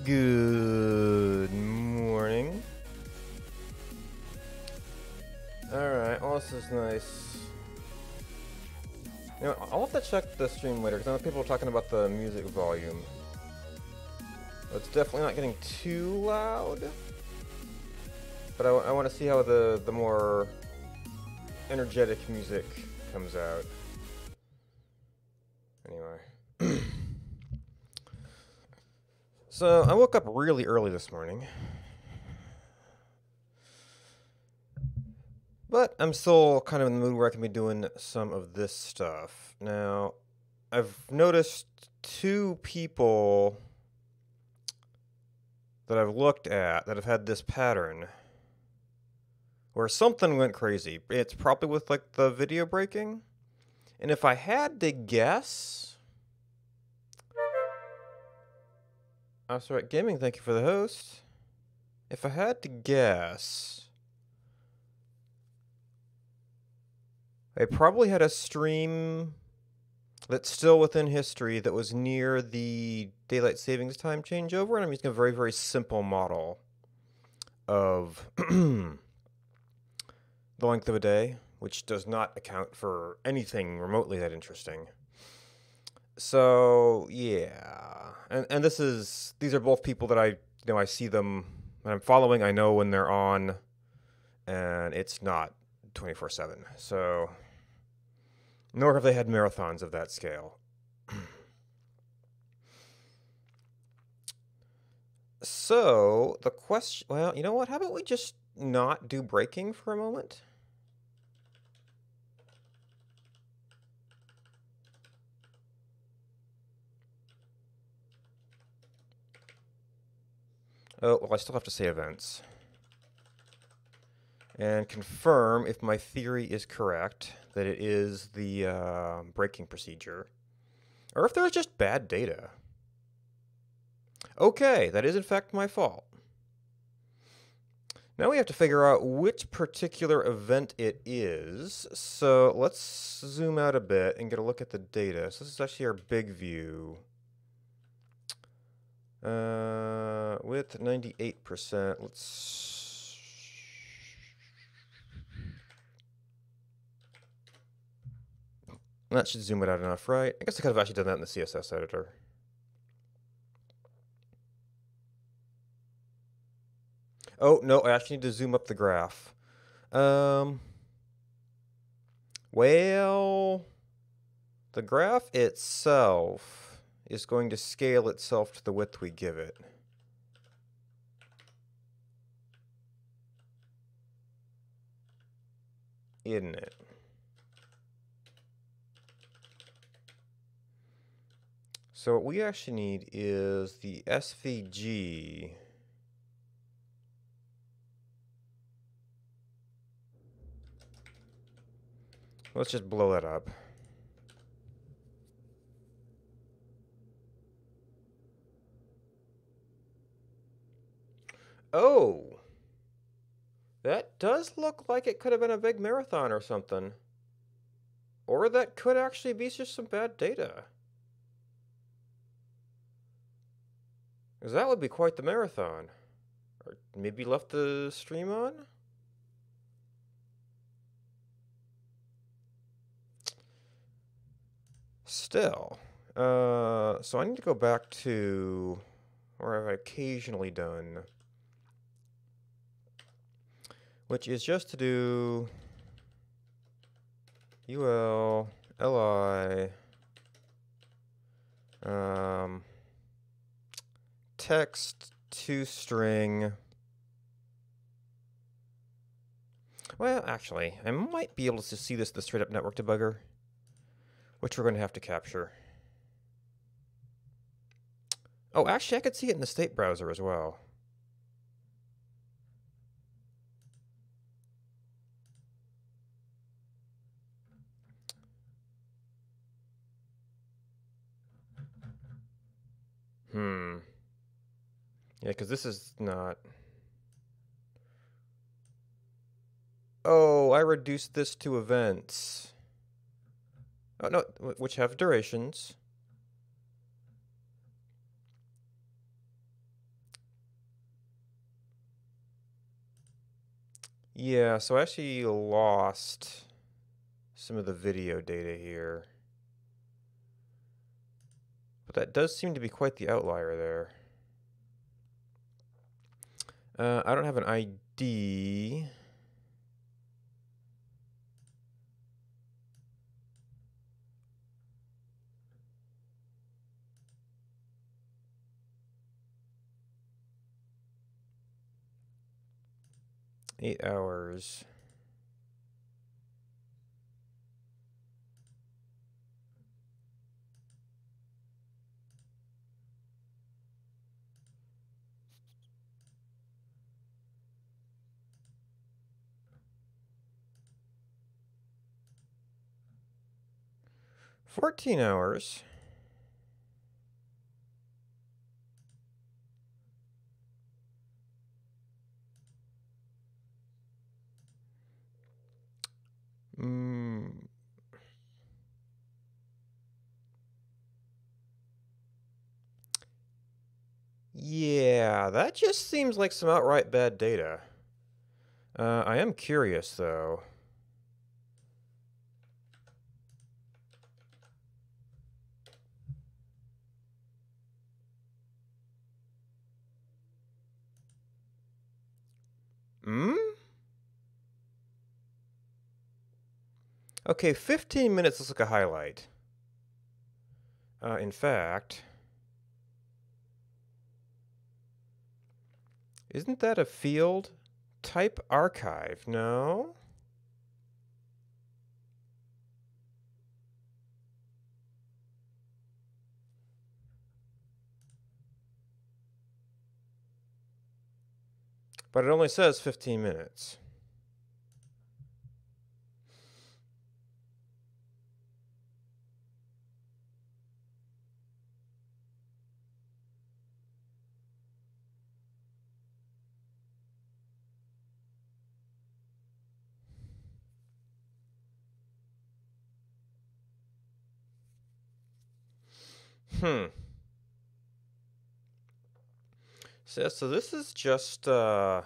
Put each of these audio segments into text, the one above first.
Good morning. Alright, well, this is nice. You know, I'll have to check the stream later, because I know people are talking about the music volume. It's definitely not getting too loud. But I want to see how the more energetic music comes out. Anyway. So, I woke up really early this morning. But I'm still kind of in the mood where I can be doing some of this stuff. Now, I've noticed two people that I've looked at that have had this pattern where something went crazy. It's probably with like the video breaking. And if I had to guess, I'm sorry, Gaming, thank you for the host. If I had to guess, I probably had a stream that's still within history that was near the daylight savings time changeover, and I'm using a very, very simple model of the length of a day, which does not account for anything remotely that interesting. So yeah, and these are both people that I see them and I'm following. I know when they're on, and it's not 24/7. So nor have they had marathons of that scale. So the question, well, you know what? How about we just not do breaking for a moment? Oh, well, I still have to say events. And confirm if my theory is correct, that it is the breaking procedure. Or if there's just bad data. Okay, that is in fact my fault. Now we have to figure out which particular event it is. So let's zoom out a bit and get a look at the data. So this is actually our big view. With 98%, that should zoom it out enough, right? I guess I could have actually done that in the CSS editor. Oh, no, I actually need to zoom up the graph. Well, the graph itself is going to scale itself to the width we give it. Isn't it? So what we actually need is the SVG. Let's just blow that up. Oh! That does look like it could have been a big marathon or something. Or that could actually be just some bad data. Because that would be quite the marathon. Or maybe left the stream on? Still. So I need to go back to where I've occasionally done, which is just to do ul li text to string. Well, actually, I might be able to see this in the straight up network debugger, which we're going to have to capture. Oh, actually, I could see it in the state browser as well. Yeah, because this is not... Oh, I reduced this to events. Oh, no, which have durations. Yeah, so I actually lost some of the video data here. But that does seem to be quite the outlier there. I don't have an ID. Eight hours. $14. Yeah, that just seems like some outright bad data. I am curious, though. Okay, 15 minutes looks like a highlight. In fact, isn't that a field? Type archive, no? But it only says 15 minutes. So this is just, there's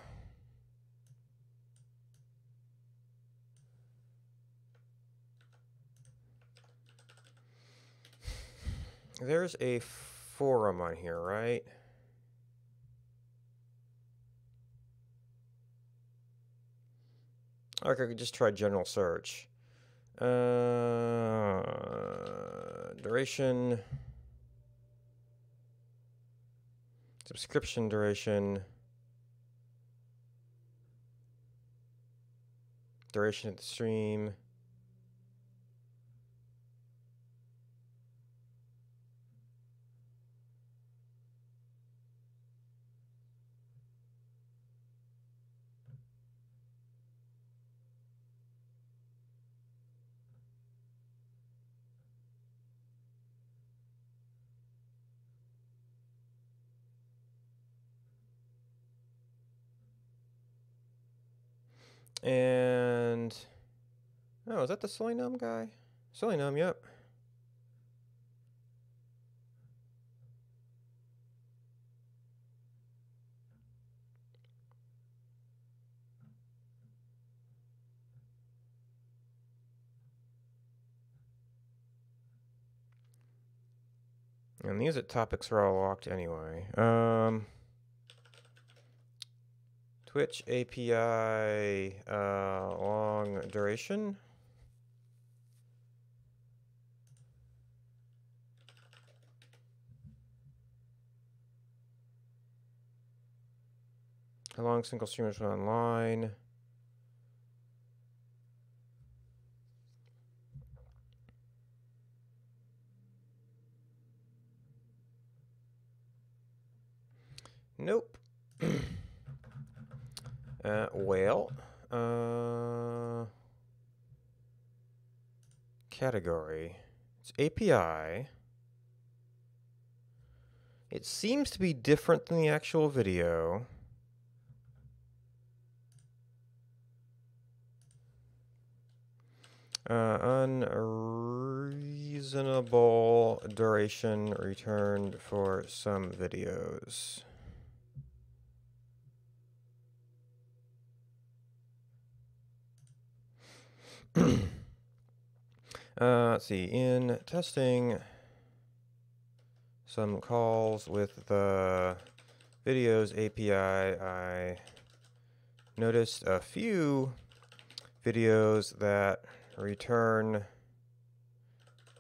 a forum on here, right? Okay, I could just try general search. Duration. Subscription duration. Duration of the stream. And oh, is that the Silly Gnome guy? Silly Gnome, yep. And these topics are all locked anyway. Twitch API long duration. How long single streamers went online? Nope. Well, category. It's API. It seems to be different than the actual video. Unreasonable duration returned for some videos. Let's see. In testing some calls with the videos API, I noticed a few videos that return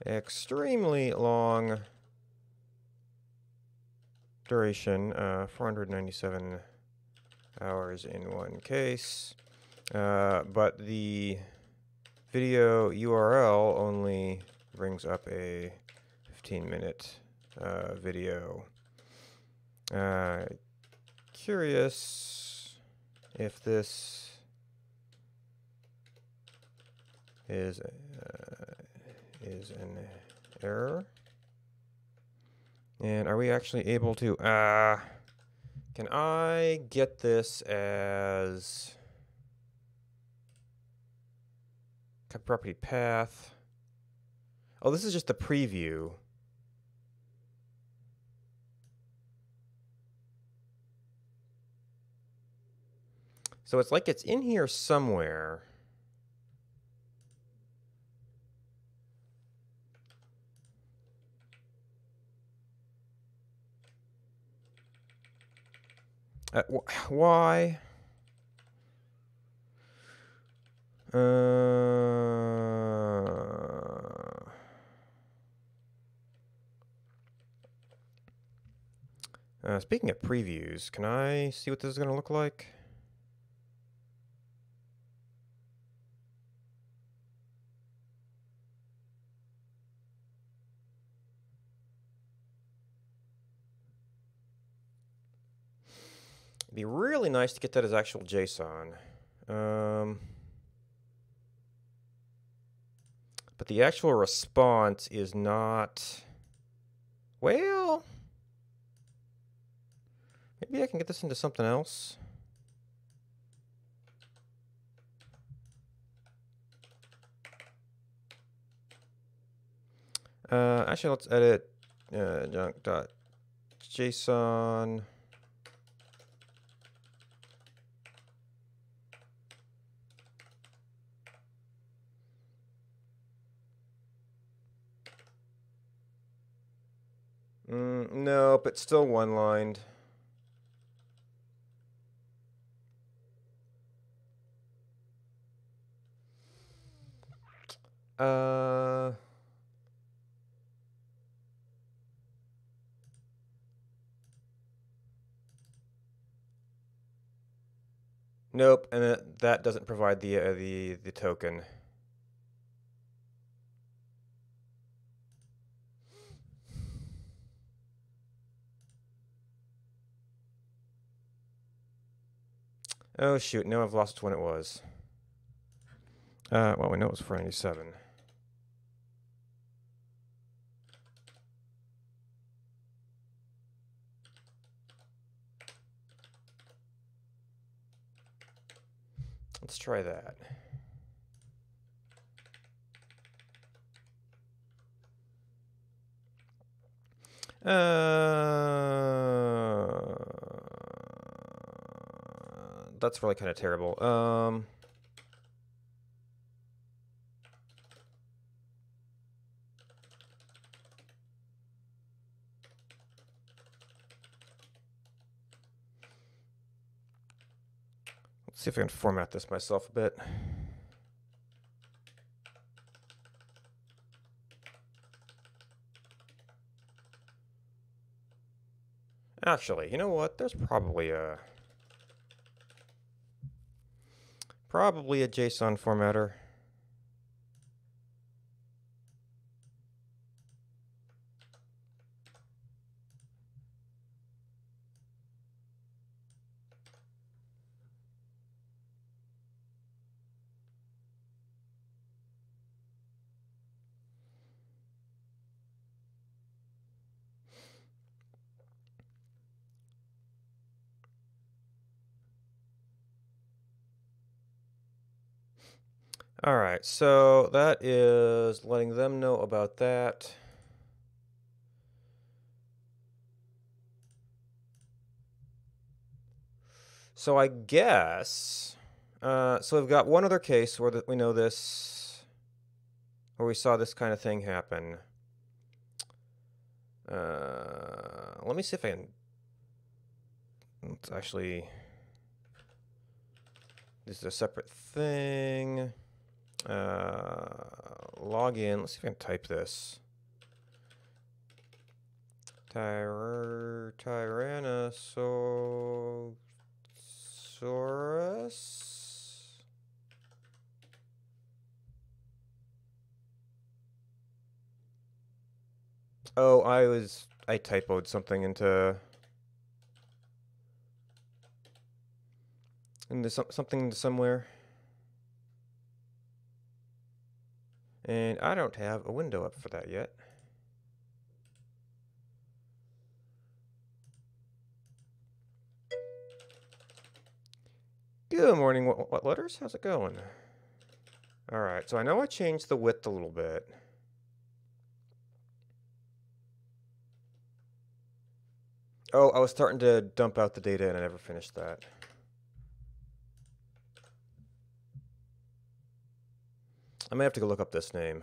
extremely long duration, 497 hours in one case, but the video URL only brings up a 15-minute video. Curious if this is an error. And are we actually able to, can I get this as property path? Oh, this is just the preview. So it's like it's in here somewhere. Why? Speaking of previews, can I see what this is going to look like? It'd be really nice to get that as actual JSON. But the actual response is not... Well... Maybe I can get this into something else. Actually, let's edit junk.json. Nope, it's still one-lined. Nope, and that doesn't provide the token. Oh shoot, now I've lost when it was. Well, we know it was 497. Let's try that. That's really kind of terrible. Let's see if I can format this myself a bit. Actually, you know what? There's probably a JSON formatter. All right, so that is letting them know about that. So I guess, so we've got one other case where we know this where we saw this kind of thing happen. Let me see if I can. Let's actually. This is a separate thing. Log in. Let's see if I can type this. Tyrannosaurus. Oh, I typoed something into something somewhere. And I don't have a window up for that yet. Good morning, what letters? How's it going? All right, so I know I changed the width a little bit. Oh, I was starting to dump out the data and I never finished that. I may have to go look up this name.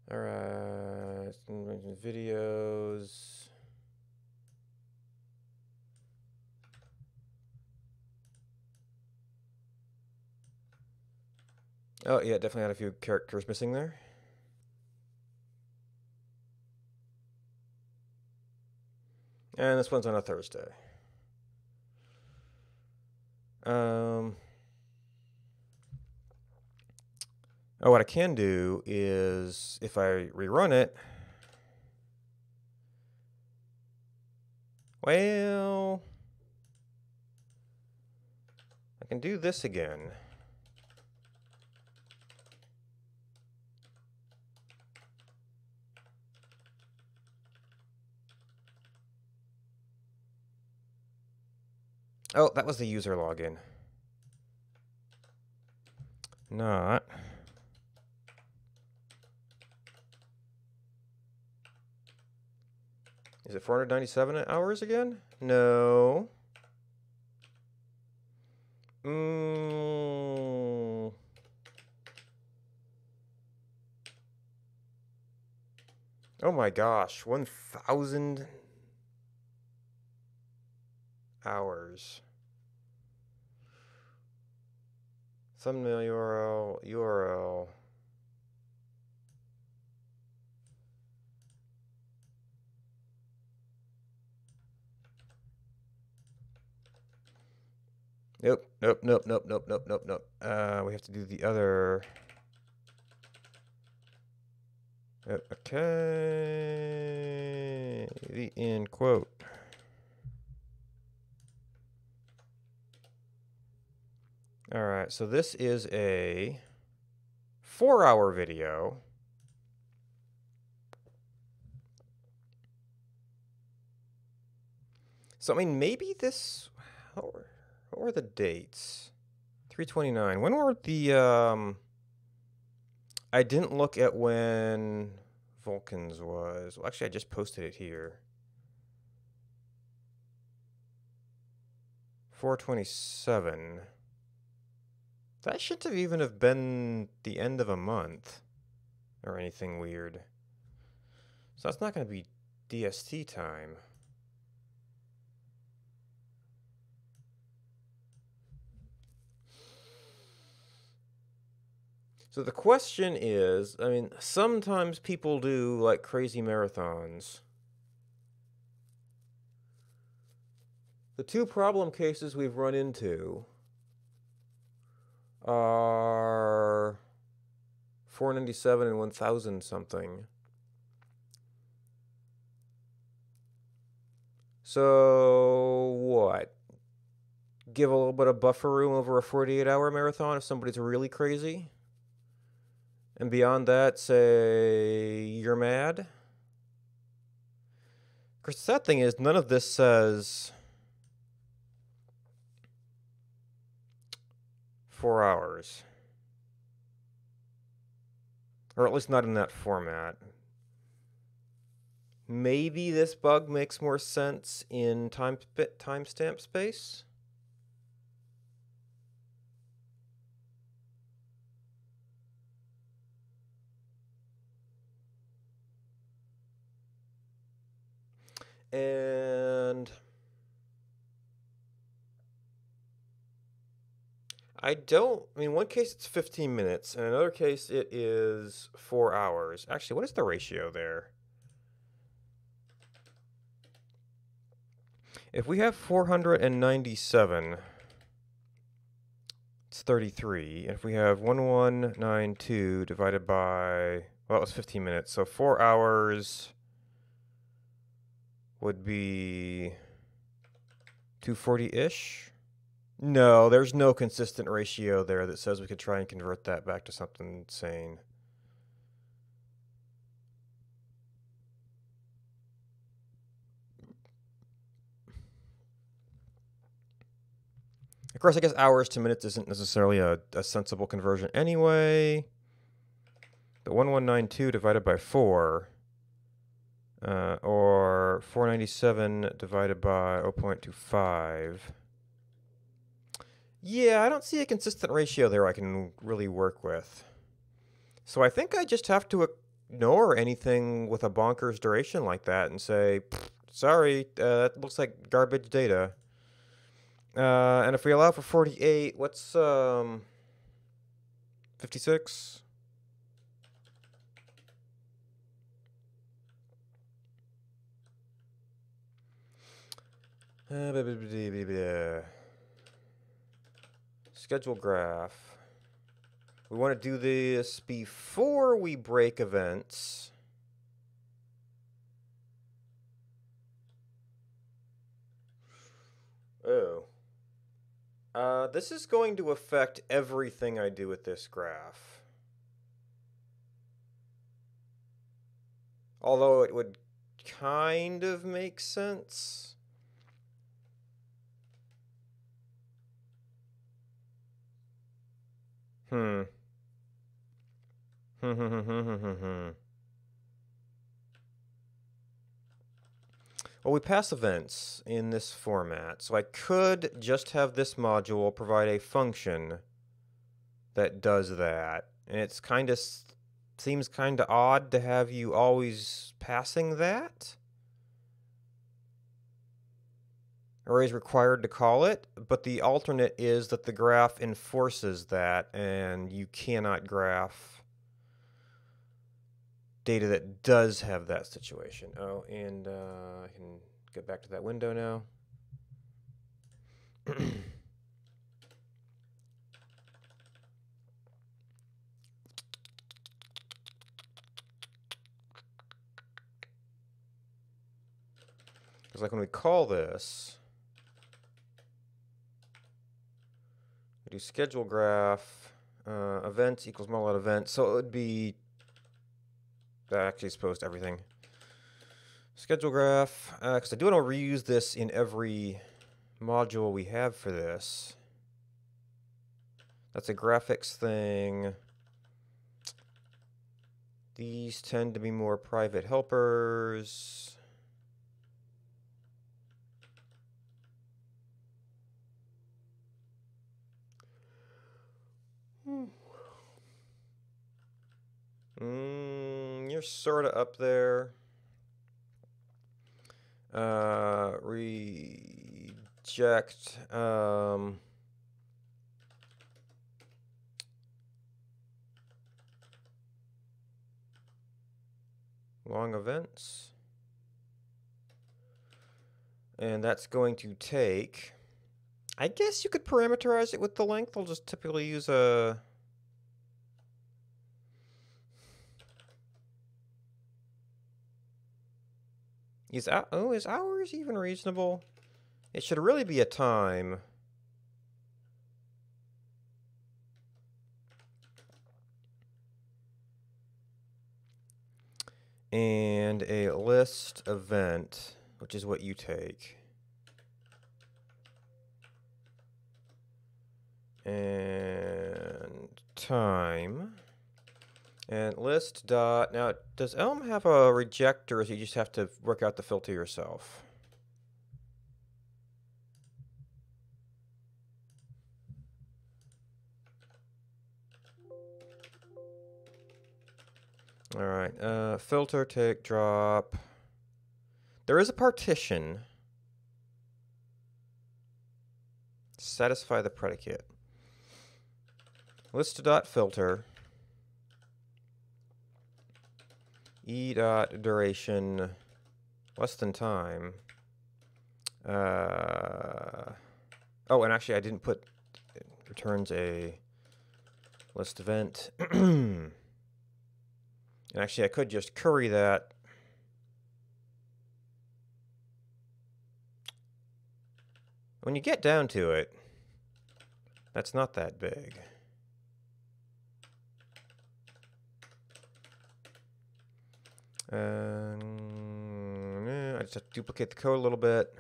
All right, videos. Oh, yeah, definitely had a few characters missing there. And this one's on a Thursday. Oh, what I can do is, if I rerun it, well, I can do this again. Oh, that was the user login. Not. Is it 497 hours again? No. Oh my gosh, 1,000 hours. Thumbnail URL. Nope. We have to do the other. Okay. The end quote. All right, so this is a 4-hour video. So, I mean, maybe this. What were the dates? 329. When were the. I didn't look at when Vulcans was. Well, actually, I just posted it here. 427. That shouldn't have even have been the end of a month or anything weird. So that's not going to be DST time. So the question is, I mean, sometimes people do like crazy marathons. The two problem cases we've run into are 497 and 1,000 something. So what? Give a little bit of buffer room over a 48-hour marathon if somebody's really crazy? And beyond that, say you're mad? Of course, the sad thing is none of this says 4 hours. Or at least not in that format. Maybe this bug makes more sense in timestamp space? And I mean, one case it's 15 minutes, and in another case it is 4 hours. Actually, what is the ratio there? If we have 497, it's 33. And if we have 1192 divided by, well, it was 15 minutes, so 4 hours would be 240-ish. No, there's no consistent ratio there that says we could try and convert that back to something sane. Of course, I guess hours to minutes isn't necessarily a sensible conversion anyway. But 1192 divided by 4, or 497 divided by 0.25. Yeah, I don't see a consistent ratio there I can really work with. So I think I just have to ignore anything with a bonkers duration like that and say, sorry, that looks like garbage data. And if we allow for 48, what's 56? Schedule graph. We want to do this before we break events. Oh. This is going to affect everything I do with this graph. Although it would kind of make sense. Well, we pass events in this format, so I could just have this module provide a function that does that. And it's kind of seems kind of odd to have you always passing that, or is required to call it, but the alternate is that the graph enforces that, and you cannot graph data that does have that situation. Oh, and I can get back to that window now. Because like when we call this, we do schedule graph, events equals model event, so it would be, that actually supposed to everything. Schedule graph, because I do want to reuse this in every module we have for this. That's a graphics thing. These tend to be more private helpers. You're sort of up there. Reject. Long events. And that's going to take, I guess you could parameterize it with the length. I'll just typically use a, is hours even reasonable? It should really be a time. And a list event, which is what you take. And time. And list dot, now does Elm have a reject, or is you just have to work out the filter yourself? All right, filter, take, drop. There is a partition. Satisfy the predicate. List dot filter. E dot duration less than time. Oh, and actually I didn't put, it returns a list event. And actually I could just curry that. When you get down to it, that's not that big. I just have to duplicate the code a little bit.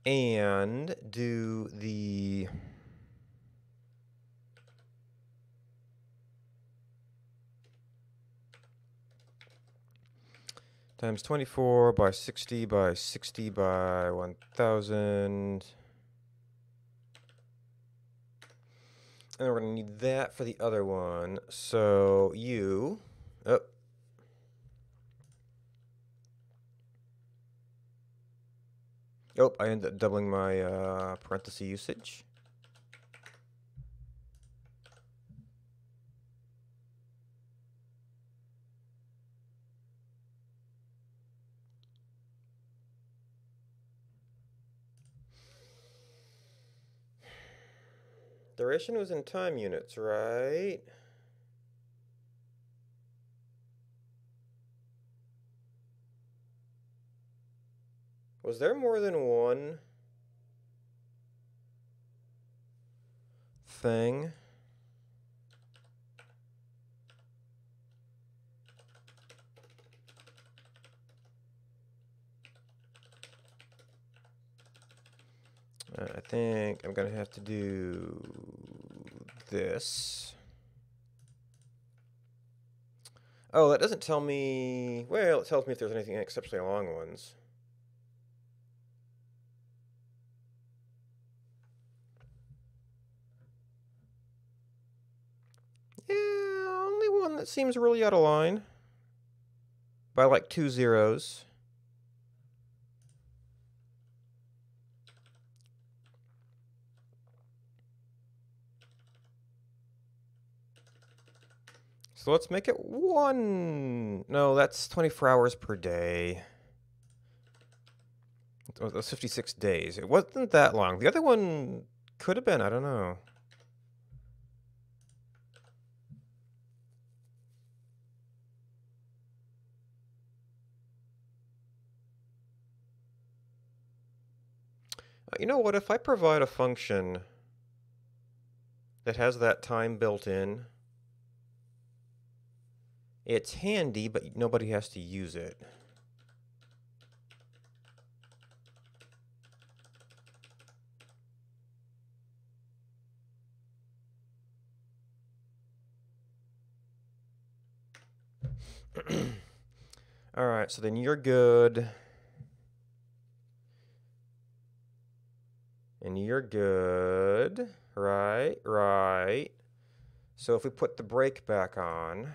And do the times 24 by 60 by 60 by 1000. And we're going to need that for the other one. So you, oh, I ended up doubling my parenthesis usage. Duration was in time units, right? Was there more than one thing? I think I'm going to have to do this. Oh, that doesn't tell me... Well, it tells me if there's anything exceptionally long ones. Yeah, only one that seems really out of line. By like 2 zeros. So let's make it 1. No, that's 24 hours per day. That's 56 days. It wasn't that long. The other one could have been. I don't know. You know what? If I provide a function that has that time built in, it's handy, but nobody has to use it. All right, so then you're good. And you're good. Right. So if we put the brake back on,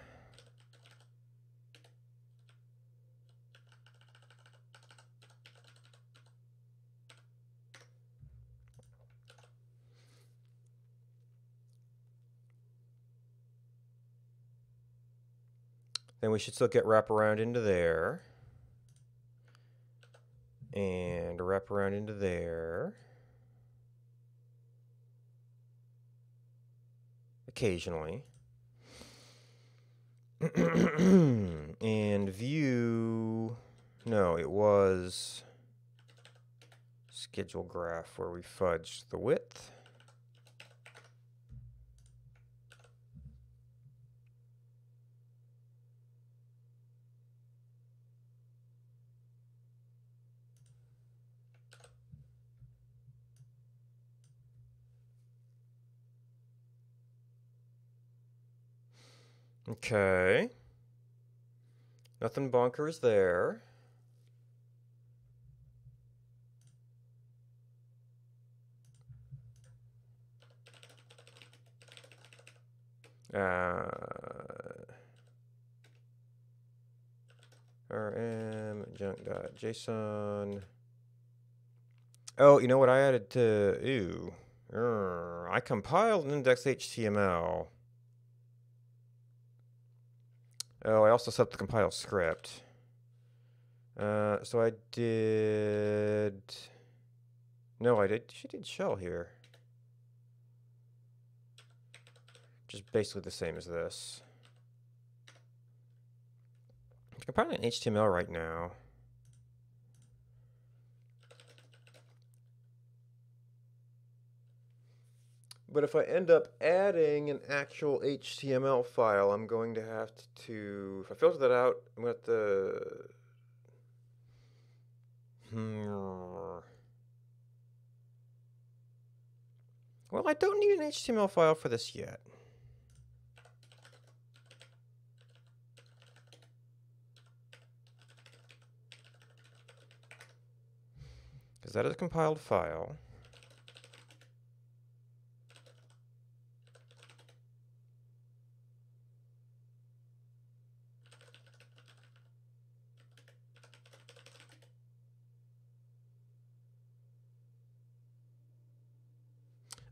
then we should still get wraparound into there. And wrap around into there. Occasionally. And view, no, it was schedule graph where we fudged the width. Okay. Nothing bonkers there. RM junk.json. Oh, you know what I added to? Ooh. I compiled an index HTML. Oh, I also set up the compile script. So I did... No, she did shell here. Which is basically the same as this. I'm compiling HTML right now. But if I end up adding an actual HTML file, I'm going to have to, if I filter that out, I'm going to have to, well, I don't need an HTML file for this yet. Because that is a compiled file.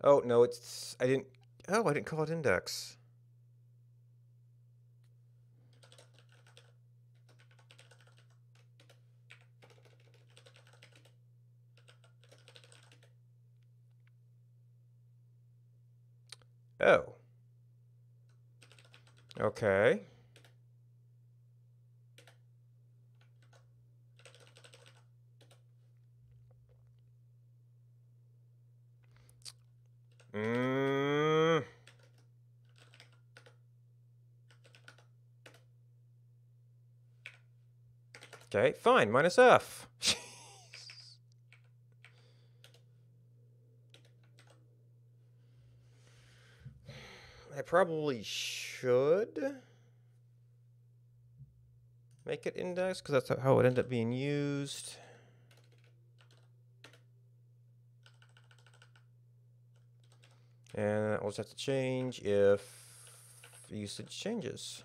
Oh, no, I didn't call it index. Oh. Okay. Okay, fine, minus F. I probably should make it index, because that's how it ended up being used. And that will just have to change if usage changes.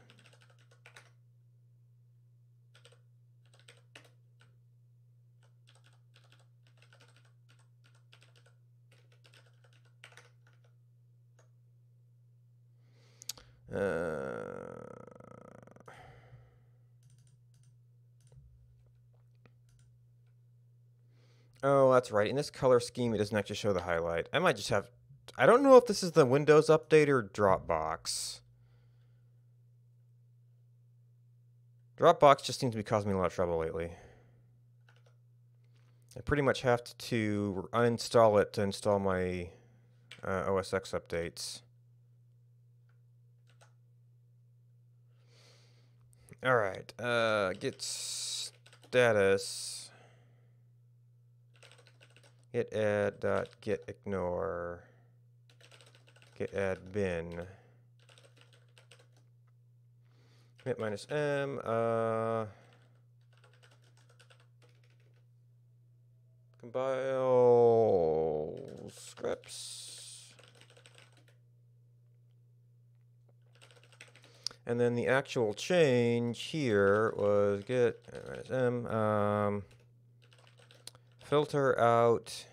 Oh, that's right. In this color scheme, it doesn't actually show the highlight. I might just have... I don't know if this is the Windows update or Dropbox. Dropbox just seems to be causing me a lot of trouble lately. I pretty much have to uninstall it to install my OS X updates. All right, git status, git add dot git ignore, git add bin, commit minus m, compile scripts. And then the actual change here was git minus m, filter out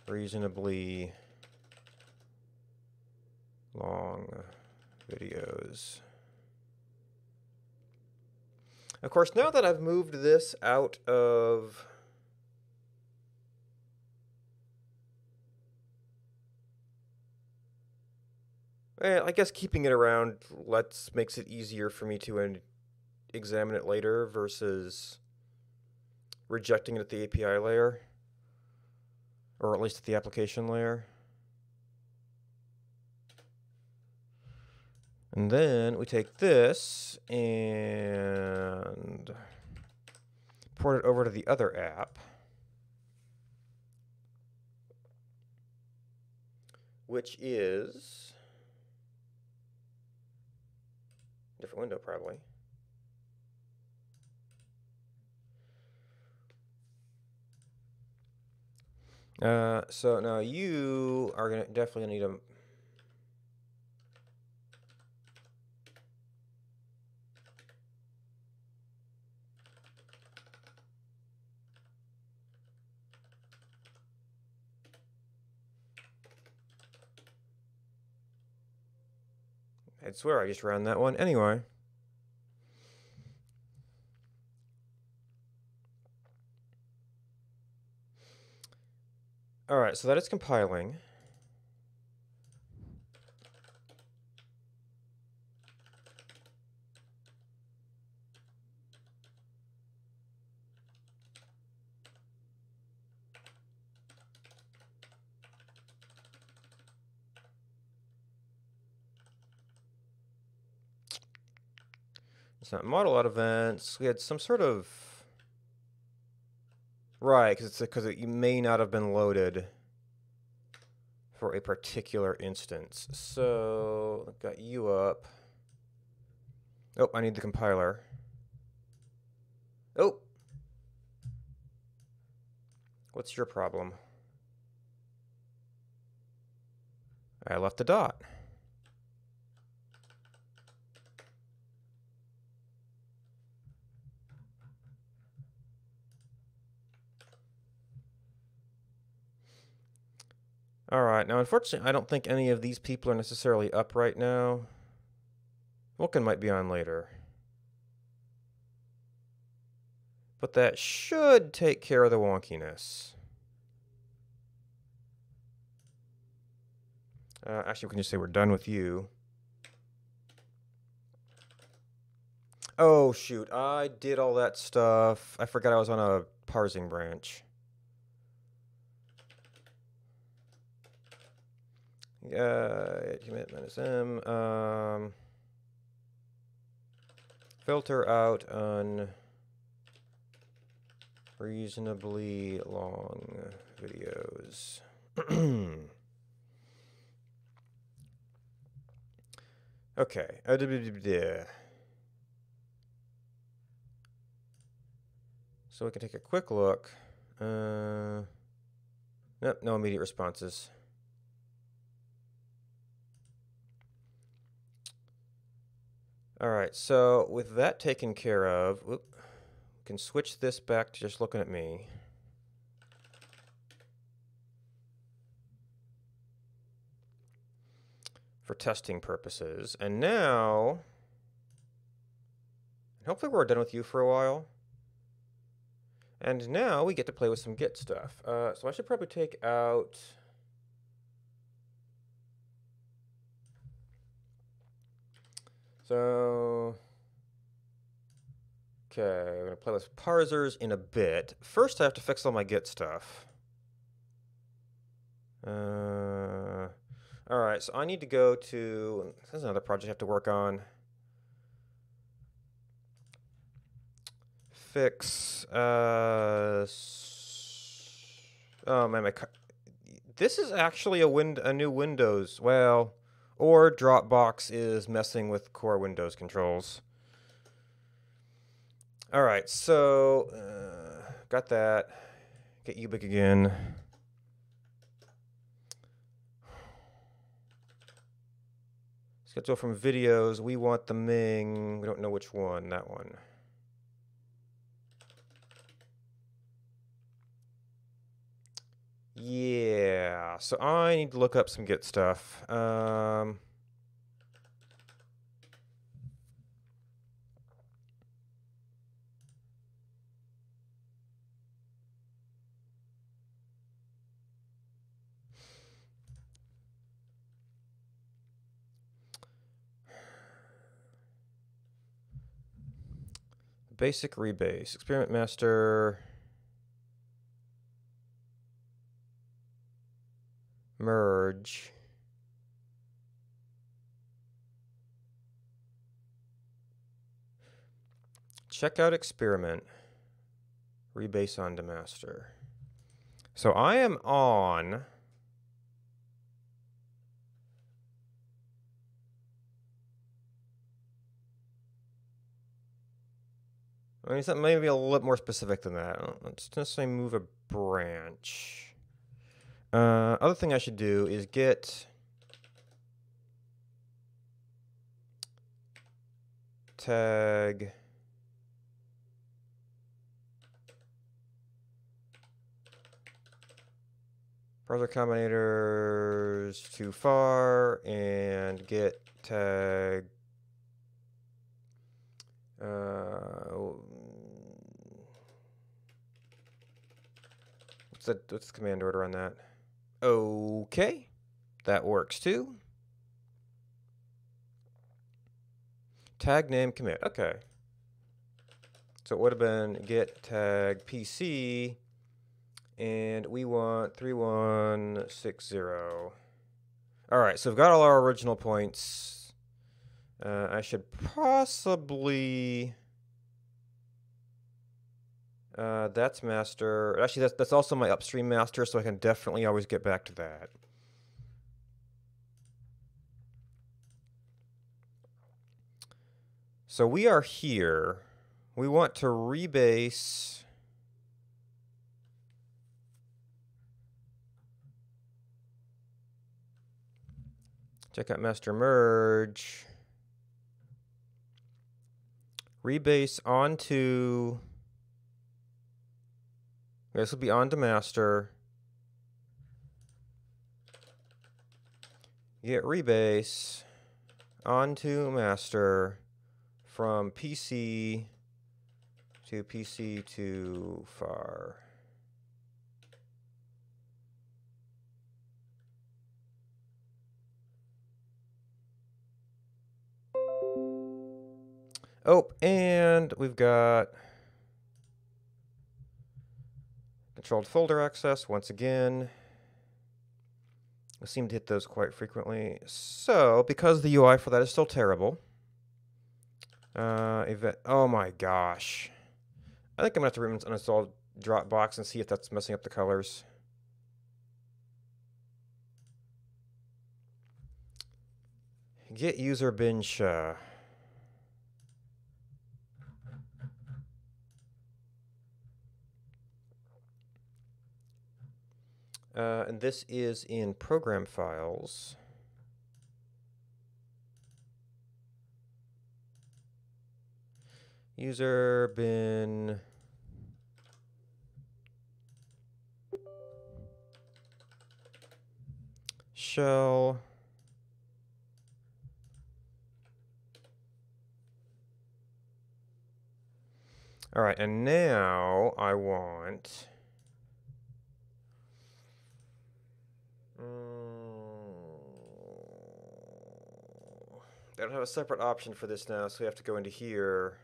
unreasonably long videos. Of course, now that I've moved this out of I guess keeping it around makes it easier for me to examine it later versus rejecting it at the API layer, or at least at the application layer. And then we take this and port it over to the other app. which is different window probably. So now you are definitely gonna need a I'd swear I just ran that one anyway. All right, so that is compiling. It's not model out events. We had some sort of right because it may not have been loaded for a particular instance. So I've got you up. Oh, I need the compiler. Oh, what's your problem? I left a dot. All right, now unfortunately, I don't think any of these people are necessarily up right now. Vulcan might be on later. But that should take care of the wonkiness. Actually, we can just say we're done with you. Oh, shoot. I did all that stuff. I forgot I was on a parsing branch. Commit -m. Filter out unreasonably long videos. Okay. So we can take a quick look. Nope, no immediate responses. All right, so with that taken care of, we can switch this back to just looking at me. For testing purposes. And now, hopefully we're done with you for a while. And now we get to play with some Git stuff. So I should probably take out... So... Okay, we're going to play with parsers in a bit. First I have to fix all my Git stuff. Alright, so I need to go to... This is another project I have to work on. Fix... oh man, this is actually a new Windows. Well, or Dropbox is messing with core Windows controls. Alright, so... got that. Get Ubik again. Schedule from videos. We want the Ming. We don't know which one. That one. Yeah. So I need to look up some Git stuff. Basic rebase. Experiment master. Merge. Check out experiment. Rebase on to master. So I am on I mean, something maybe a little more specific than that. Let's just say move a branch. Other thing I should do is get tag parser combinators too far and get tag what's the command order on that? Okay, that works too. Tag name commit. Okay. So it would have been get tag PC, and we want 3160. All right, so we've got all our original points. I should possibly. That's master. Actually, that's also my upstream master, so I can definitely always get back to that. So we are here. We want to rebase. Check out master merge. Rebase onto. This will be onto master. Get rebase onto master from PC to far. Oh, and we've got controlled folder access once again. I seem to hit those quite frequently. So, because the UI for that is still terrible, event. Oh my gosh. I think I'm going to have to uninstall Dropbox and see if that's messing up the colors. Get user bin sha. And this is in program files. User bin shell. All right, and now I want. They don't have a separate option for this now, so we have to go into here.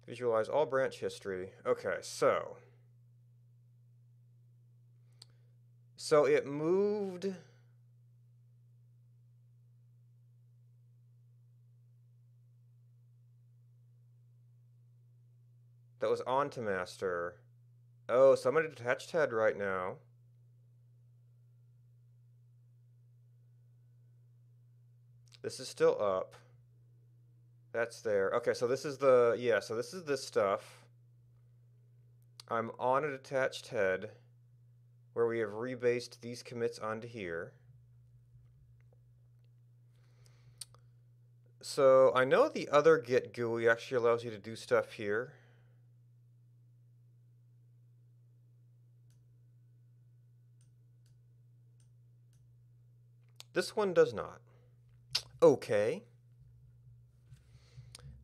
Visualize all branch history. Okay, so it moved. That was onto master. Oh, so I'm going to detach head right now. This is still up. That's there. Okay, so this is the, yeah, so this is this stuff. I'm on a detached head where we have rebased these commits onto here. So I know the other Git GUI actually allows you to do stuff here. This one does not. Okay.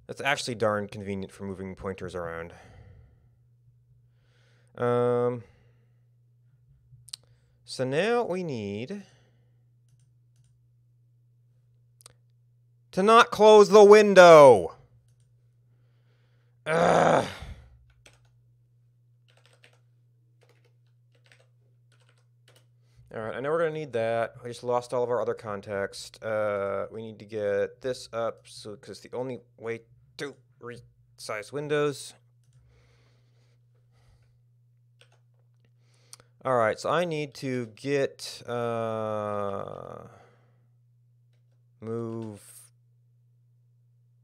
That's actually darn convenient for moving pointers around. So now we need to not close the window. Ugh. All right, I know we're going to need that. We just lost all of our other context. We need to get this up because it's the only way to resize windows. All right, so I need to get move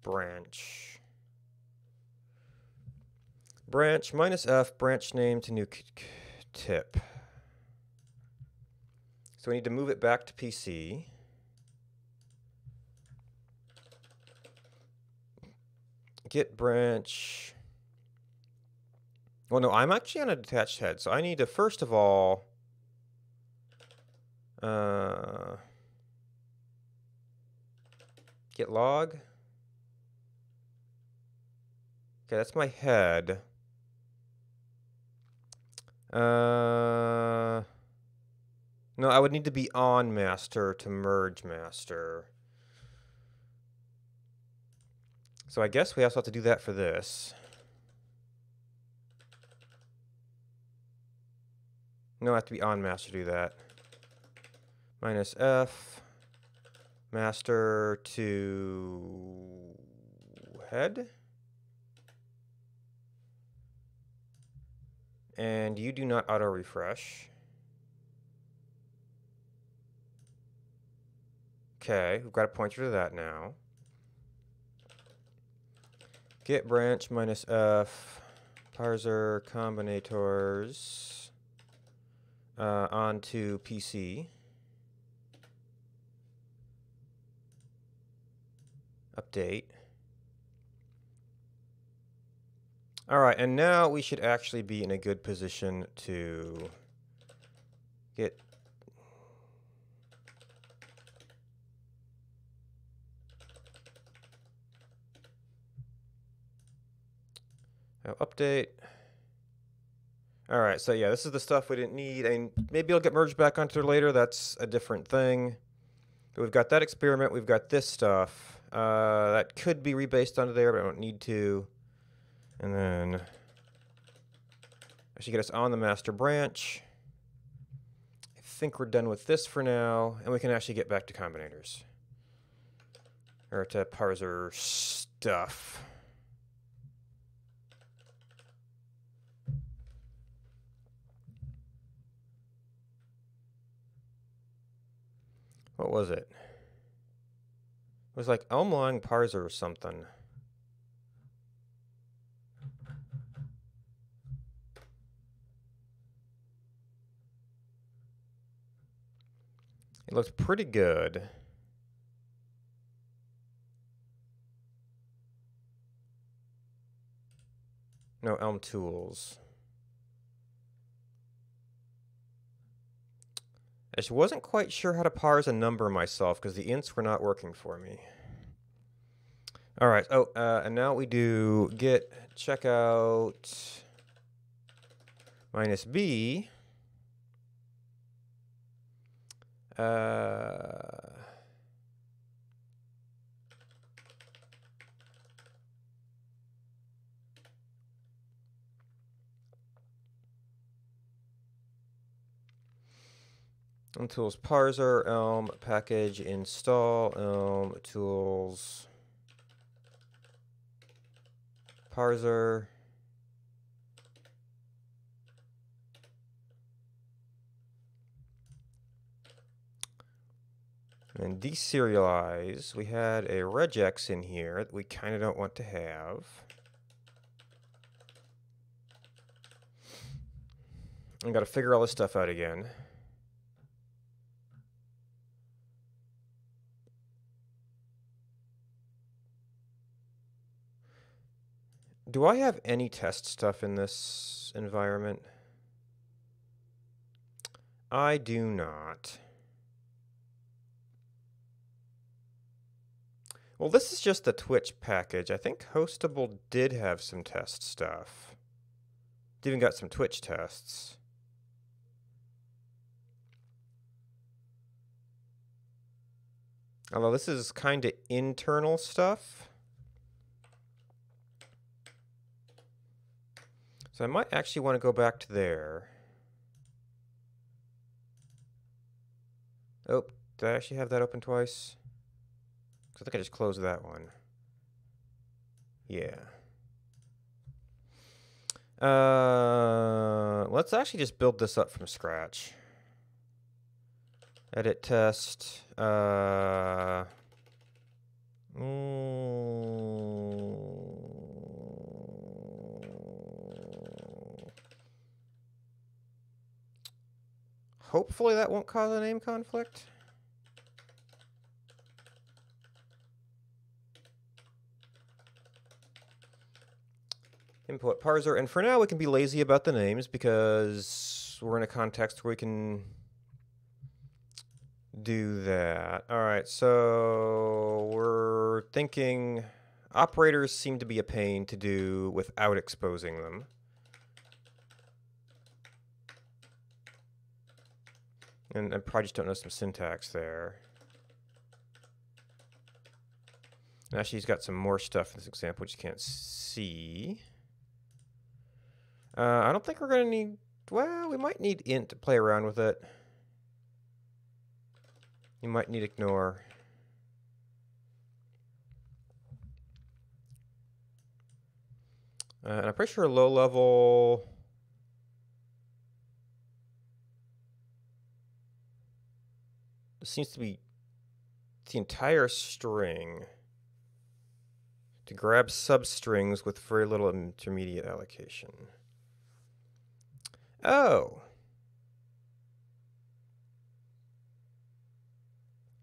branch. Branch minus F, branch name to new tip. So we need to move it back to PC. Get branch. Well, no, I'm actually on a detached head, so I need to first of all get log. Okay, that's my head. No, I would need to be on master to merge master. So I guess we also have to do that for this. No, I have to be on master to do that. Minus F, master to head. And you do not auto refresh. Okay, we've got a pointer to that now. Get branch minus F, parser combinators onto PC. Update. All right, and now we should actually be in a good position to get update. All right, so yeah, this is the stuff we didn't need. And maybe it'll get merged back onto later. That's a different thing. But we've got that experiment. We've got this stuff. That could be rebased onto there, but I don't need to. And then I should get us on the master branch. I think we're done with this for now, and we can actually get back to combinators. Or to parser stuff. What was it? It was like Elm-Long parser or something. It looks pretty good. No, Elm tools. I just wasn't quite sure how to parse a number myself because the ints were not working for me. All right. Oh, and now we do get checkout minus B. Elm tools parser, Elm package install, Elm tools parser. And deserialize. We had a regex in here that we kind of don't want to have. I've got to figure all this stuff out again. Do I have any test stuff in this environment? I do not. Well, this is just the Twitch package. I think Hostable did have some test stuff. It even got some Twitch tests. Although this is kind of internal stuff. So I might actually want to go back to there. Oh, did I actually have that open twice? I think I just closed that one. Yeah. Let's actually just build this up from scratch. Edit test. Hopefully that won't cause a name conflict. Input parser, and for now we can be lazy about the names because we're in a context where we can do that. All right, so we're thinking operators seem to be a pain to do without exposing them. And I probably just don't know some syntax there. Actually, he's got some more stuff in this example which you can't see. I don't think we're going to need... Well, we might need int to play around with it. You might need ignore. And I'm pretty sure low level... This seems to be the entire string to grab substrings with very little intermediate allocation. Oh.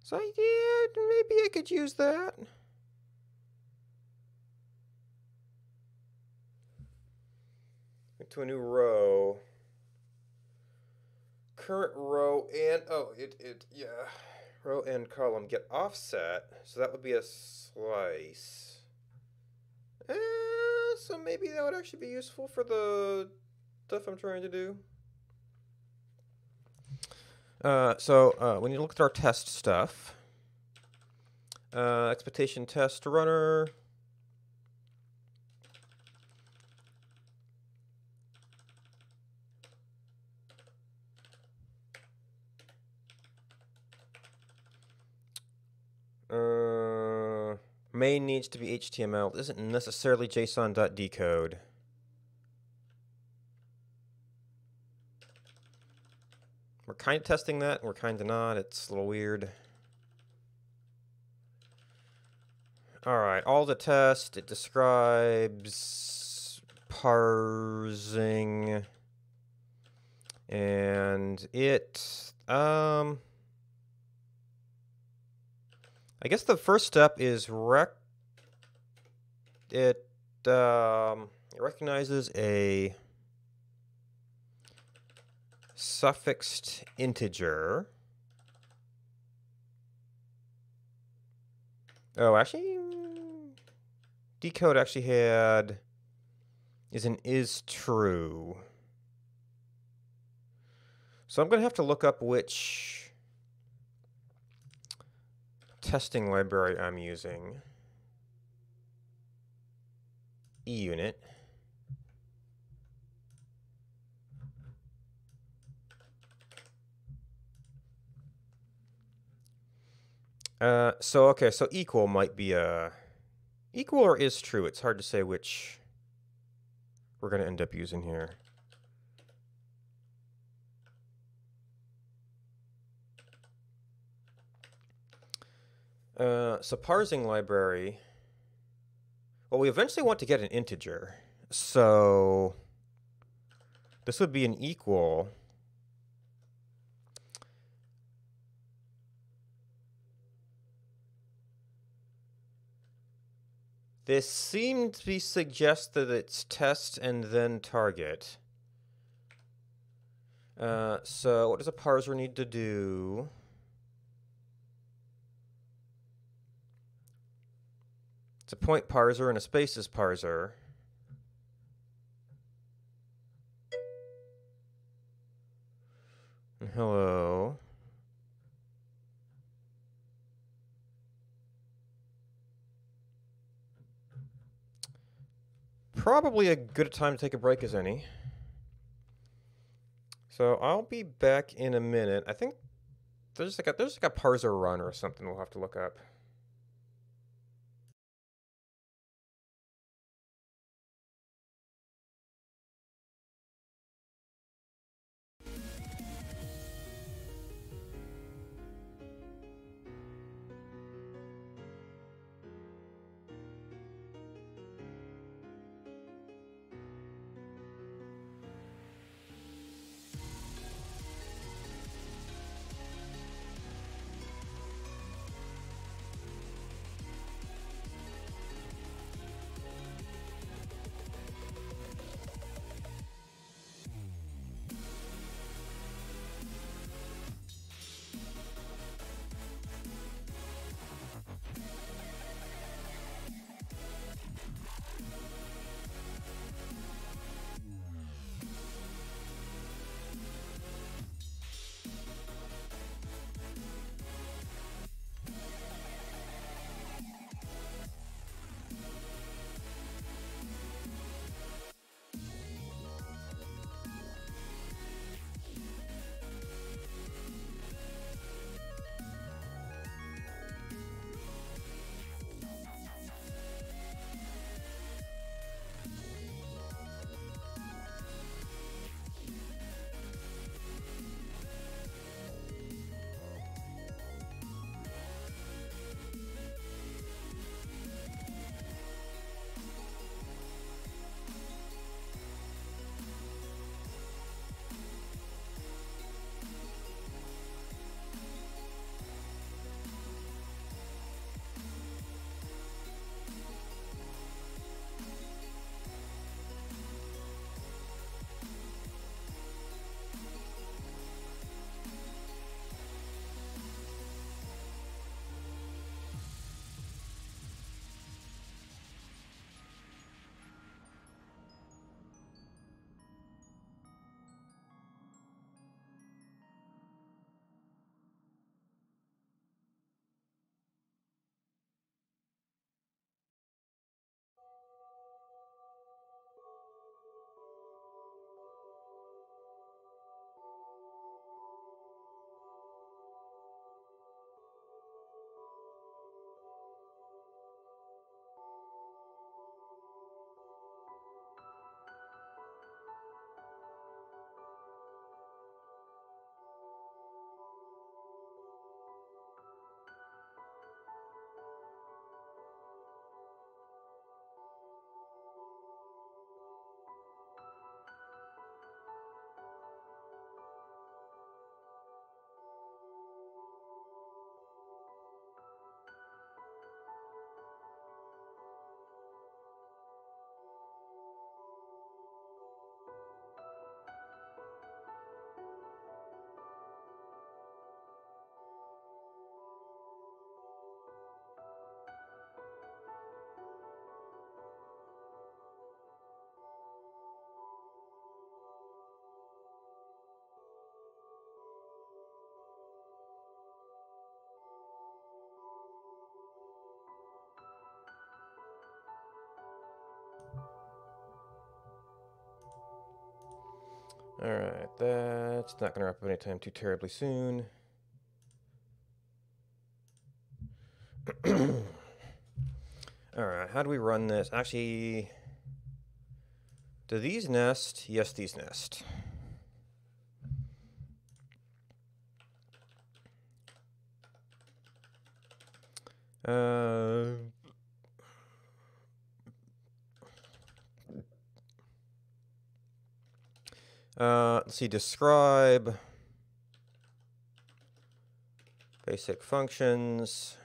So yeah, maybe I could use that. Into a new row. Current row and yeah. Row and column get offset, so that would be a slice. So maybe that would actually be useful for the stuff I'm trying to do. When you look at our test stuff, expectation test runner. Main needs to be HTML. This isn't necessarily JSON.decode. We're kind of testing that, we're kind of not. It's a little weird. All right, all the test, it describes parsing, and it, I guess the first step is it recognizes a suffixed integer. Oh, actually, decode actually had is true. So I'm going to have to look up which testing library I'm using. eUnit. So equal might be a equal or is true. It's hard to say which we're going to end up using here. So parsing library. Well, we eventually want to get an integer. So this would be an equal. This seemed to be suggest that it's test and then target. So what does a parser need to do? It's a point parser and a spaces parser. Hello. Probably a good time to take a break as any. So I'll be back in a minute. I think there's like a parser run or something we'll have to look up. Alright, that's not going to wrap up anytime too terribly soon. Alright, how do we run this? Actually, do these nest? Yes, these nest. Let's see, describe basic functions.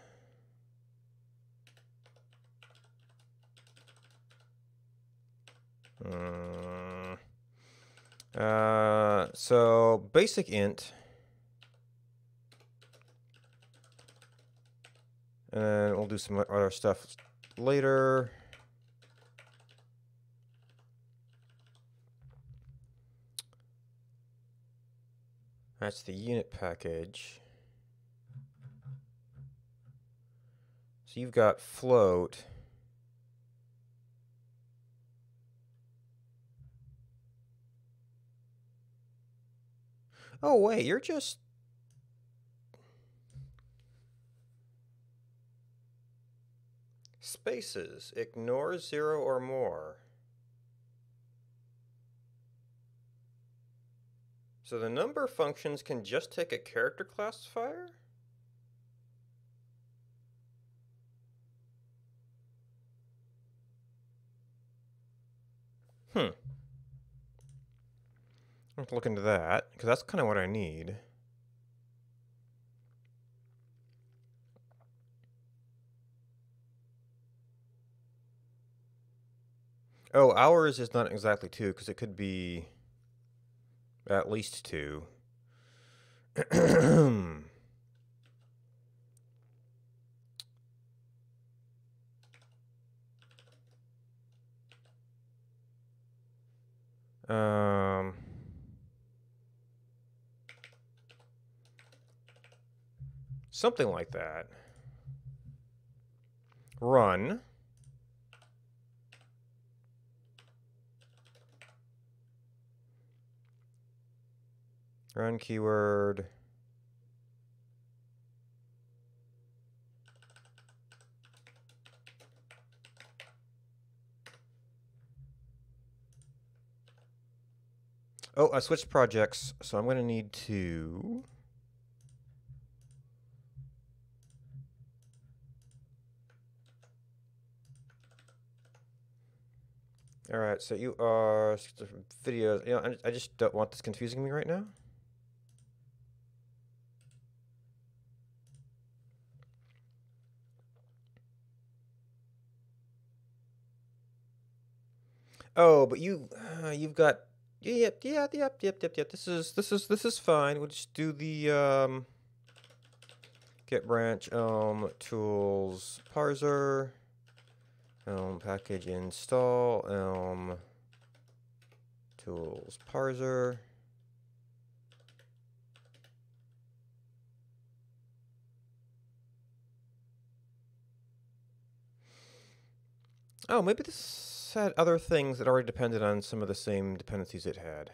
So basic int, and then we'll do some other stuff later. That's the unit package. So you've got float. Oh wait, you're just... Spaces. Ignore 0 or more. So the number functions can just take a character classifier? I have to look into that, because that's kind of what I need. Oh, hours is not exactly 2, because it could be at least 2. Something like that. Run. Run keyword. Oh, I switched projects, so I'm going to need to... Alright, so you are videos. You know, I just don't want this confusing me right now. Oh, but you've got yep. This is fine. We'll just do the get branch tools parser package install tools parser. Oh, maybe this had other things that already depended on some of the same dependencies it had.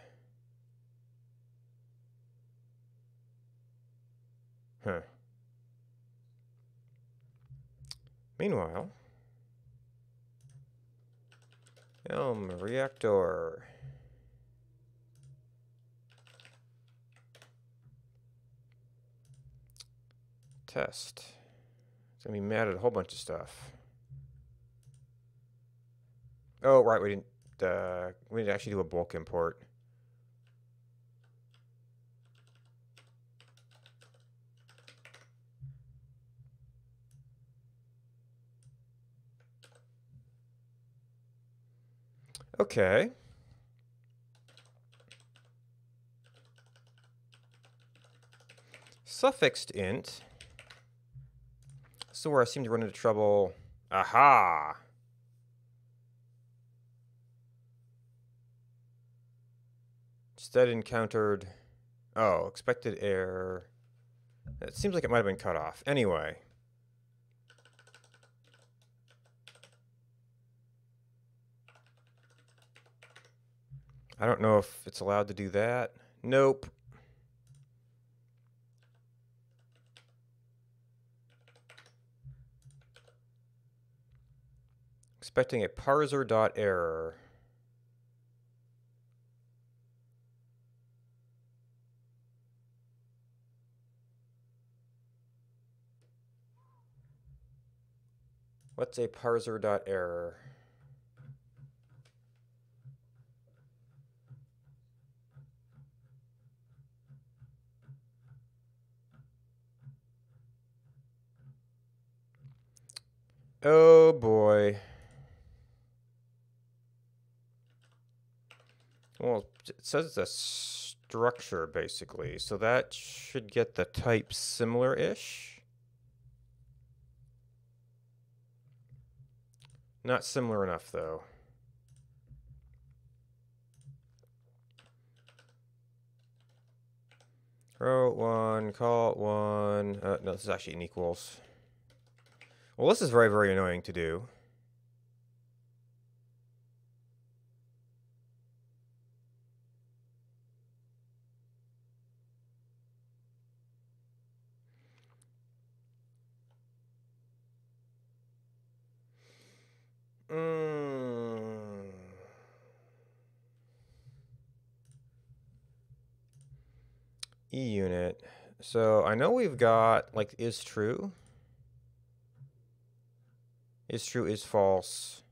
Huh. Meanwhile, reactor. Test. It's gonna be mad at a whole bunch of stuff. Oh, right, we didn't actually do a bulk import. Okay. Suffixed int. This is where I seem to run into trouble. Aha! Instead encountered... Oh, expected error. It seems like it might have been cut off. Anyway. I don't know if it's allowed to do that. Nope. Expecting a parser.error. What's a parser.error? Oh boy. Well, it says it's a structure basically, so that should get the type similar-ish. Not similar enough though. Throw it one, call it one. No, this is actually an equals. Well, this is very, very annoying to do. E-unit. So I know we've got, like, is true. Is true, is false.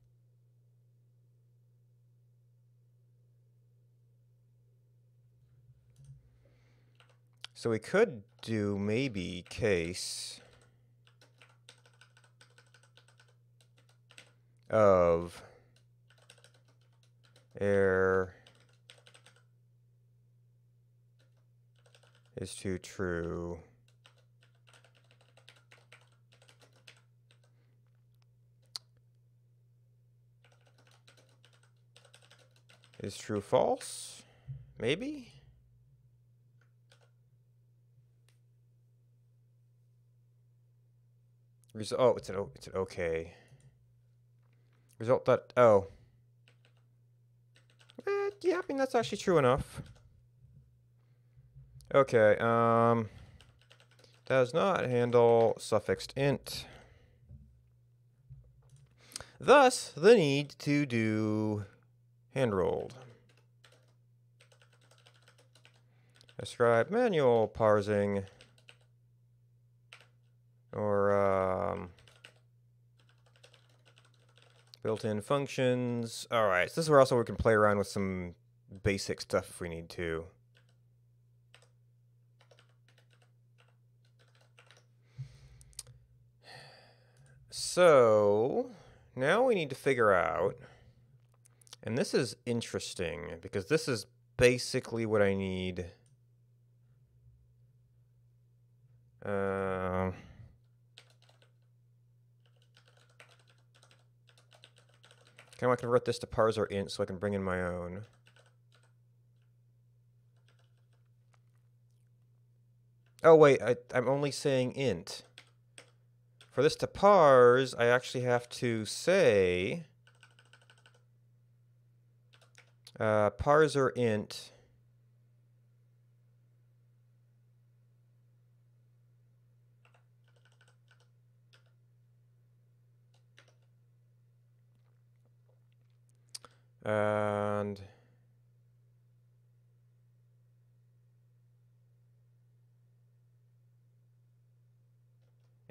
So we could do maybe case of error is to true. Is true false? Maybe? Oh, it's an okay. Result that, oh. Yeah, I mean, that's actually true enough. Okay, does not handle suffixed int. Thus, the need to do hand-rolled. Ascribe manual parsing or built-in functions. All right, so this is where also we can play around with some basic stuff if we need to. So now we need to figure out, and this is interesting because this is basically what I need. Can I convert this to parser int so I can bring in my own? Oh wait, I'm only saying int. For this to parse, I actually have to say parser int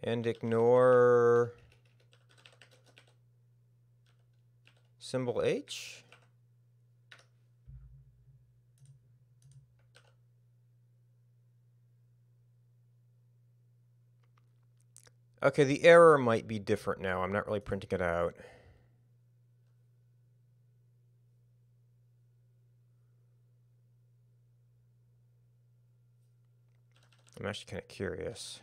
and ignore symbol H. Okay, the error might be different now. I'm not really printing it out. I'm actually kind of curious.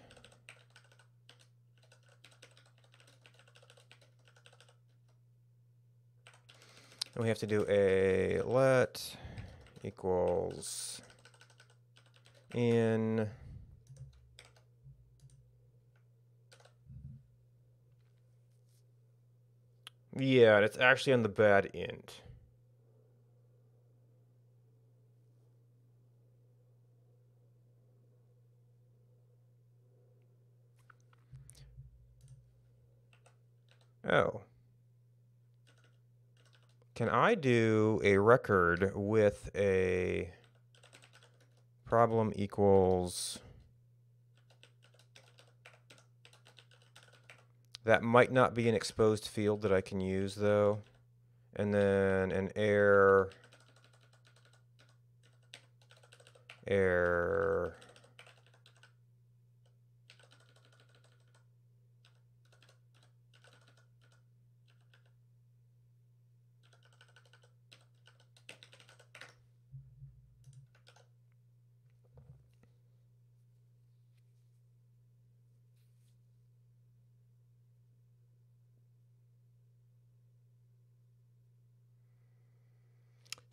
And we have to do a let equals in yeah, it's actually on the bad int. Oh. Can I do a record with a problem equals... That might not be an exposed field that I can use, though. And then an error... Error...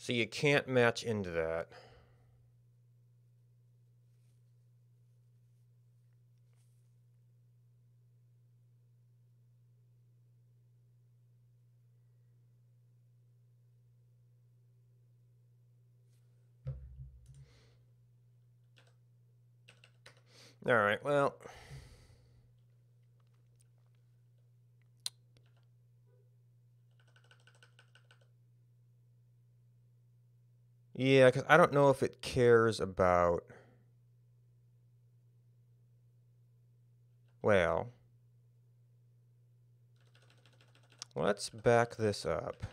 So you can't match into that. All right, well... Yeah, because I don't know if it cares about... Well... Let's back this up.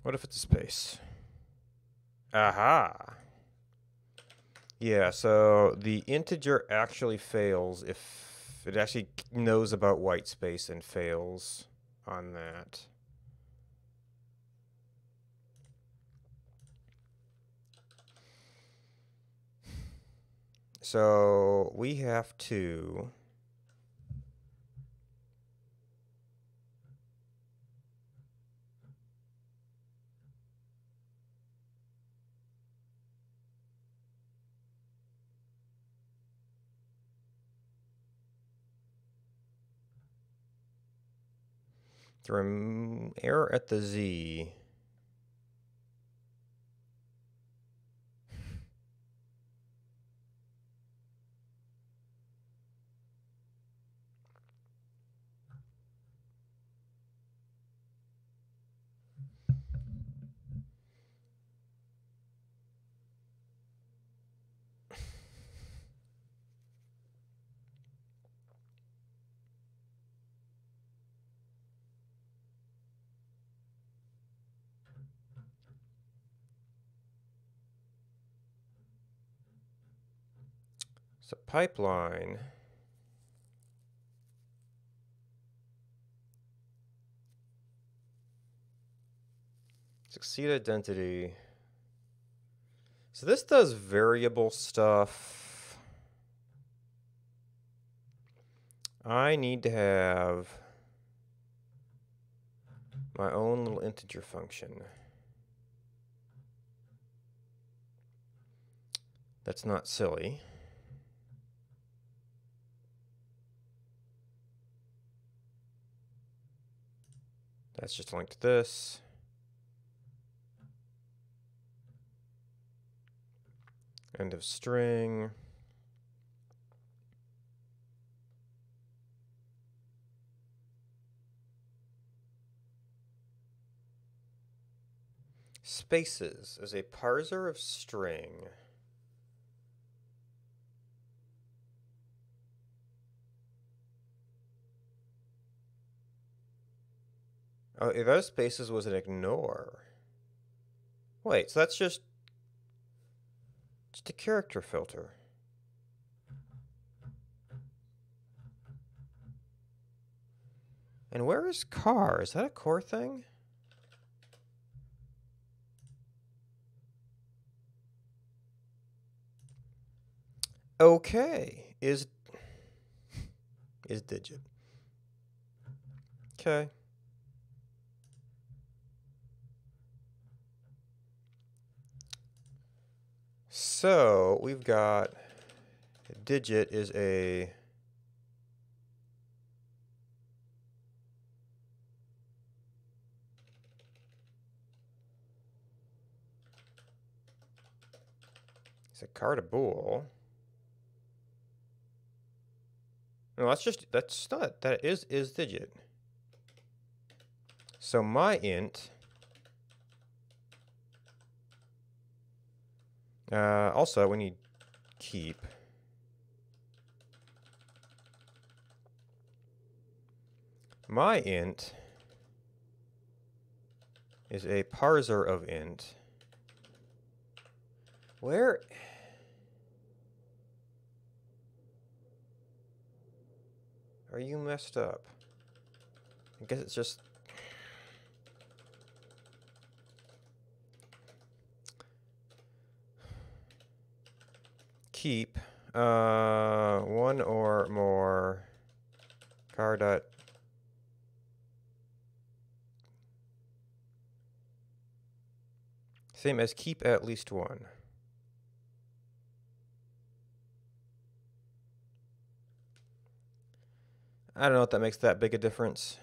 What if it's a space? Aha! Yeah, so the integer actually fails if it actually knows about white space and fails on that. So we have to... error at the z. So pipeline. Succeed identity. So this does variable stuff. I need to have my own little integer function. That's not silly. That's just linked to this. End of string. Spaces is a parser of string. Oh, if those spaces was an ignore. Wait, so that's just a character filter. And where is car? Is that a core thing? Okay, is digit. Okay. So we've got digit is a It's a card a bool. No, that is digit. So my int, also we need keep. My int is a parser of int. Where? Are you messed up? I guess it's just... Keep one or more car dot same as keep at least one. I don't know if that makes that big a difference.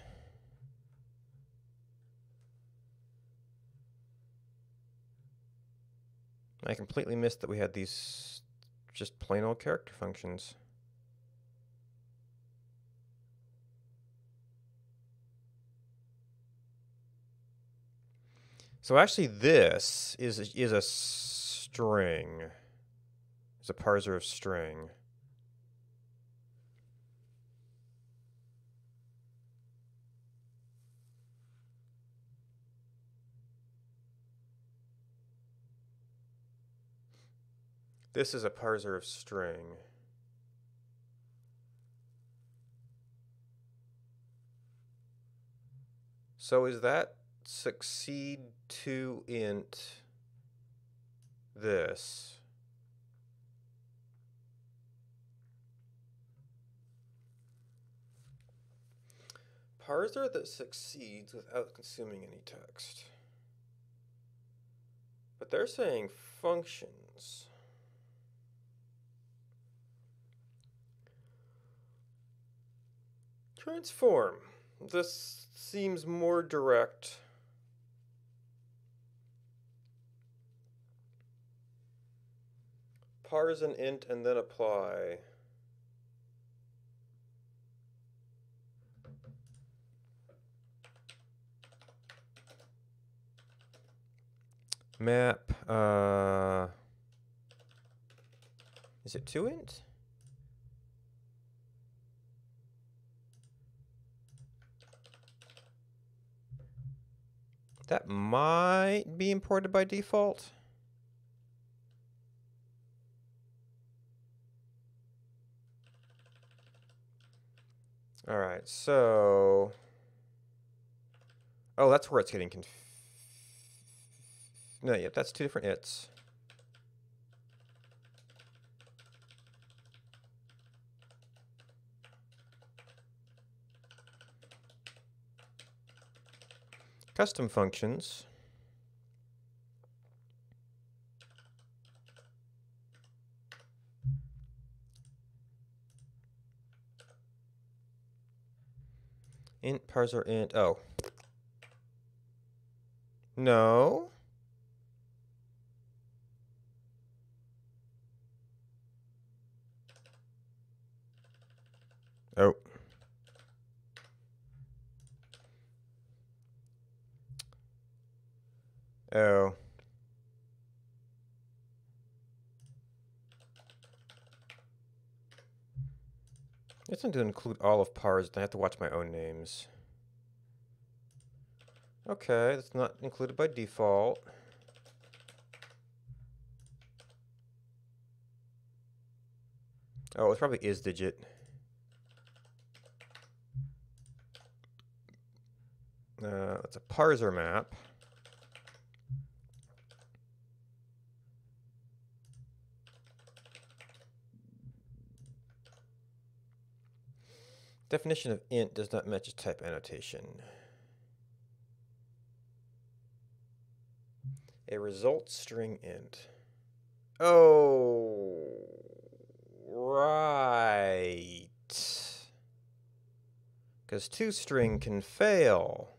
I completely missed that we had these just plain old character functions. So actually this is a string. It's a parser of string. This is a parser of string. So is that succeed to int this? Parser that succeeds without consuming any text. But they're saying functions. Transform. This seems more direct. Parse an int and then apply. Map, is it to int? That might be imported by default. All right, so... Oh, that's where it's getting no, yeah, that's two different its. Custom functions. Int parser int. Oh. No. Oh. Oh. It's going to include all of parse, then I have to watch my own names. Okay, that's not included by default. Oh, it probably is digit. That's a parser map. Definition of int does not match a type annotation. A result string int. Oh, right. Because toString can fail.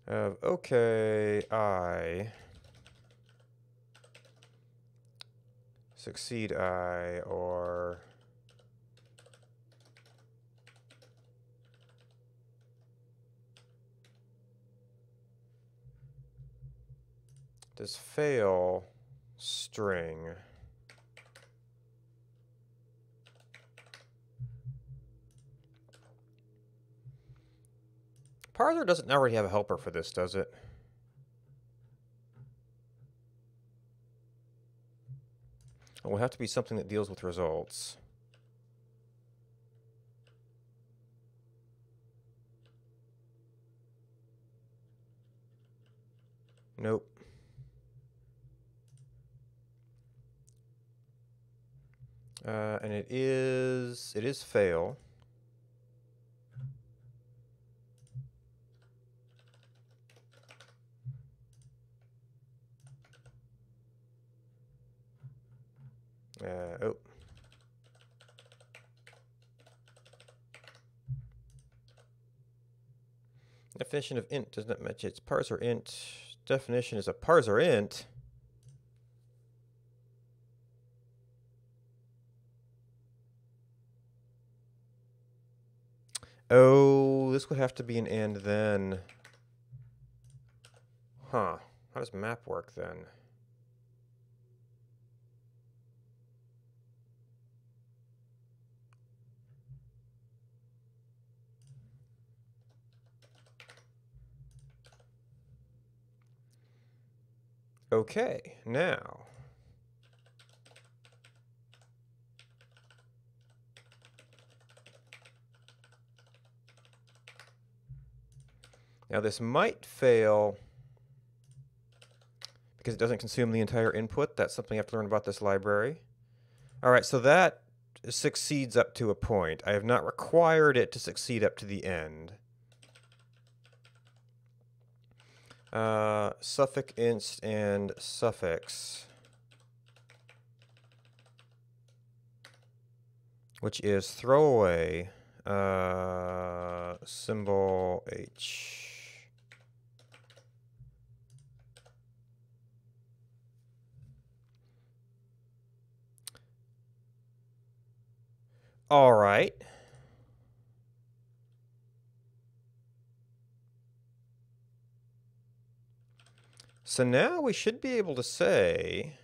of okay, I succeed I, or does fail string. Parser doesn't already have a helper for this, does it? It will have to be something that deals with results. Nope. And it is fail. Oh. Definition of int does not match its parser int. Definition is a parser int. Oh, this would have to be an and then. Huh. How does map work then? Okay, now. Now this might fail because it doesn't consume the entire input. That's something you have to learn about this library. All right, so that succeeds up to a point. I have not required it to succeed up to the end. Suffix inst and suffix, which is throwaway symbol h. All right. So now we should be able to say,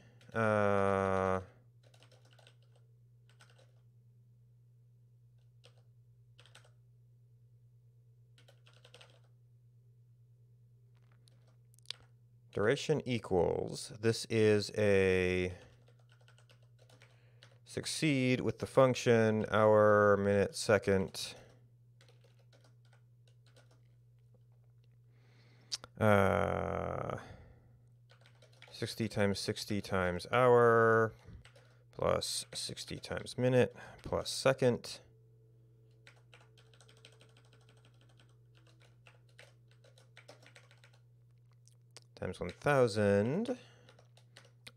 duration equals, this is a succeed with the function hour, minute, second. 60 times 60 times hour plus 60 times minute plus second times 1000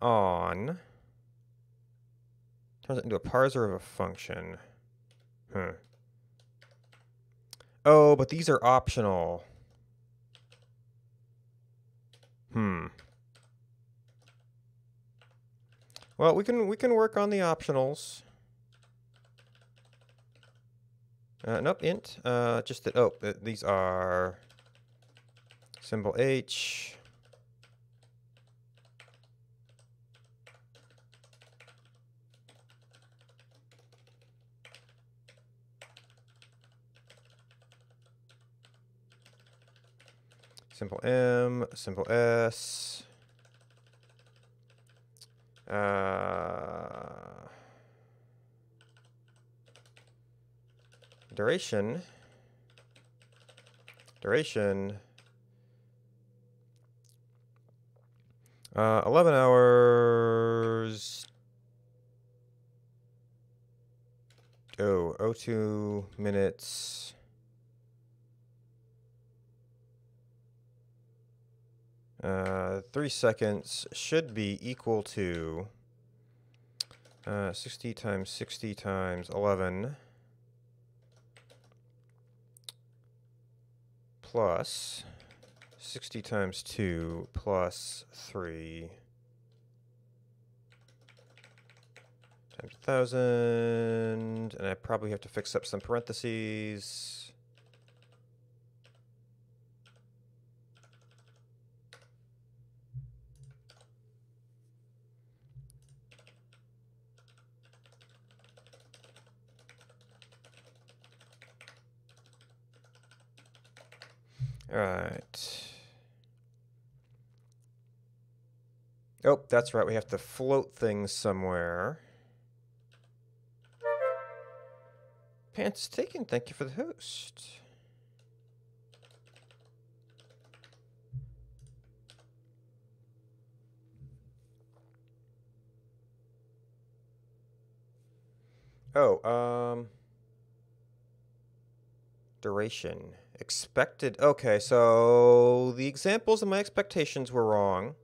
on, turns it into a parser of a function. Oh, but these are optional. Well, we can work on the optionals. Nope, int. Just that. Oh, these are symbol h. Symbol m, symbol s. Duration. 11 hours. Oh, 02 minutes. Uh, 3 seconds should be equal to 60 times 60 times 11 plus 60 times 2 plus 3 times 1,000. And I probably have to fix up some parentheses. All right. Oh, that's right. We have to float things somewhere. Pants taken. Thank you for the host. Oh, duration. Expected. Okay, so the examples of my expectations were wrong.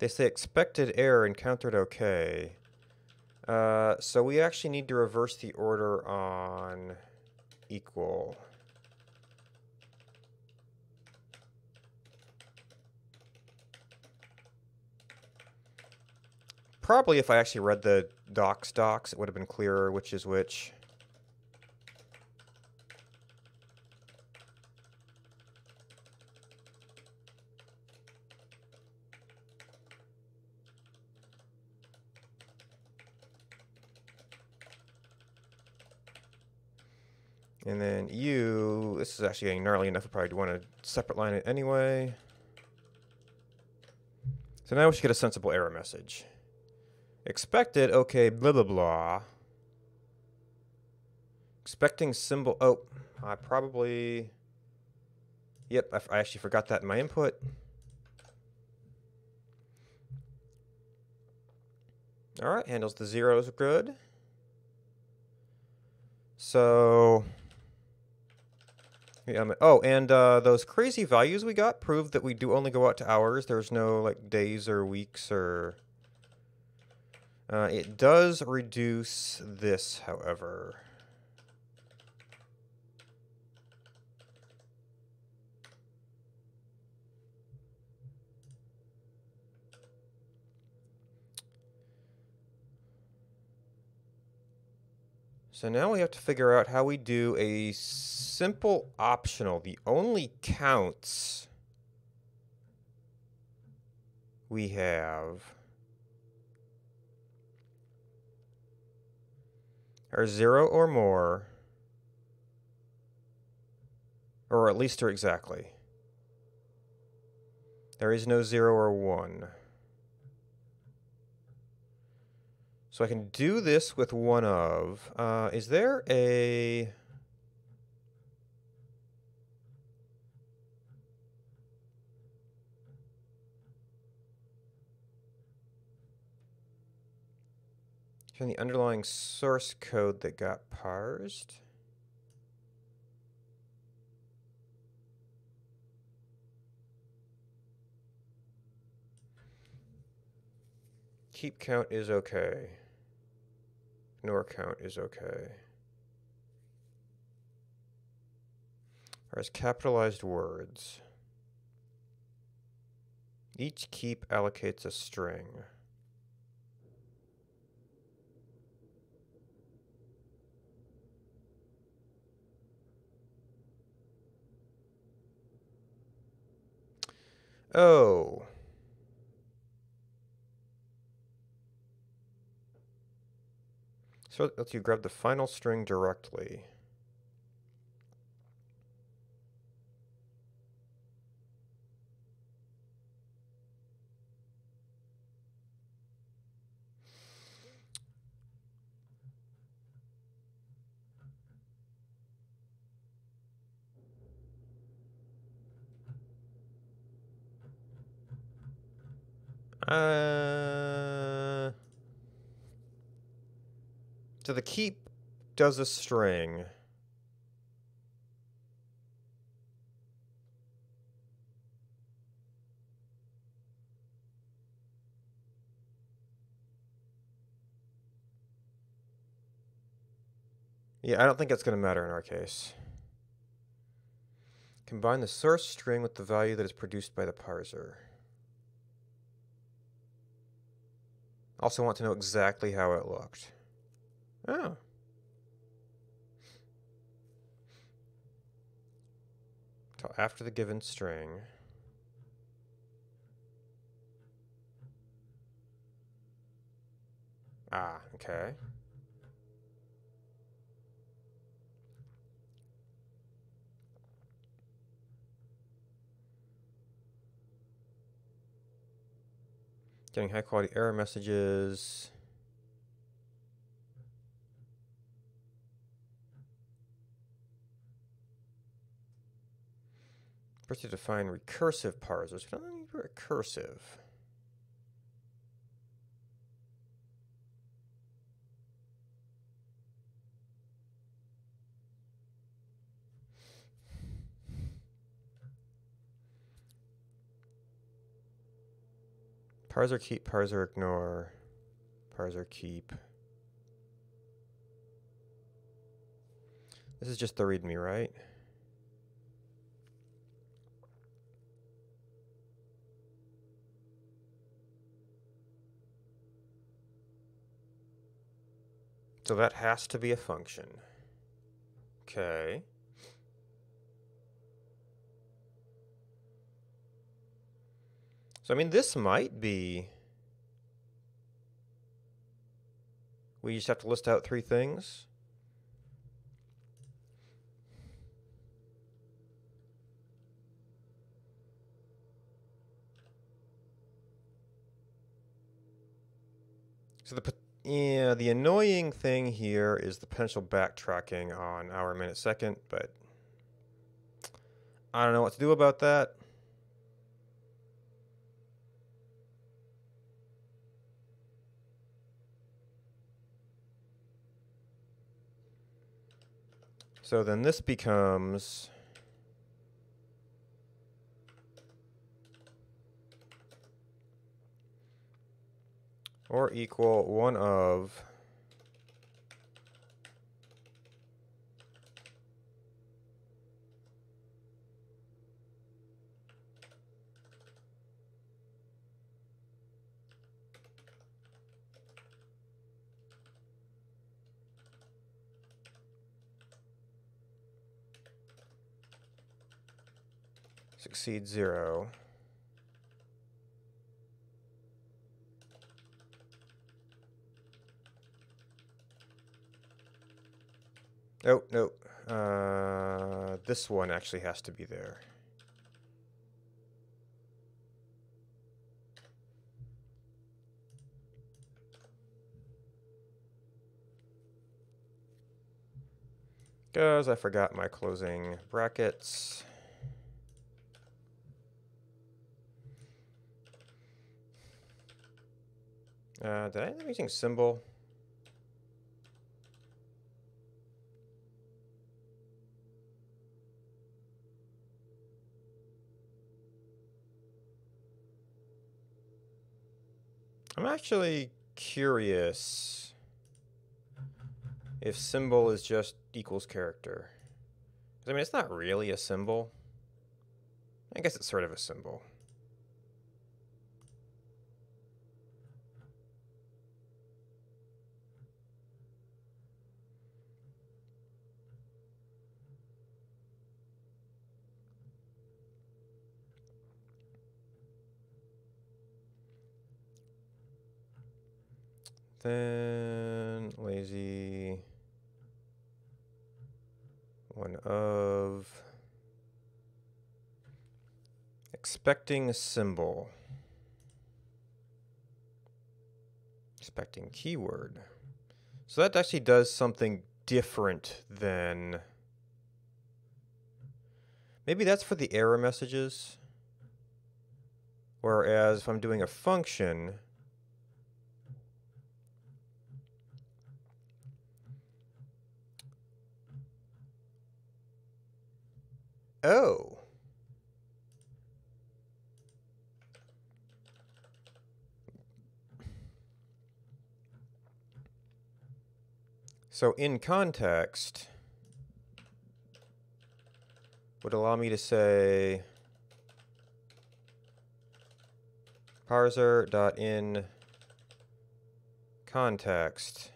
They say expected error encountered okay. So we actually need to reverse the order on equal. Probably if I actually read the docs, it would have been clearer which is which. And then you, this is actually getting gnarly enough, I probably want to separate line it anyway. So now we should get a sensible error message. Expected, okay, blah, blah, blah. Expecting symbol, oh, I probably, yep, I actually forgot that in my input. All right, handles the zeros good. So, yeah, oh, and those crazy values we got prove that we do only go out to hours. There's no like days or weeks or. It does reduce this, however. So now we have to figure out how we do a simple optional. The only counts we have are 0 or more, or at least are exactly. There is no 0 or 1. So I can do this with one of. Is there a... From the underlying source code that got parsed? Keep count is okay. Nor count is okay. Whereas capitalized words. Each keep allocates a string. Oh. So it lets you grab the final string directly. So the keep does a string. Yeah, I don't think it's going to matter in our case. Combine the source string with the value that is produced by the parser. Also want to know exactly how it looked. Oh. Until after the given string. Ah, okay. Getting high quality error messages. First to define recursive parsers. We don't need recursive. Parser keep, parser ignore, parser keep. This is just the README, right? So that has to be a function. Okay. So, I mean, this might be... We just have to list out 3 things. So the annoying thing here is the potential backtracking on hour, minute, second, but I don't know what to do about that. So then this becomes or equal 1 of succeed 0. Oh, no. This one actually has to be there. Because I forgot my closing brackets. Did I end up using symbol? I'm actually curious if symbol is just equals character. I mean, it's not really a symbol. I guess it's sort of a symbol. Then lazy 1 of expecting symbol. Expecting keyword. So that actually does something different than... Maybe that's for the error messages. Whereas if I'm doing a function... Oh. So in context, would allow me to say parser.in context.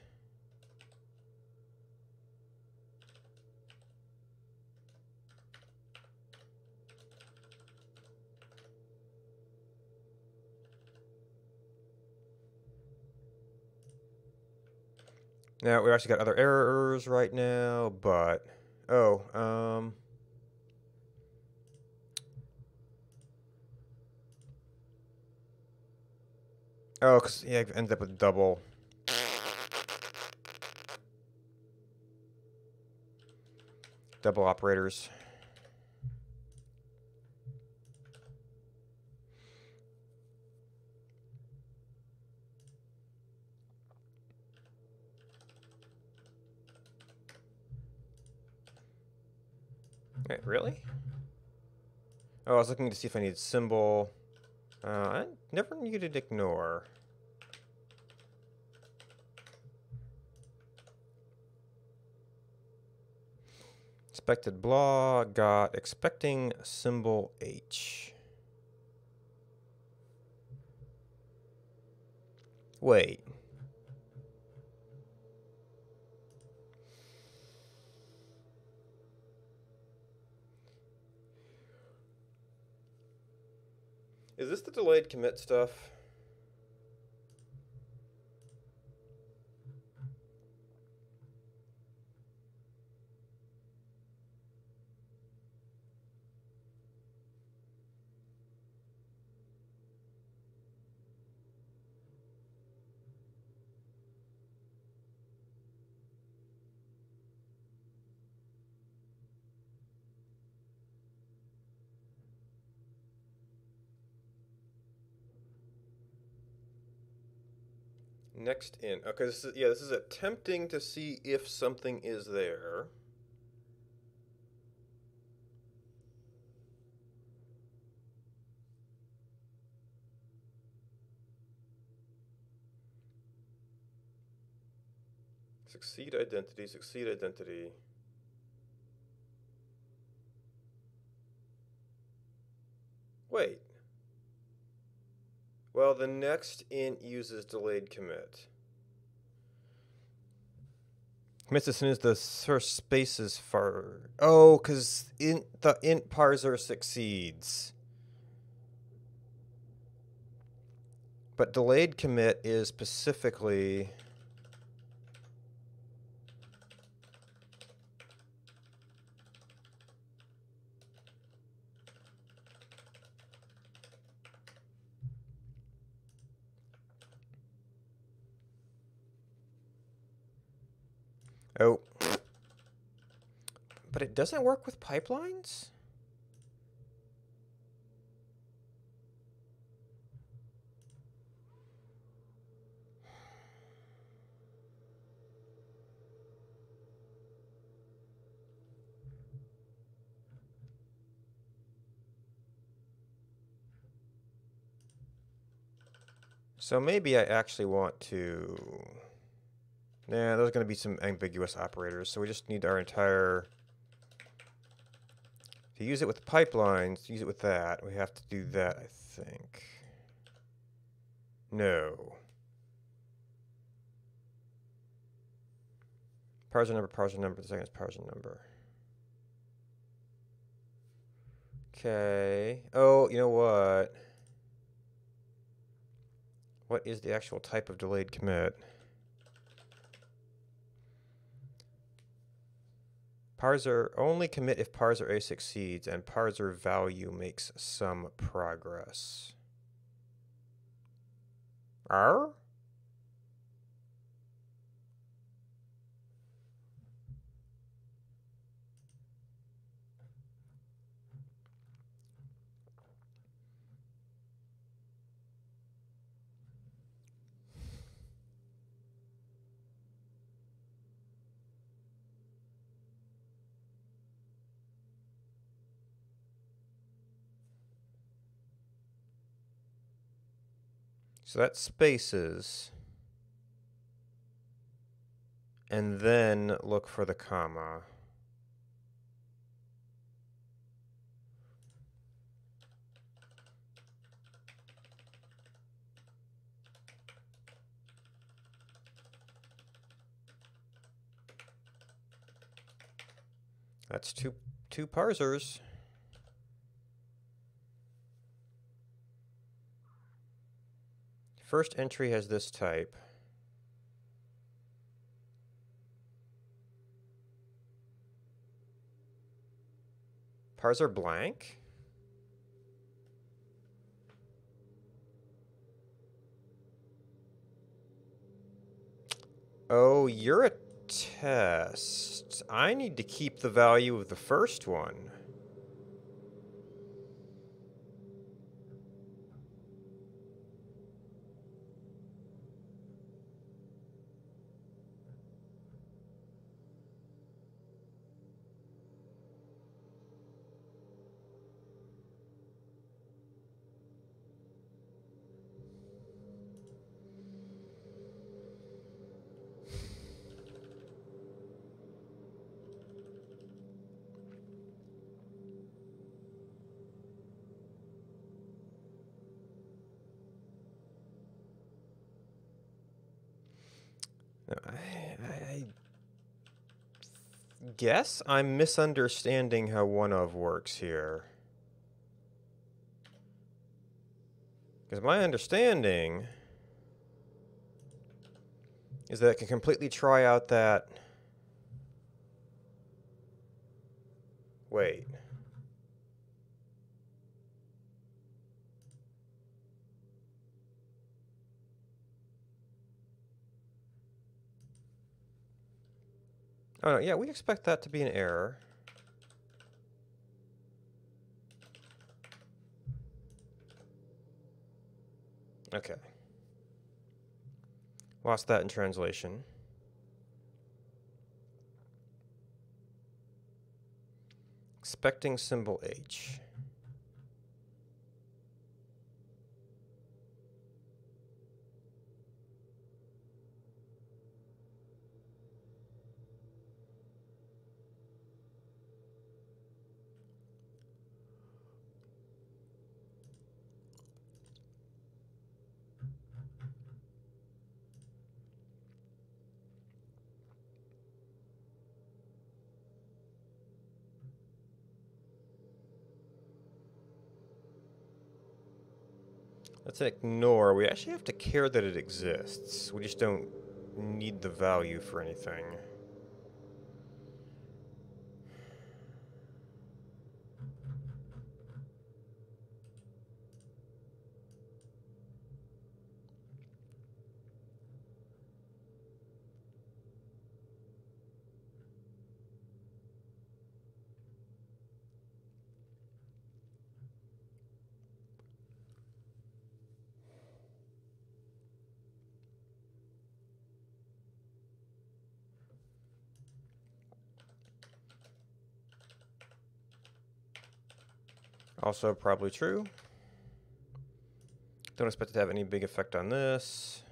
Now, we've actually got other errors right now, but... Oh, oh, because, yeah, it ends up with double operators. Wait, really? Oh, I was looking to see if I needed symbol. I never needed ignore. Expected blah got expecting symbol H. Wait. Is this the delayed commit stuff? Next in. Okay, this is attempting to see if something is there. Succeed identity, succeed identity. Wait. Well, the next int uses delayed commit. Commits as soon as the first space is far. Oh, because the int parser succeeds. But delayed commit is specifically... Oh. But it doesn't work with pipelines? So maybe I actually want to... Nah, there's going to be some ambiguous operators, so we just need our entire... To use it with pipelines, use it with that. We have to do that, I think. No. Parser number, the second is parser number. Okay. Oh, you know what? What is the actual type of delayed commit? Parser only commit if parser A succeeds and parser value makes some progress. R? So that's spaces. And then look for the comma. That's two parsers. First entry has this type. Parser blank? Oh, you're a test. I need to keep the value of the first one. I guess I'm misunderstanding how one of works here. Because my understanding is that I can completely try out that... Wait. Oh, no, yeah, we expect that to be an error. Okay. Lost that in translation. Expecting symbol H. Let's ignore. We actually have to care that it exists. We just don't need the value for anything. Also probably true. Don't expect it to have any big effect on this.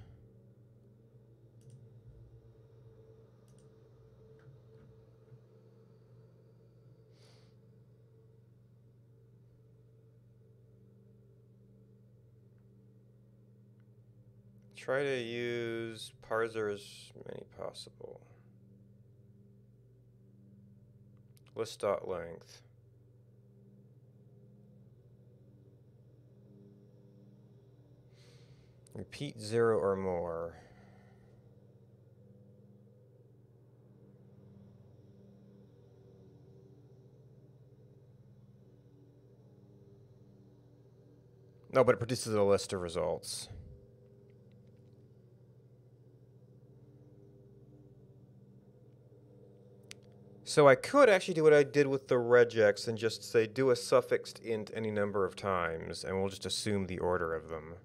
Try to use parser as many possible. List.length. Repeat 0 or more. No, but it produces a list of results. So I could actually do what I did with the regex and just say do a suffixed int any number of times, and we'll just assume the order of them.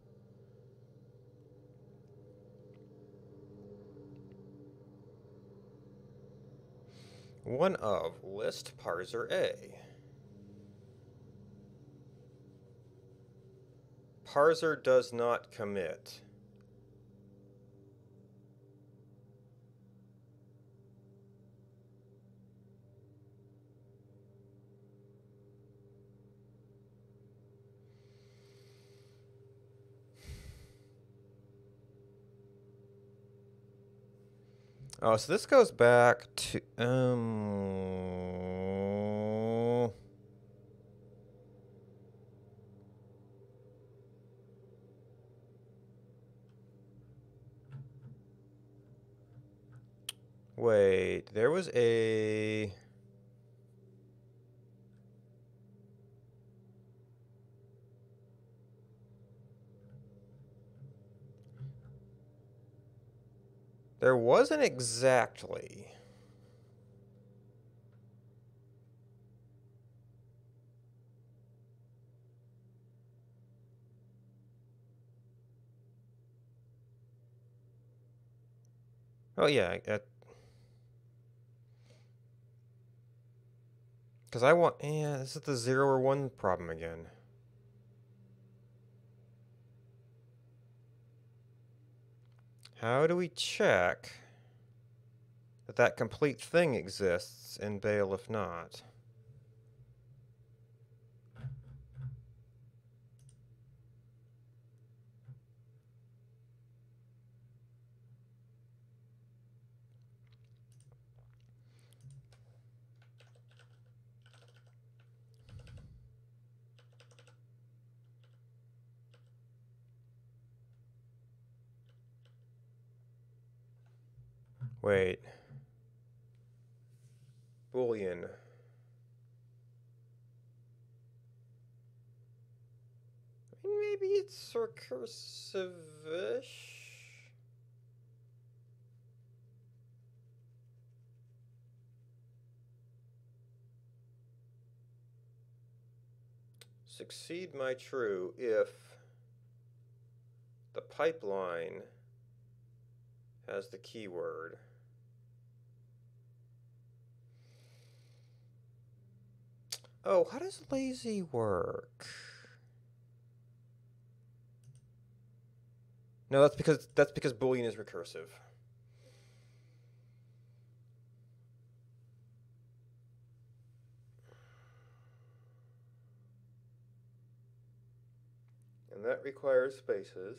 One of list parser A. Parser does not commit. Oh, so this goes back to, Wait, there was a... There wasn't exactly. Oh, yeah. Because I want... Yeah, this is the 0 or 1 problem again. How do we check that that complete thing exists in Bail if not? Wait. Boolean. Maybe it's recursive-ish? Succeed my true if the pipeline has the keyword. Oh, how does lazy work? No, that's because Boolean is recursive. And that requires spaces.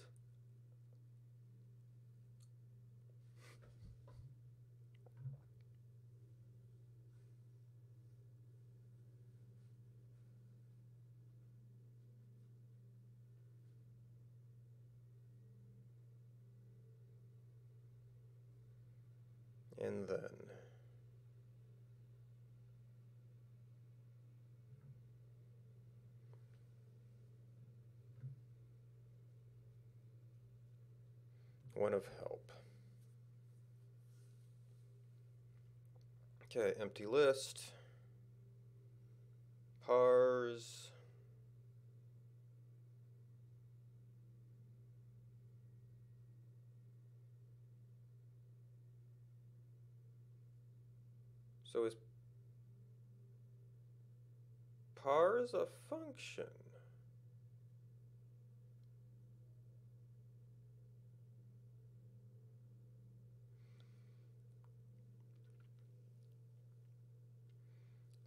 And then one of help. Okay, empty list. Parse. So is parse a function?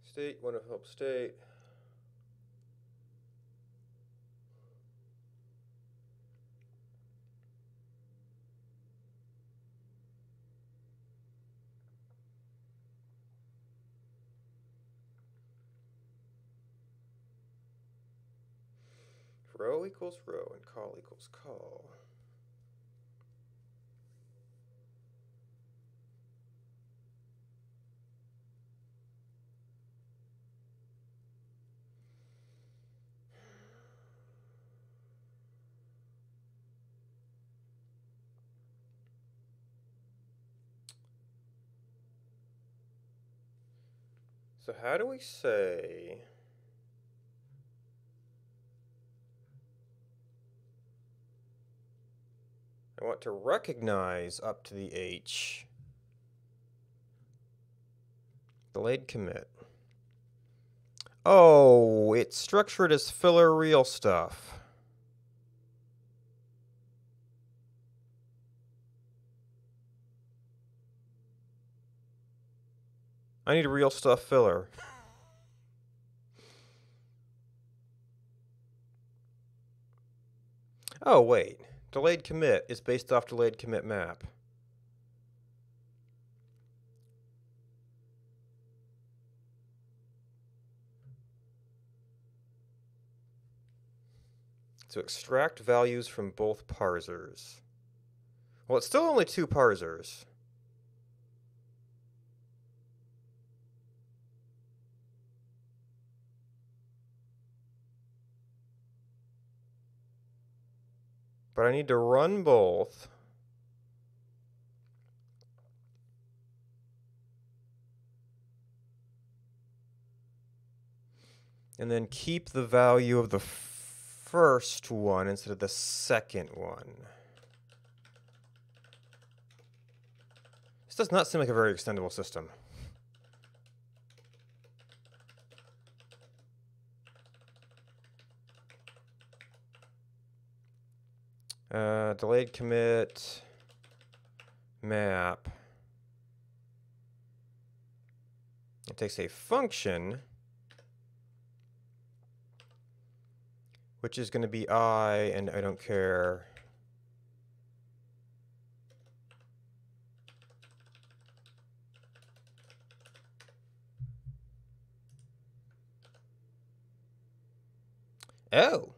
State, one of help state. Row equals row and call equals call. So how do we say I want to recognize up to the H delayed commit? Oh, it's structured as filler real stuff. I need a real stuff filler. Oh, wait. Delayed commit is based off delayed commit map. So extract values from both parsers. Well, it's still only 2 parsers. But I need to run both. And then keep the value of the first one instead of the second one. This does not seem like a very extendable system. Delayed commit map. It takes a function, which is going to be I, and I don't care. Oh.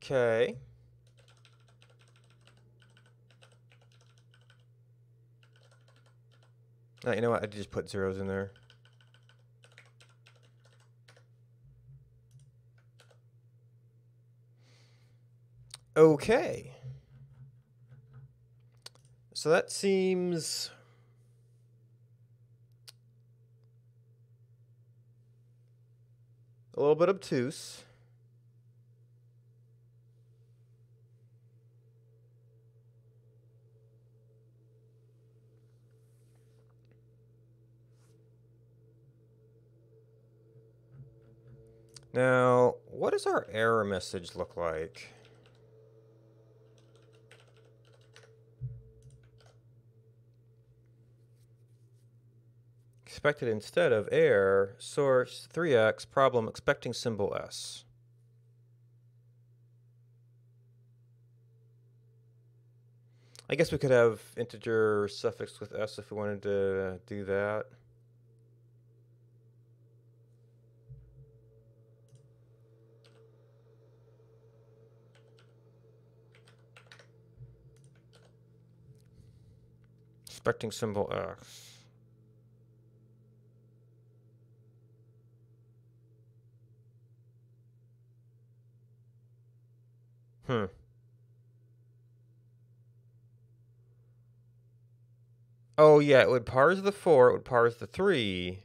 Okay. You know what? I just put zeros in there. Okay. So that seems a little bit obtuse. Now, what does our error message look like? Expected instead of error, source 3x, problem expecting symbol S. I guess we could have integer suffix with S if we wanted to do that. Expecting symbol X. Oh, yeah, it would parse the 4, it would parse the 3,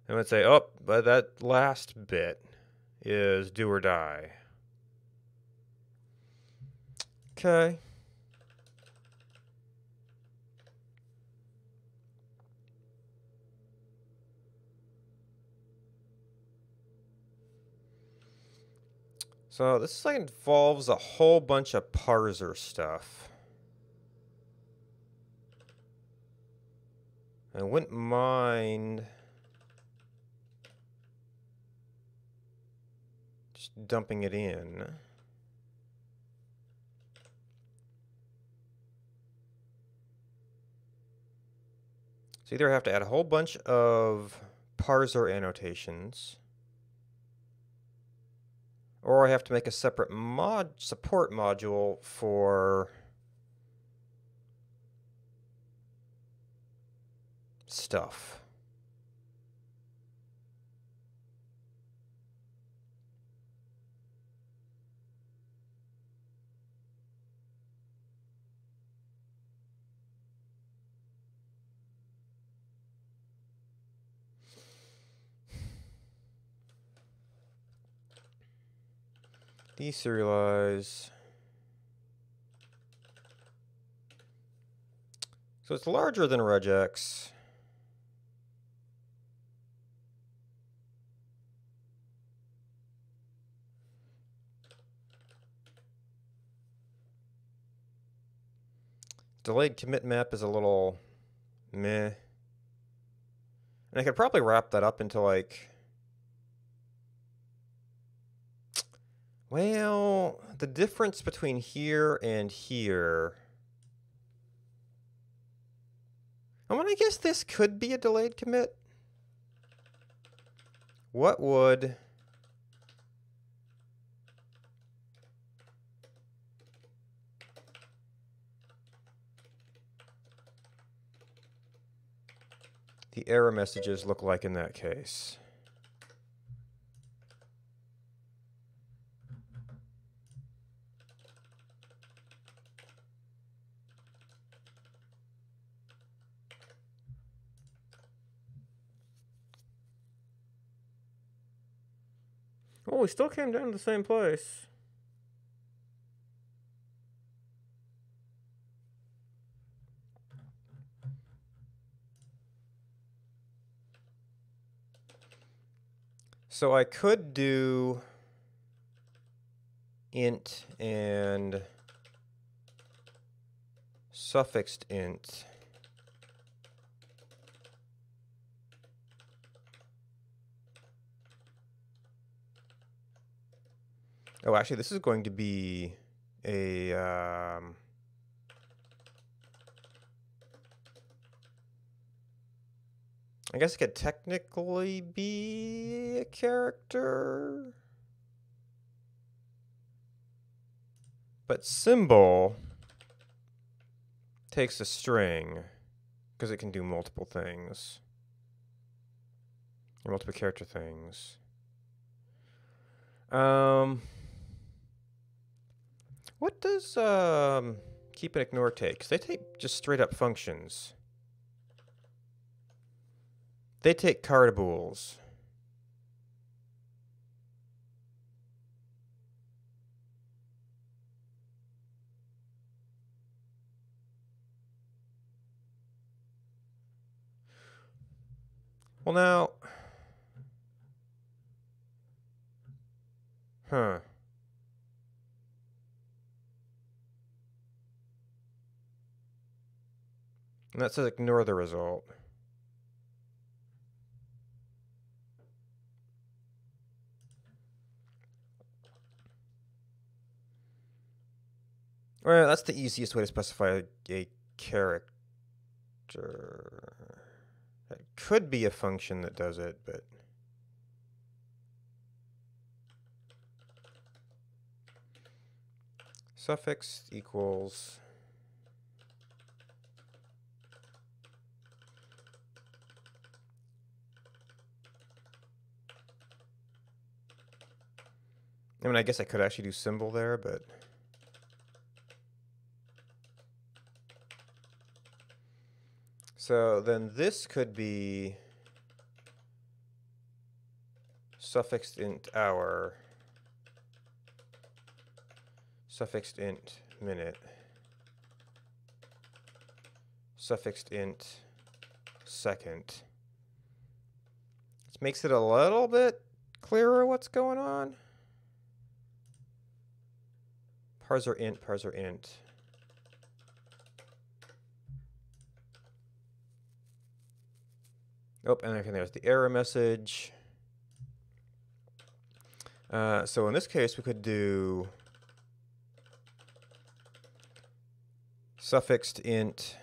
and it would say, oh, but that last bit is do or die. Okay. So this involves a whole bunch of parser stuff. I wouldn't mind just dumping it in. So either I have to add a whole bunch of parser annotations, or I have to make a separate support module for stuff. Deserialize. So it's larger than regex. Delayed commit map is a little meh. And I could probably wrap that up into like, well, the difference between here and here. I mean, I guess this could be a delayed commit. What would the error messages look like in that case? Oh, we still came down to the same place. So I could do int and suffixed int. Oh, actually, this is going to be a I guess it could technically be a character, but symbol takes a string because it can do multiple things, or multiple character things. What does keep and ignore take? 'Cause they take just straight up functions. They take cardables. Well, now, huh? And that says ignore the result. Well, that's the easiest way to specify a character. That could be a function that does it, but suffix equals I mean, I guess I could actually do symbol there, but so then this could be suffixed int hour, suffixed int minute, suffixed int second. This makes it a little bit clearer what's going on. Parser int, parser int. Oh, and there's the error message. So in this case, we could do suffixed int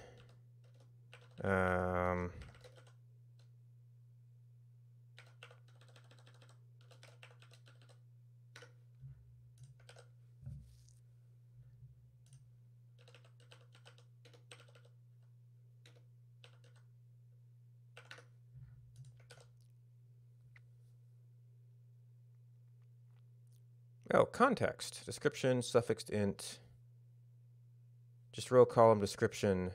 context, description, suffixed int, just row column description.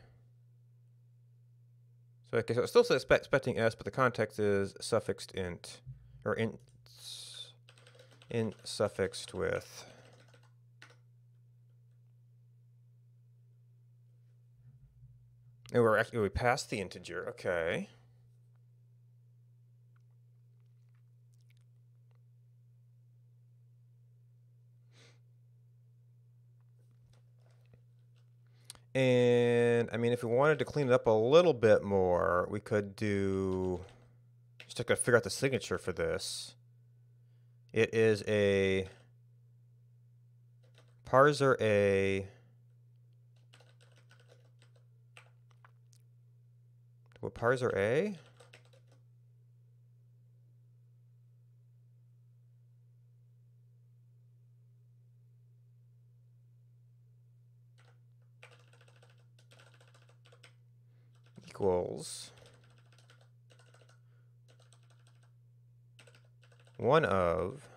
So okay, so it still says expecting s, but the context is suffixed int, or int suffixed with. And we passed the integer, okay. And I mean, if we wanted to clean it up a little bit more, we could do, just to figure out the signature for this. It is a parser A what parser A? Equals one of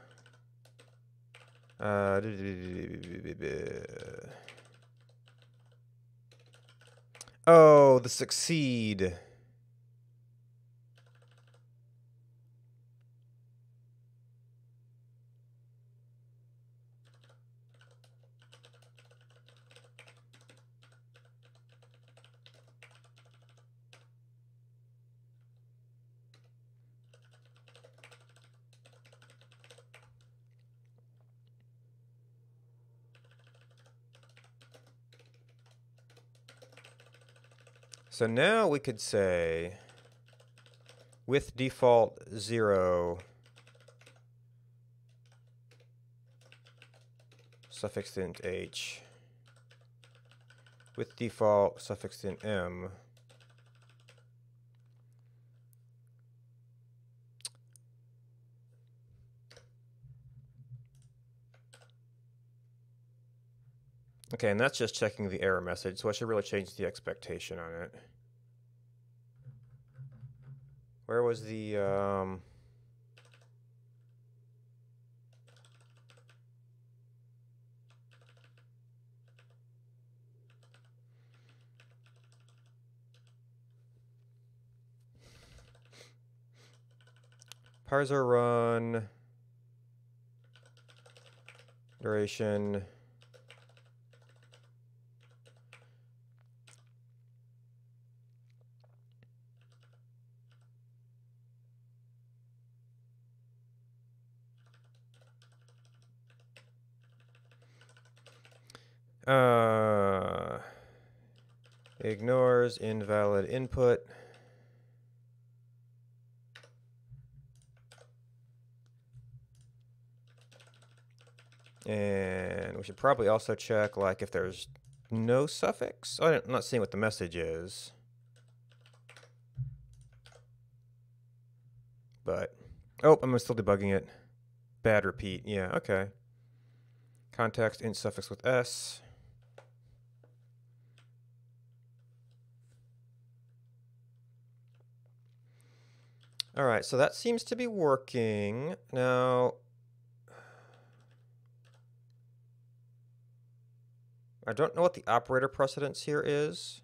oh, the succeed. So now we could say with default 0 suffixed int h, with default suffixed int m, okay, and that's just checking the error message, so I should really change the expectation on it. Where was the parser run duration ignores invalid input. And we should probably also check like if there's no suffix. Oh, I'm not seeing what the message is. But, oh, I'm still debugging it. Bad repeat, yeah, okay. Context int suffix with s. All right, so that seems to be working. Now, I don't know what the operator precedence here is.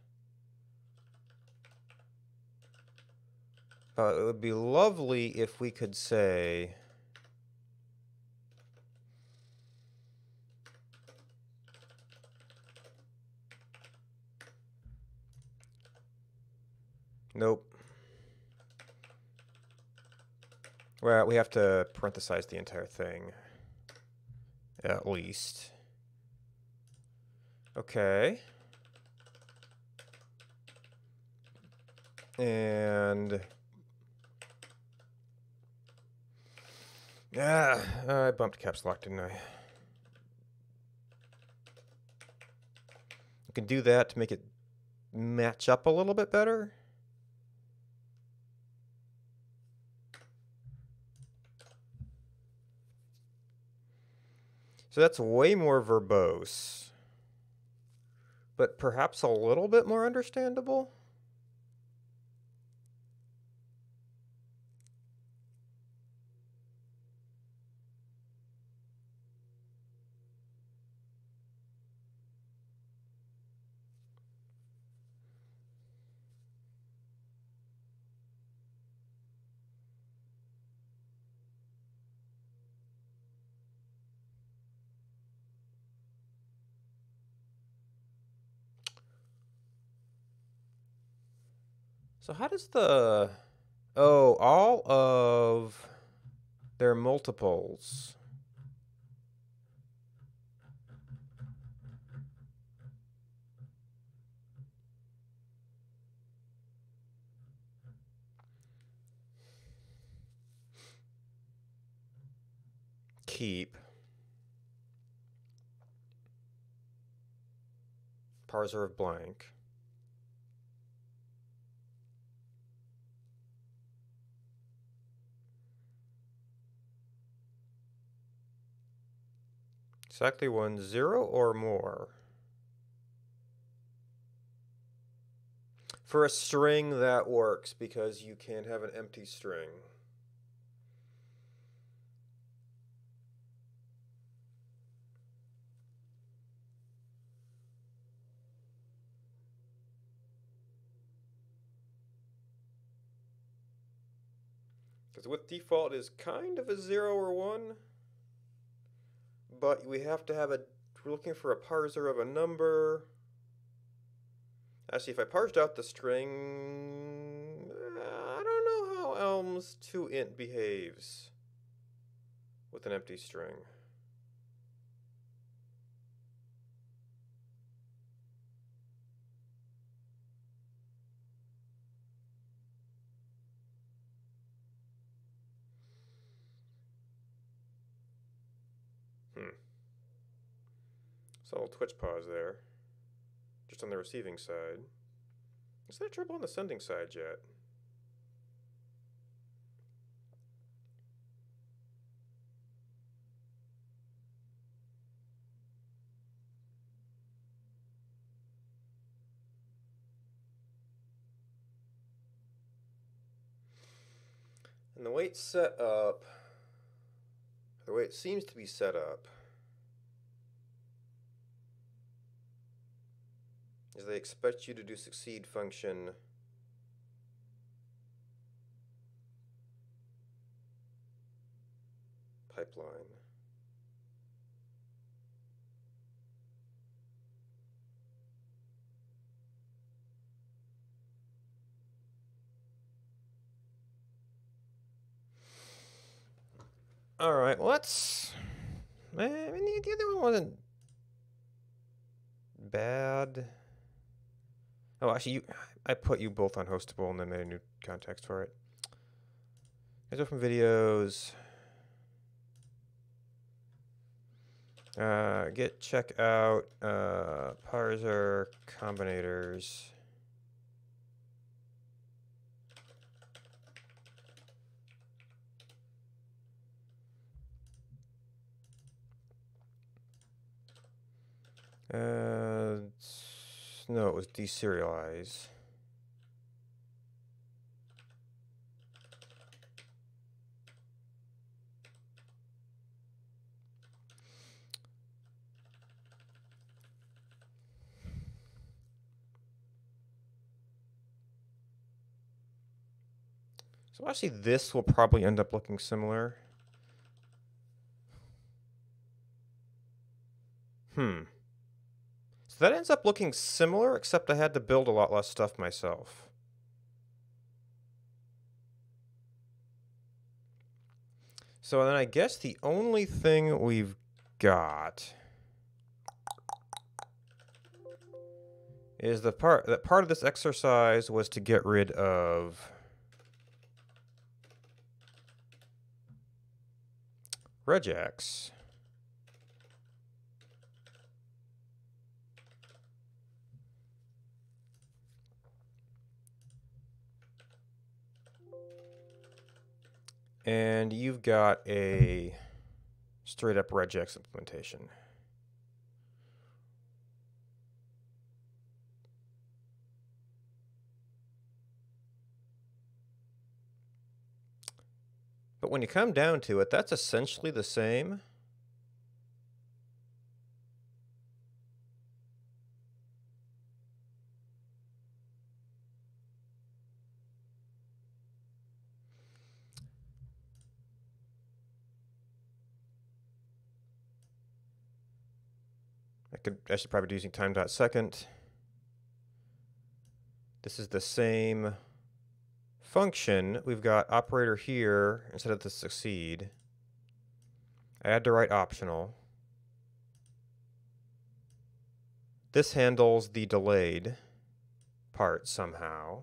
But it would be lovely if we could say nope. Well, we have to parenthesize the entire thing, at least. Okay. And yeah, I bumped caps lock, didn't I? You can do that to make it match up a little bit better. So that's way more verbose, but perhaps a little bit more understandable. So how does the, oh, all of their multiples keep parser of blank. Exactly 1, 0 or more. For a string, that works because you can have an empty string. Because with default is kind of a 0 or 1, but we have to have a, we're looking for a parser of a number. Actually, if I parsed out the string, I don't know how elms to int behaves with an empty string. Hmm. Saw a little twitch pause there. Just on the receiving side. Is there trouble on the sending side yet? And the way it's set up, the way it seems to be set up, is they expect you to do succeed function pipeline. All right, well, let's. I mean, the other one wasn't bad. Oh, actually, I put you both on hostable and then made a new context for it. Guys, open videos. Get check out parser combinators. No, it was deserialize. So actually, this will probably end up looking similar. So that ends up looking similar, except I had to build a lot less stuff myself. So then I guess the only thing we've got is that part of this exercise was to get rid of regex. And you've got a straight up regex implementation. But when you come down to it, that's essentially the same. I should probably be using time.second. This is the same function. We've got operator here instead of the succeed. Add to write optional. This handles the delayed part somehow.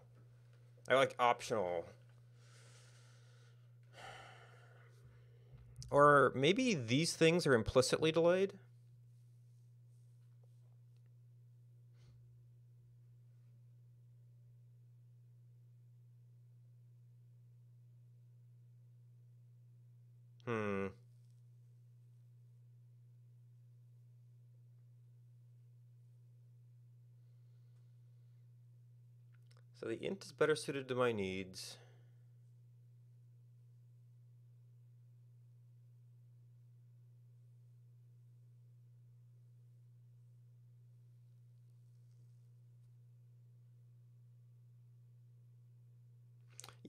I like optional. Or maybe these things are implicitly delayed? So the int is better suited to my needs.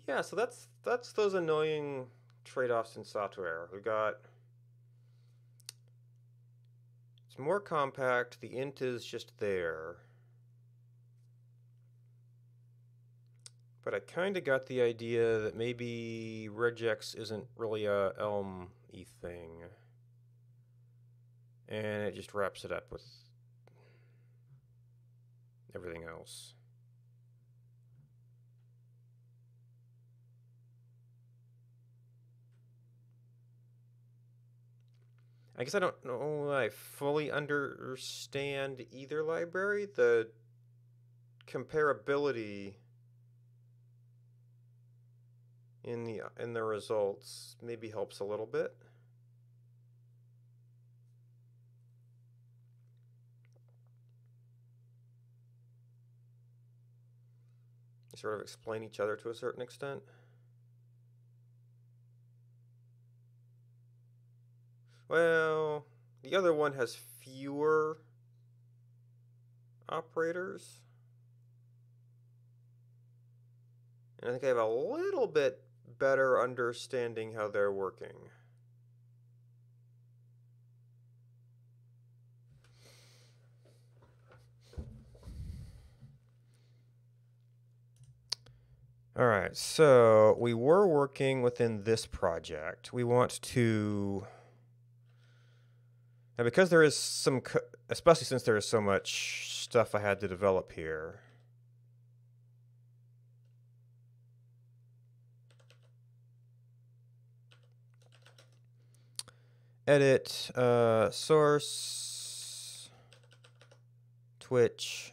Yeah, so that's those annoying trade-offs in software. We've got it's more compact, the int is just there. But I kind of got the idea that maybe regex isn't really a Elm-y thing. And it just wraps it up with everything else. I guess I don't know I fully understand either library. The comparability in the results maybe helps a little bit. They sort of explain each other to a certain extent. Well, the other one has fewer operators. And I think I have a little bit better understanding how they're working. All right, so we were working within this project. We want to, now because there is some, especially since there is so much stuff I had to develop here. Edit, source, Twitch.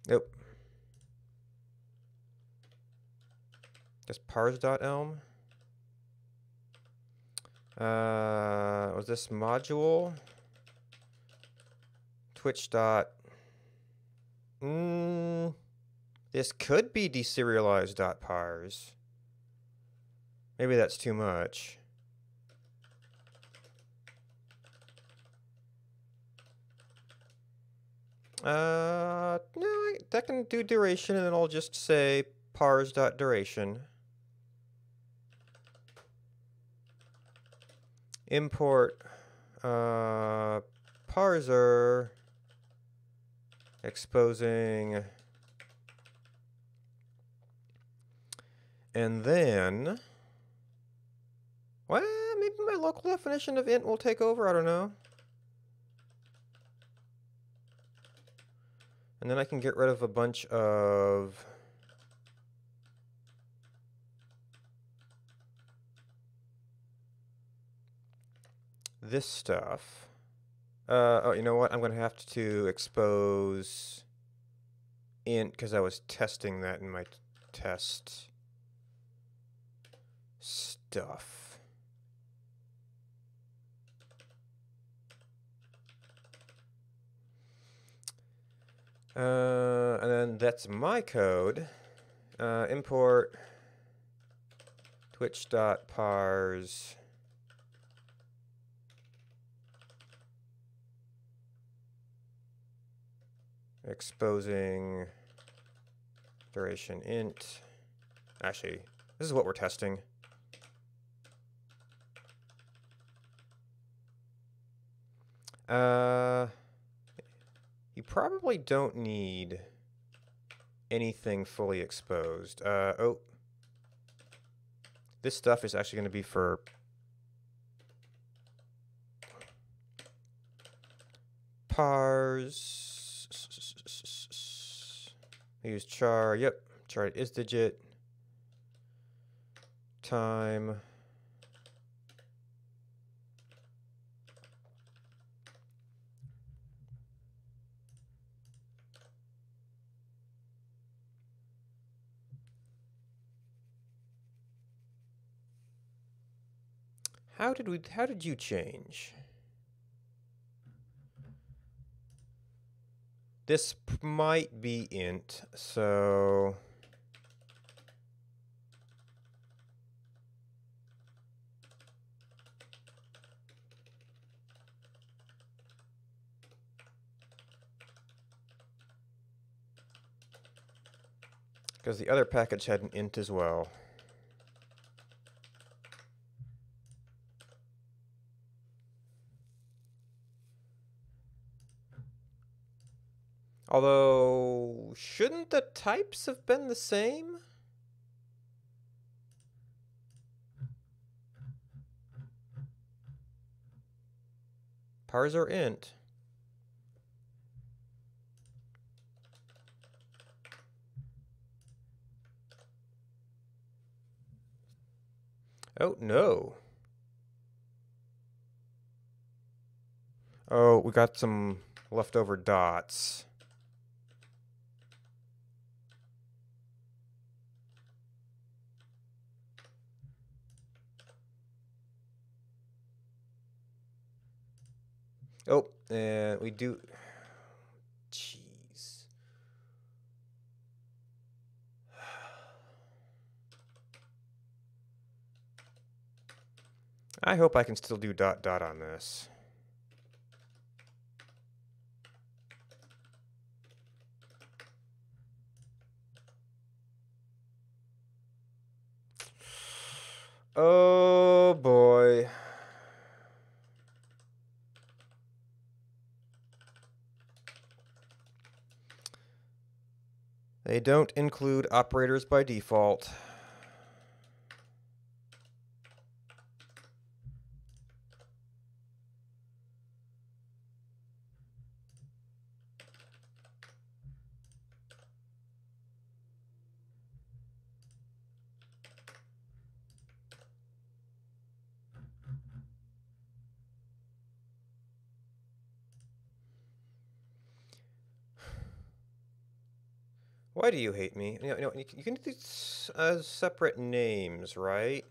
Nope. Just pars.elm. Was this module? Twitch dot. This could be deserialized.pars. Maybe that's too much. No, that can do duration, and then I'll just say pars.duration. Import parser exposing, and then, well, maybe my local definition of int will take over, I don't know. And then I can get rid of a bunch of this stuff. Oh, you know what? I'm going to have to expose int because I was testing that in my test stuff. And then that's my code. Import twitch.pars exposing duration int. Actually, this is what we're testing. You probably don't need anything fully exposed. Oh, this stuff is actually going to be for pars. Use char. Yep, char is digit. Time. How did you change? This might be int, so because the other package had an int as well. Although, shouldn't the types have been the same? parser int. Oh, no. Oh, we got some leftover dots. Oh, and we do... Jeez. I hope I can still do dot dot on this. Oh boy. They don't include operators by default. Why do you hate me? You can do these as separate names, right?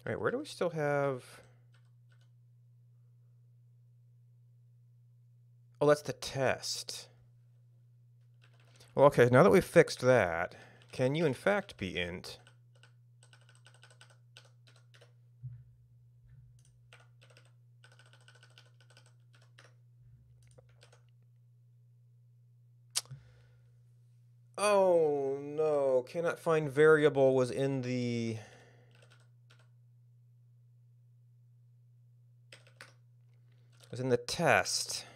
All right, where do we still have... Oh, that's the test. Well, okay, now that we've fixed that, can you in fact be int? Oh no, cannot find variable was in the... was in the test.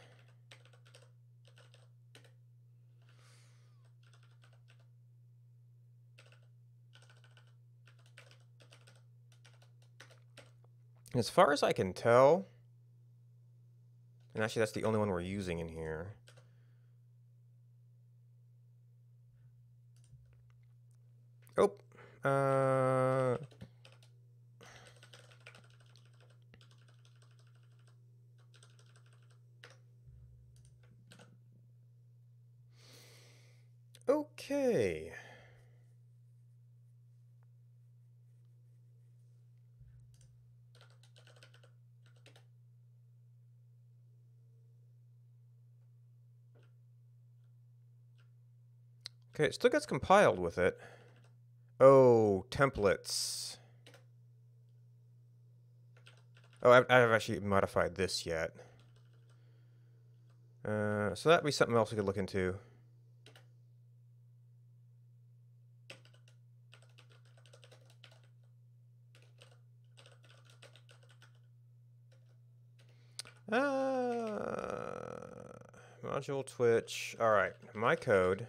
As far as I can tell, and actually that's the only one we're using in here. Oh, okay. Okay, it still gets compiled with it. Oh, templates. Oh, I haven't actually modified this yet. So that'd be something else we could look into. Module Twitch. All right, my code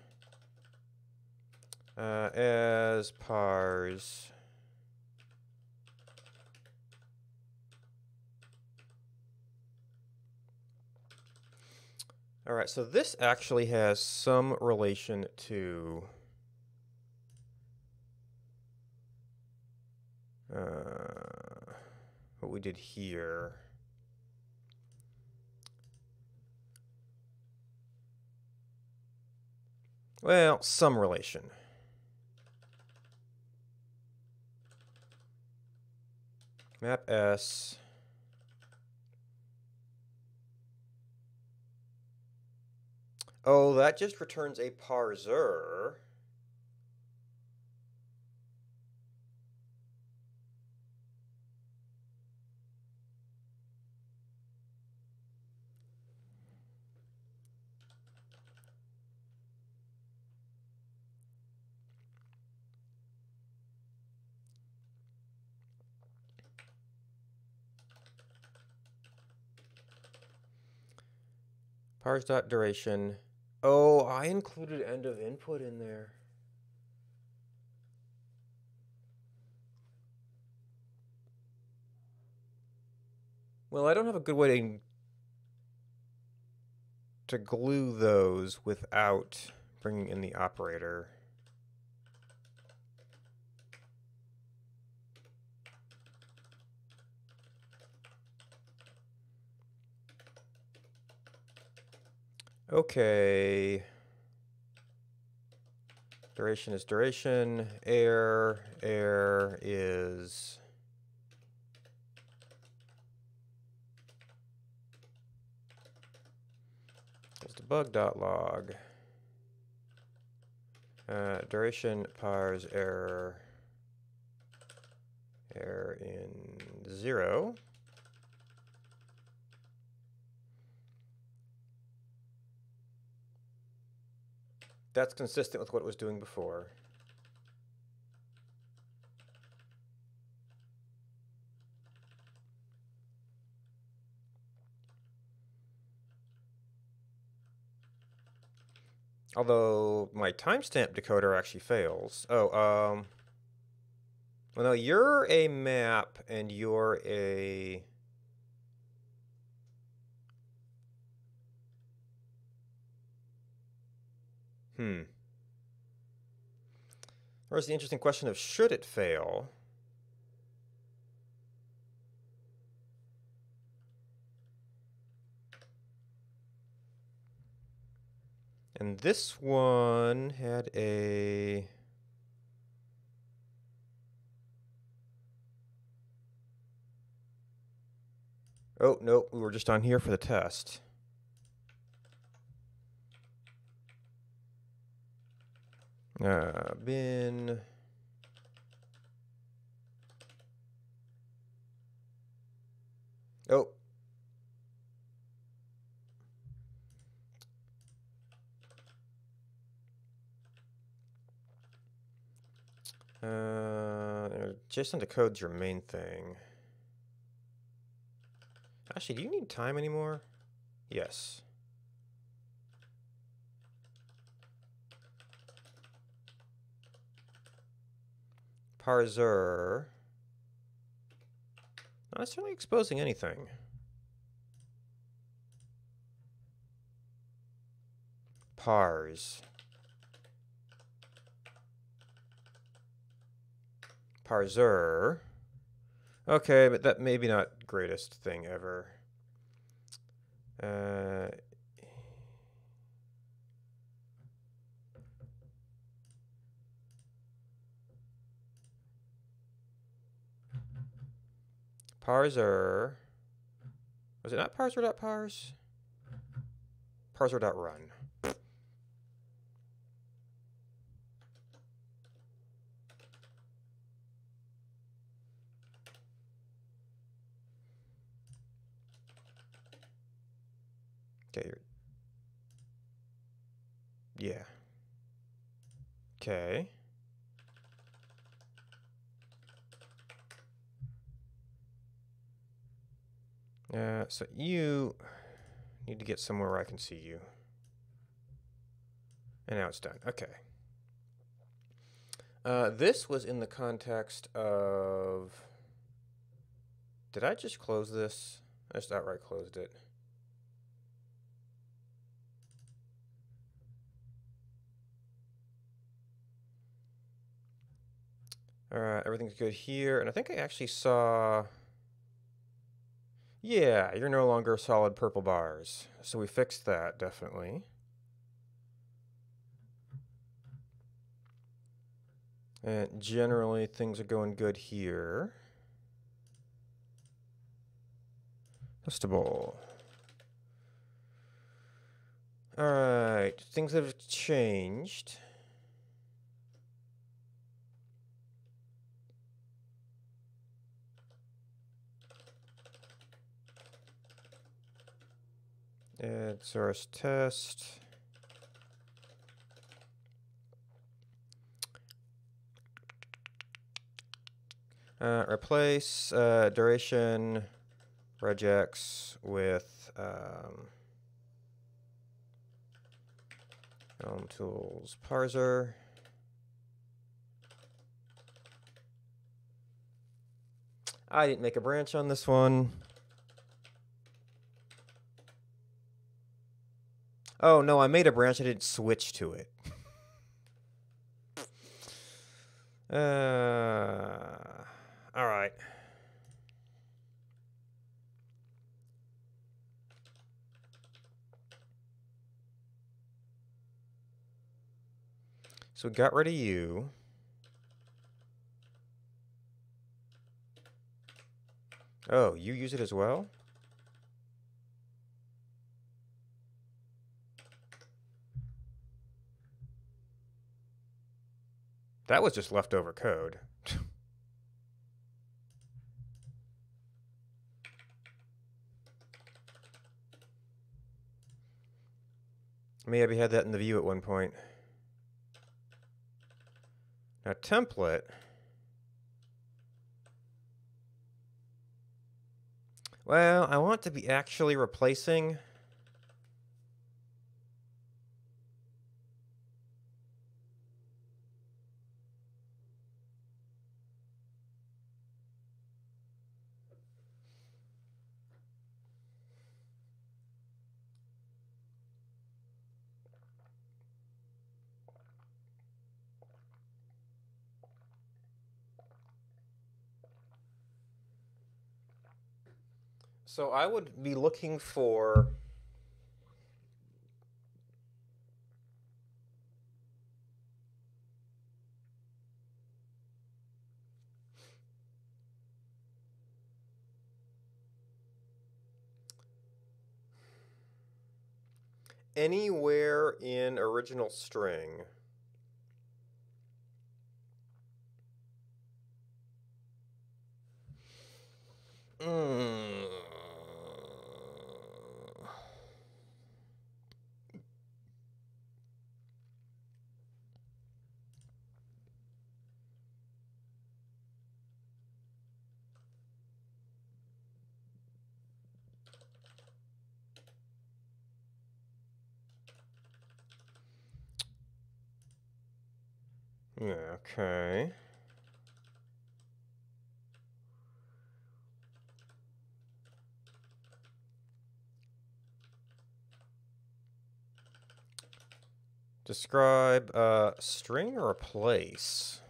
as pars. All right, so this actually has some relation to what we did here. Well, some relation. Map S. Oh, that just returns a parser. Parse.duration. Oh, I included end of input in there. Well, I don't have a good way to glue those without bringing in the operator. Okay. Duration is duration. Air is debug.log. Duration parse error in 0. That's consistent with what it was doing before. Although my timestamp decoder actually fails. Oh, well, no, you're a map and you're a... There's the interesting question of should it fail? And this one had a... Oh, nope, we were just on here for the test. Bin... Oh. JSON decode's your main thing. Actually, do you need time anymore? Yes. Parser. Not necessarily exposing anything. Parse. Parser. Okay, but that maybe not greatest thing ever. Parser. Was it not parser.parse? Parser.run. Okay. Yeah. Okay. So you need to get somewhere where I can see you. And now it's done. Okay. This was in the context of... Did I just close this? I just outright closed it. Alright, everything's good here. And I think I actually saw... Yeah, you're no longer solid purple bars. So we fixed that, definitely. And generally, things are going good here. Testable. Alright, things have changed. Add source test. Replace duration regex with Elm tools parser. I didn't make a branch on this one. Oh, no, I made a branch. I didn't switch to it. All right. So we got rid of you. Oh, you use it as well? That was just leftover code. Maybe I had that in the view at one point. Now, template. Well, I want to be actually replacing. So I would be looking for anywhere in original string. Yeah, okay. Describe a string or a place?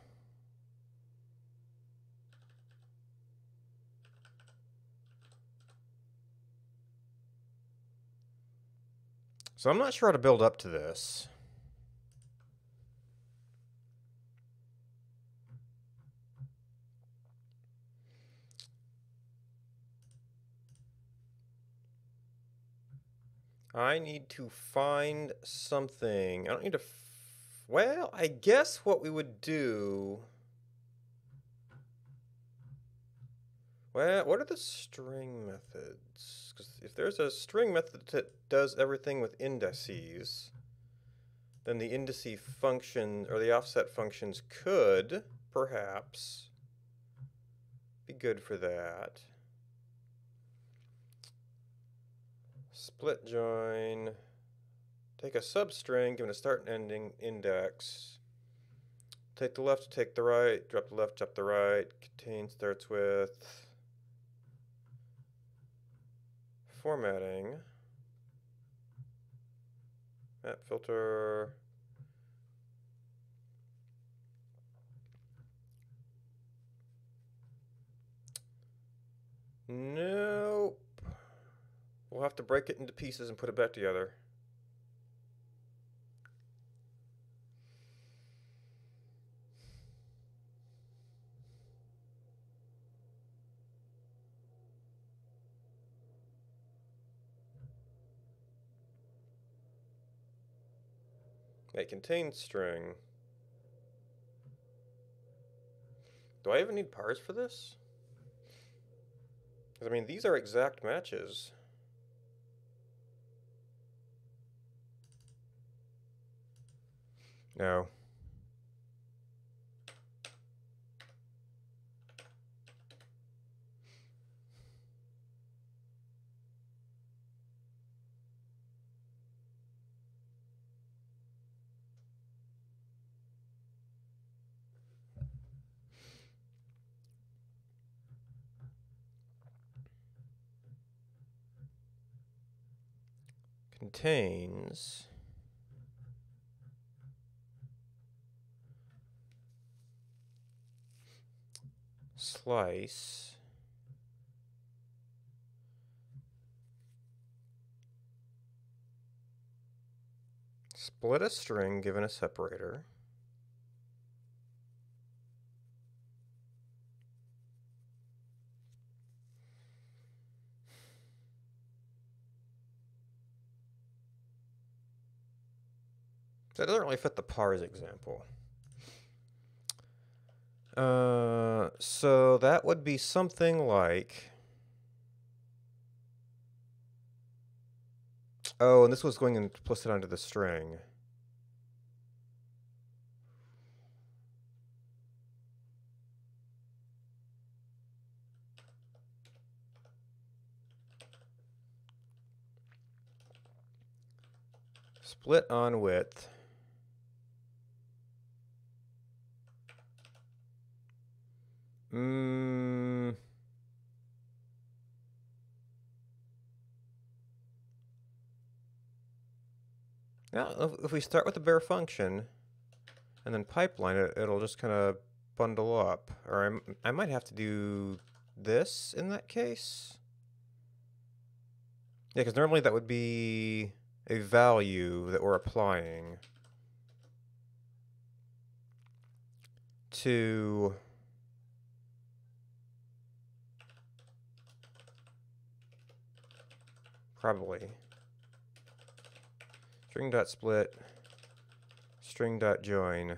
So I'm not sure how to build up to this. I need to find something. I don't need to. Well, I guess what we would do. Well, what are the string methods? Because if there's a string method that does everything with indices, then the indice function or the offset functions could perhaps be good for that. Split join. Take a substring, give it a start and ending index. Take the left, take the right, drop the left, drop the right. Contain starts with formatting. Map filter. Nope. We'll have to break it into pieces and put it back together. A contains string. Do I even need pars for this? Because, I mean, these are exact matches. No. contains slice split a string given a separator so it doesn't really fit the parse example. So that would be something like, oh, and this was going implicit onto the string. Split on width. Yeah, if we start with the bare function and then pipeline it, it'll just kind of bundle up. Or I might have to do this in that case. Yeah, because normally that would be a value that we're applying to probably string.split, string.join.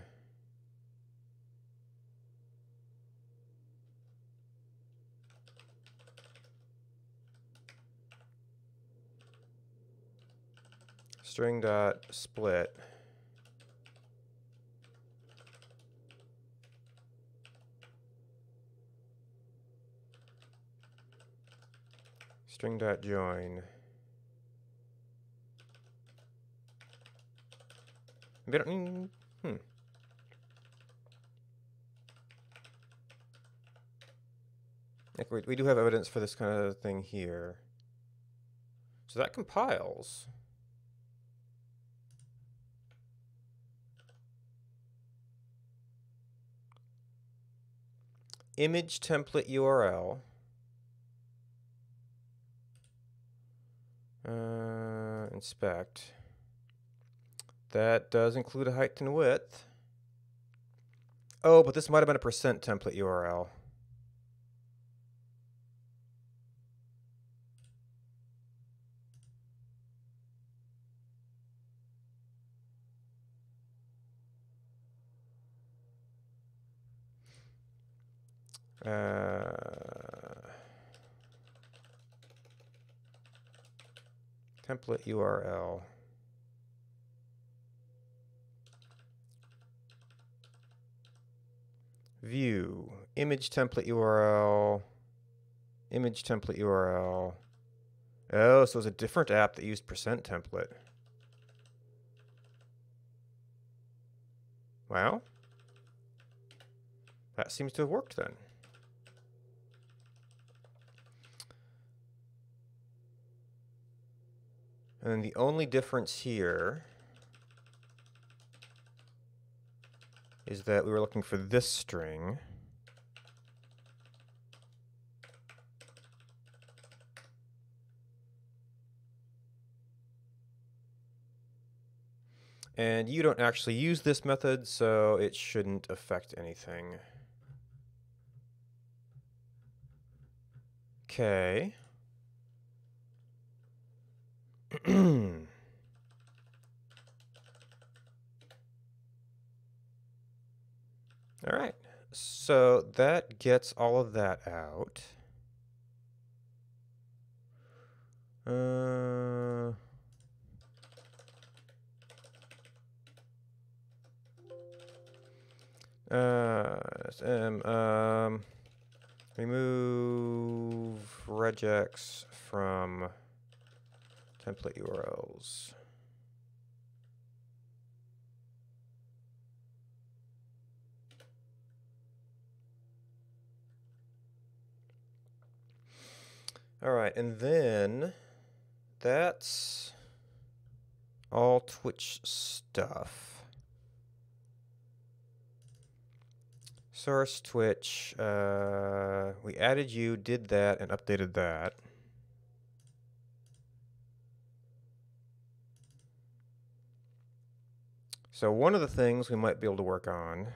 String.split. String.join. Like we do have evidence for this kind of thing here. So that compiles. Image template URL. Inspect. That does include a height and width. Oh, but this might have been a percent template URL. Template URL. View. Image template URL. Image template URL. Oh, so it was a different app that used percent template. Well, that seems to have worked then. And then the only difference here is that we were looking for this string. And you don't actually use this method, so it shouldn't affect anything. Okay. All right. So that gets all of that out. Remove regex from template URLs. All right, and then that's all Twitch stuff. Source Twitch. We added you, did that, and updated that. So one of the things we might be able to work on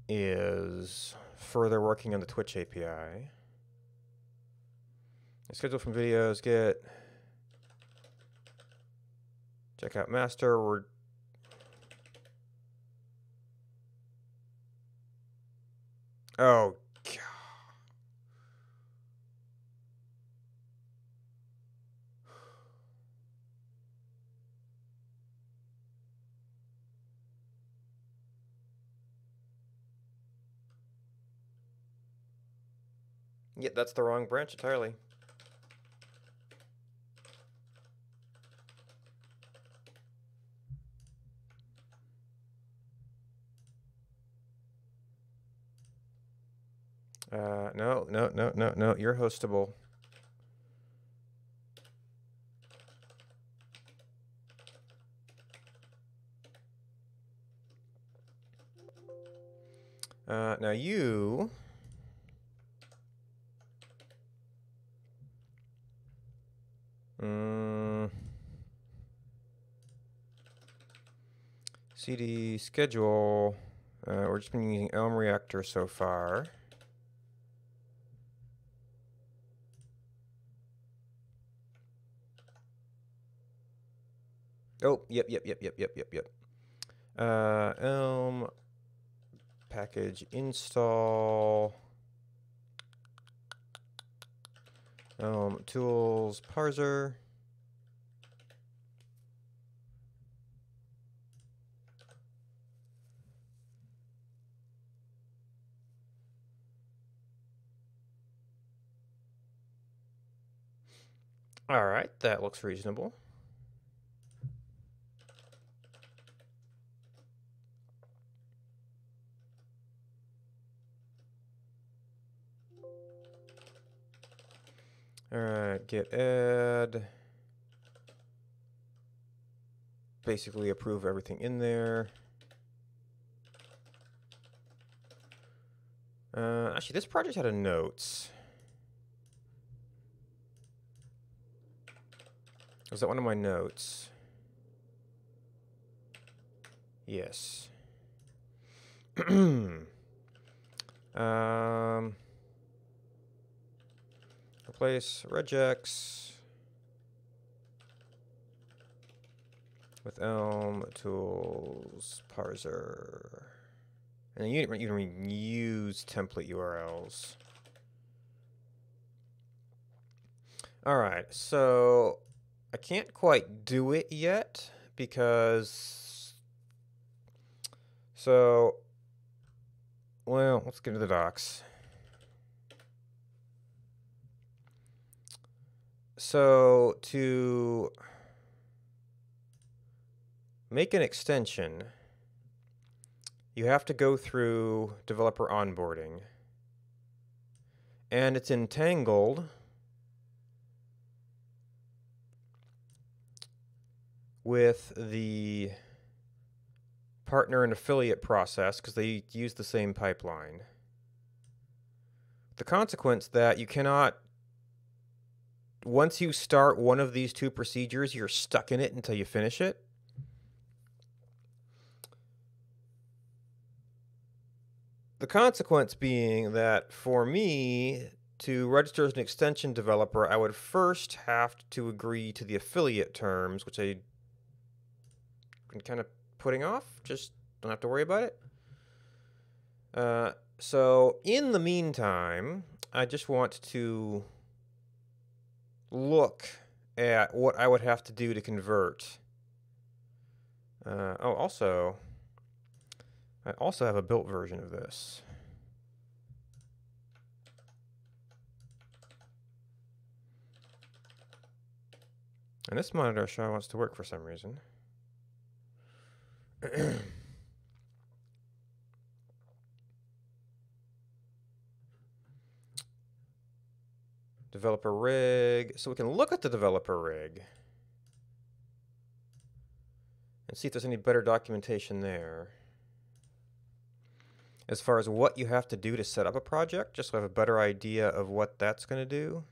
is further working on the Twitch API. Schedule from videos, check out master. Oh, God. Yeah, that's the wrong branch entirely. No, you're hostable. Now you... CD schedule. We're just been using Elm Reactor so far. Oh, yep. Elm package install. Elm tools parser. All right, that looks reasonable. All right, git add. Basically approve everything in there. Actually, this project had a notes. Was that one of my notes? Yes. Replace regex with Elm tools parser. And you can use template URLs. All right, so I can't quite do it yet because... So, well, let's get into the docs. So, to make an extension, you have to go through developer onboarding. And it's entangled with the partner and affiliate process because they use the same pipeline. The consequence that you cannot, once you start one of these two procedures, you're stuck in it until you finish it. The consequence being that for me to register as an extension developer, I would first have to agree to the affiliate terms, which I've been kind of putting off. Just don't have to worry about it. So in the meantime, I just want to look at what I would have to do to convert. Also, I also have a built version of this. And this monitor show wants to work for some reason. Developer rig. So we can look at the developer rig and see if there's any better documentation there. As far as what you have to do to set up a project, just so I have a better idea of what that's going to do.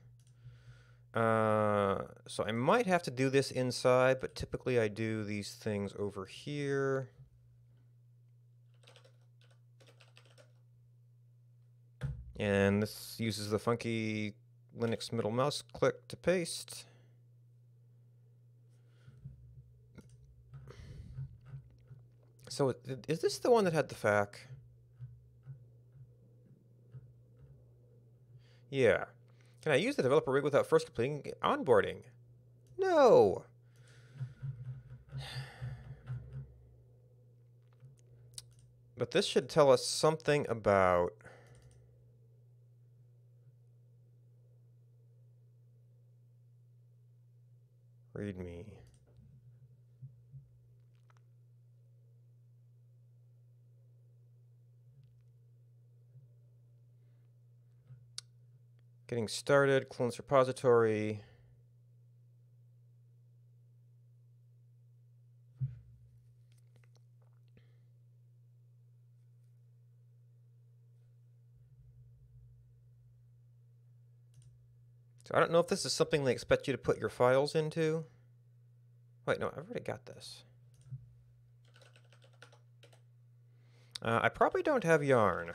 So I might have to do this inside, but typically I do these things over here. And this uses the funky Linux middle mouse click to paste. So is this the one that had the FAQ? Yeah. Can I use the developer rig without first completing onboarding? No. But this should tell us something about README. Getting started, clones repository. So I don't know if this is something they expect you to put your files into. Wait, no, I've already got this. I probably don't have yarn.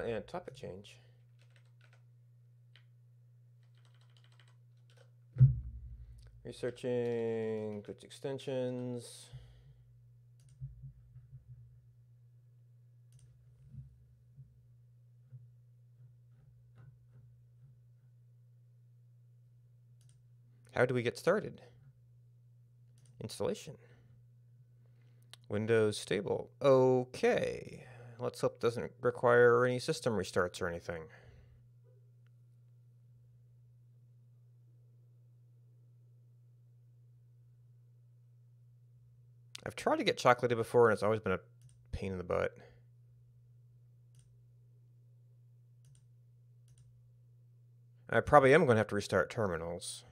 And topic change. Researching Glitch extensions. How do we get started? Installation. Windows stable. Okay. Let's hope it doesn't require any system restarts or anything. I've tried to get Chocolatey before and it's always been a pain in the butt. I probably am going to have to restart terminals.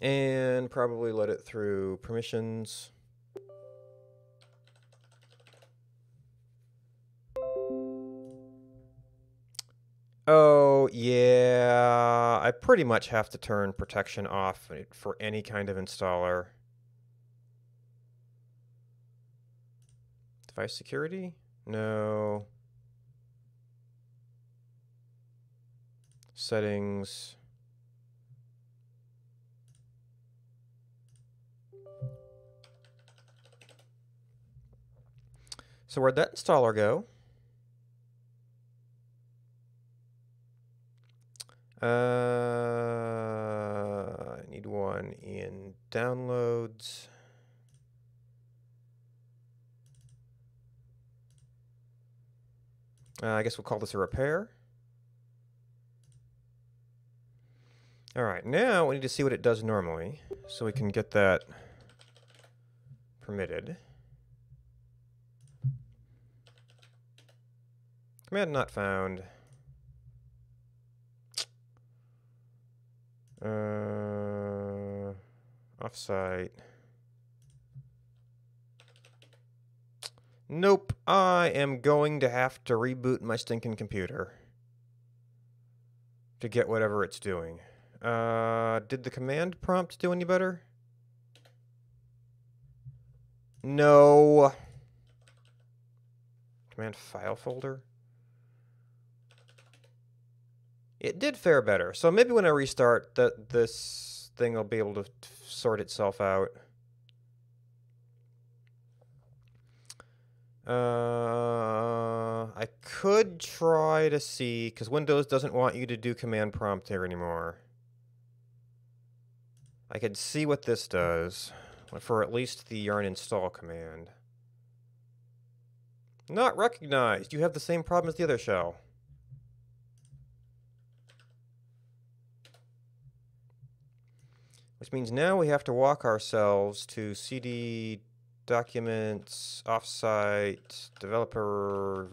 And probably let it through permissions. Oh, yeah. I pretty much have to turn protection off for any kind of installer. Device security? No. Settings. So where'd that installer go? I need one in downloads. I guess we'll call this a repair. All right, now we need to see what it does normally, so we can get that permitted. Command not found. Offsite. Nope, I am going to have to reboot my stinking computer to get whatever it's doing. Did the command prompt do any better? No. Command file folder? It did fare better. So maybe when I restart, this thing will be able to sort itself out. I could try to see, because Windows doesn't want you to do command prompt here anymore. I could see what this does for at least the yarn install command. Not recognized. You have the same problem as the other shell. Which means now we have to walk ourselves to CD documents, offsite, developer.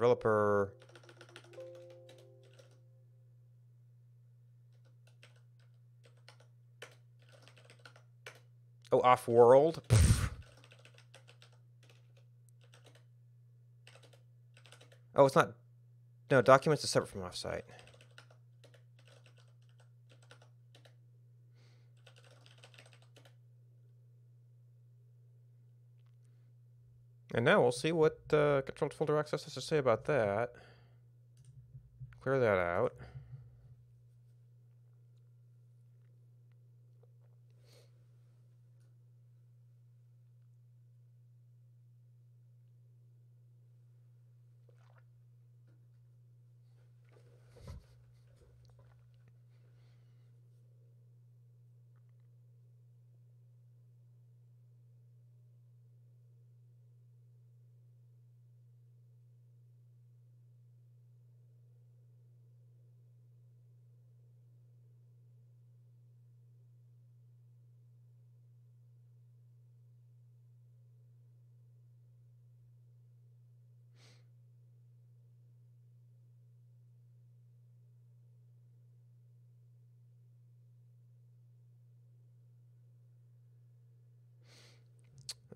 Oh, off-world? Oh, it's not... No, documents is separate from offsite. And now we'll see what controlled folder access has to say about that. Clear that out.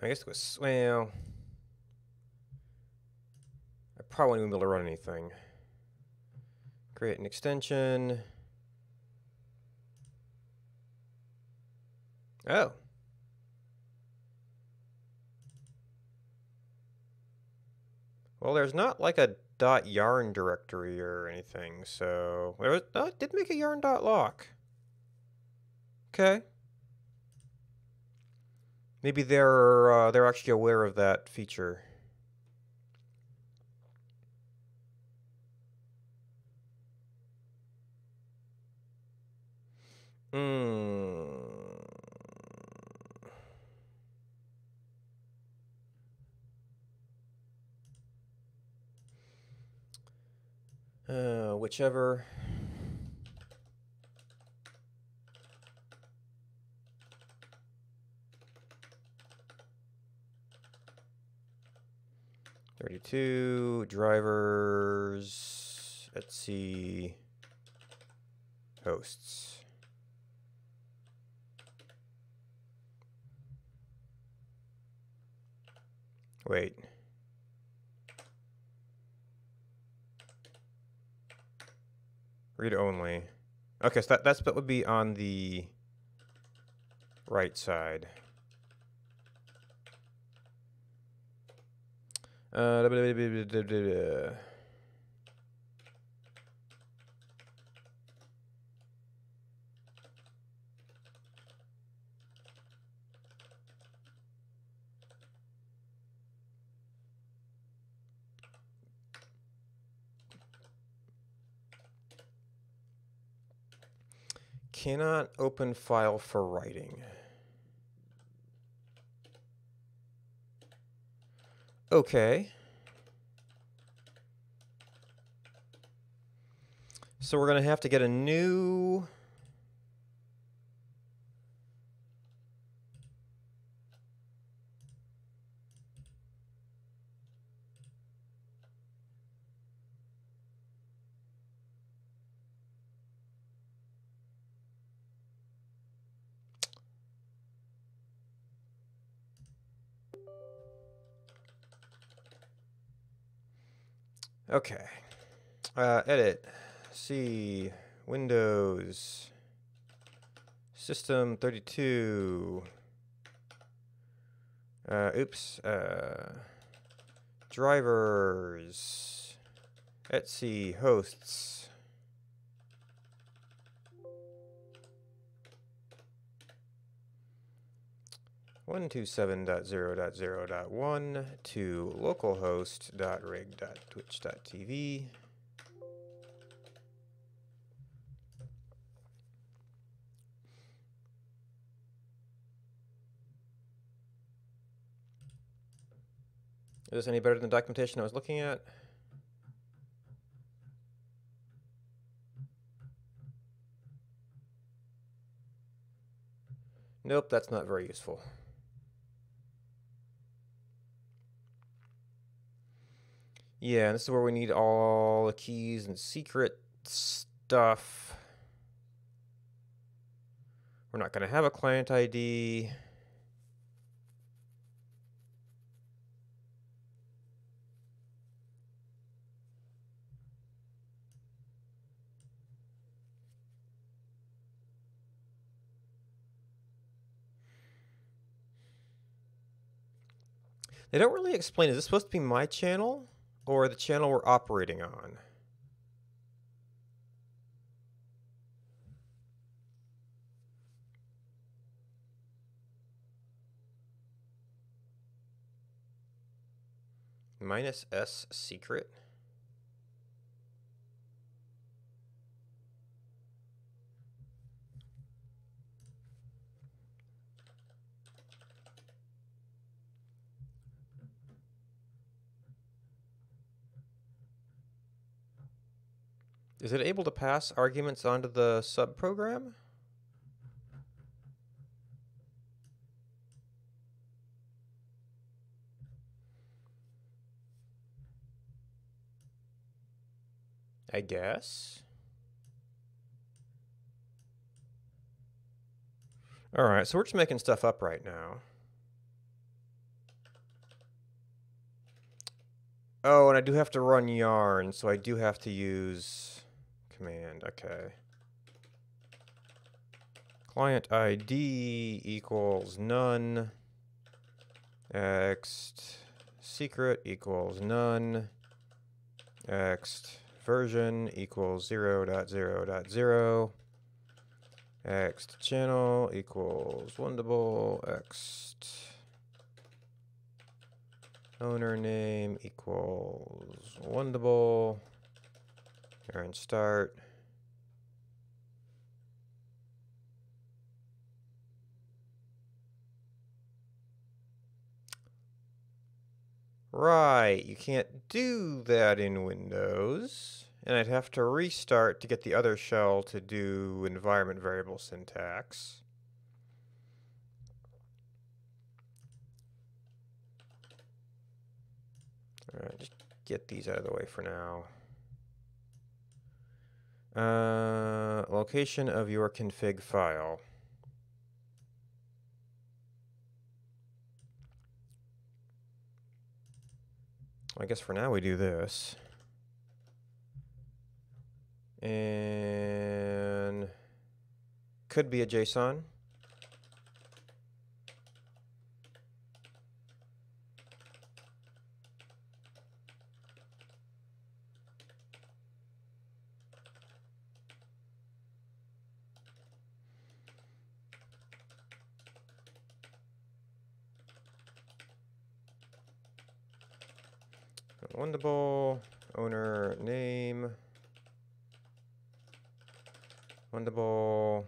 I guess it was, well, I probably won't be able to run anything. Create an extension. Oh. Well, there's not like a .yarn directory or anything, so there was, oh, it did make a yarn.lock. Okay. Maybe they're actually aware of that feature. Whichever. .32 drivers, Etsy, hosts. Wait. Read only. Okay, so that split would be on the right side. Cannot open file for writing. Okay. So we're going to have to get a new... Okay. Edit. C. Windows. System 32. Oops. Drivers. Etsy hosts. One 127.0.0.1 to localhost.rig.twitch.tv. Is this any better than the documentation I was looking at? Nope, that's not very useful. Yeah, and this is where we need all the keys and secret stuff. We're not going to have a client ID. They don't really explain, is this supposed to be my channel or the channel we're operating on? Minus S secret. Is it able to pass arguments onto the subprogram? I guess. Alright, so we're just making stuff up right now. Oh, and I do have to run yarn, so I do have to use command. Okay. Client ID equals none. Ext secret equals none. Ext version equals 0.0.0. Ext channel equals wondable. Ext owner name equals wondable. And start. Right, you can't do that in Windows. And I'd have to restart to get the other shell to do environment variable syntax. Alright, just get these out of the way for now. Location of your config file. I guess for now we do this. And could be a JSON. Wondable, owner name, wondable.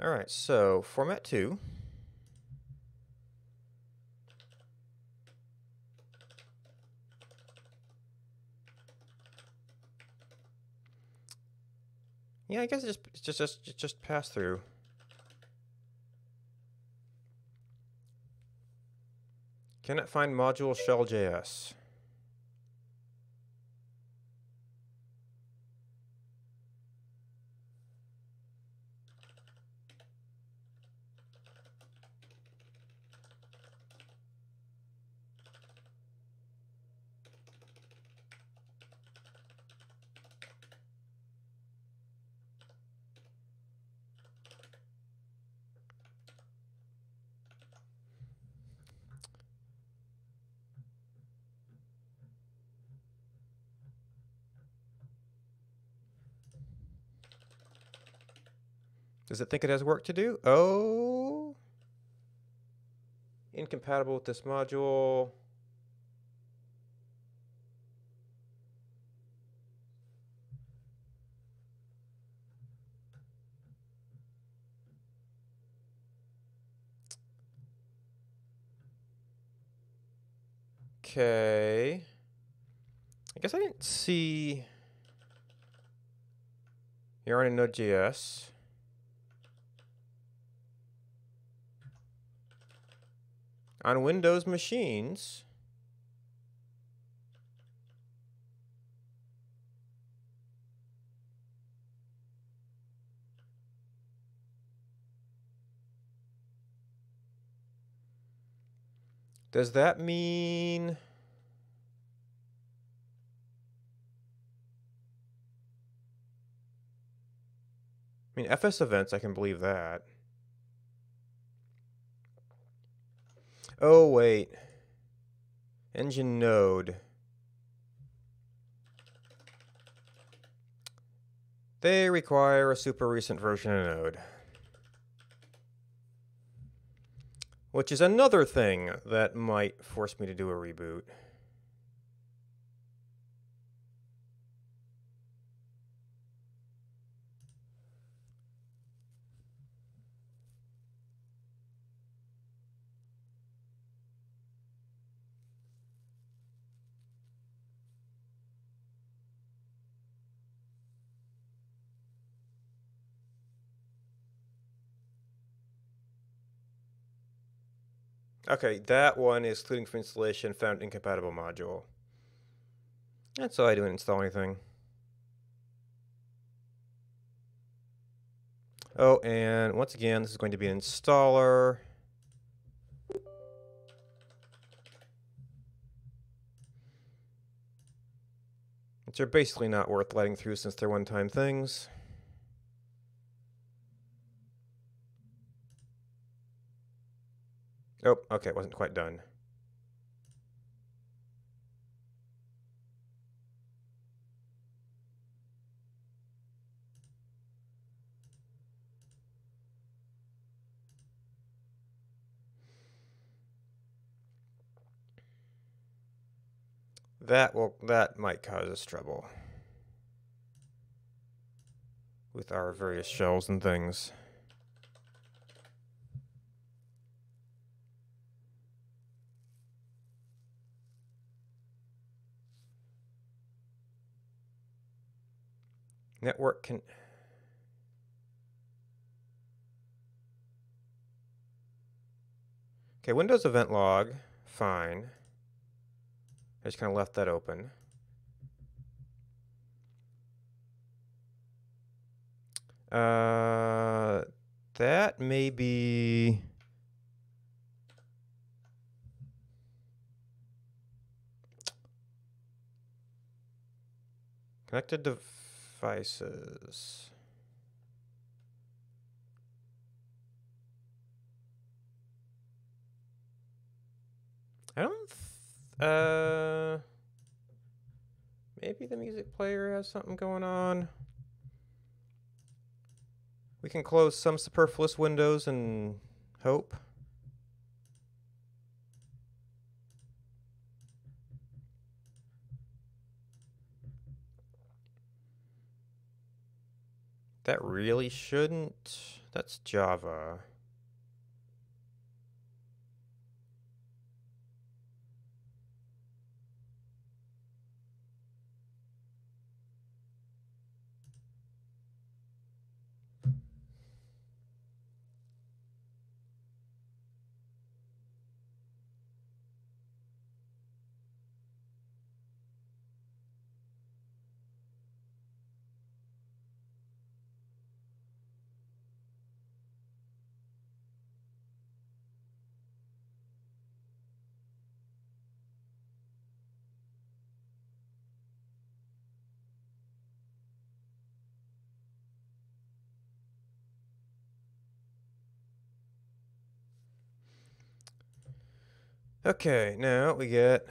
All right, so format 2. Yeah, I guess it's just pass through. Cannot find module shell.js. Does it think it has work to do? Oh, incompatible with this module. Okay. I guess I didn't see. Yarn and Node.js. On Windows machines. Does that mean... I mean, FS events, I can believe that. Oh, wait. Engine node. They require a super recent version of Node. Which is another thing that might force me to do a reboot. Okay, that one is excluding from installation found incompatible module. That's all I do in install anything. Oh, and once again, this is going to be an installer. Which are basically not worth letting through since they're one-time things. Oh, okay, it wasn't quite done. That might cause us trouble with our various shells and things. Network can... Okay, Windows event log, fine. I just kind of left that open. That may be... Connected devices. I don't... maybe the music player has something going on. We can close some superfluous windows and hope. That really shouldn't. That's Java. Okay, now we get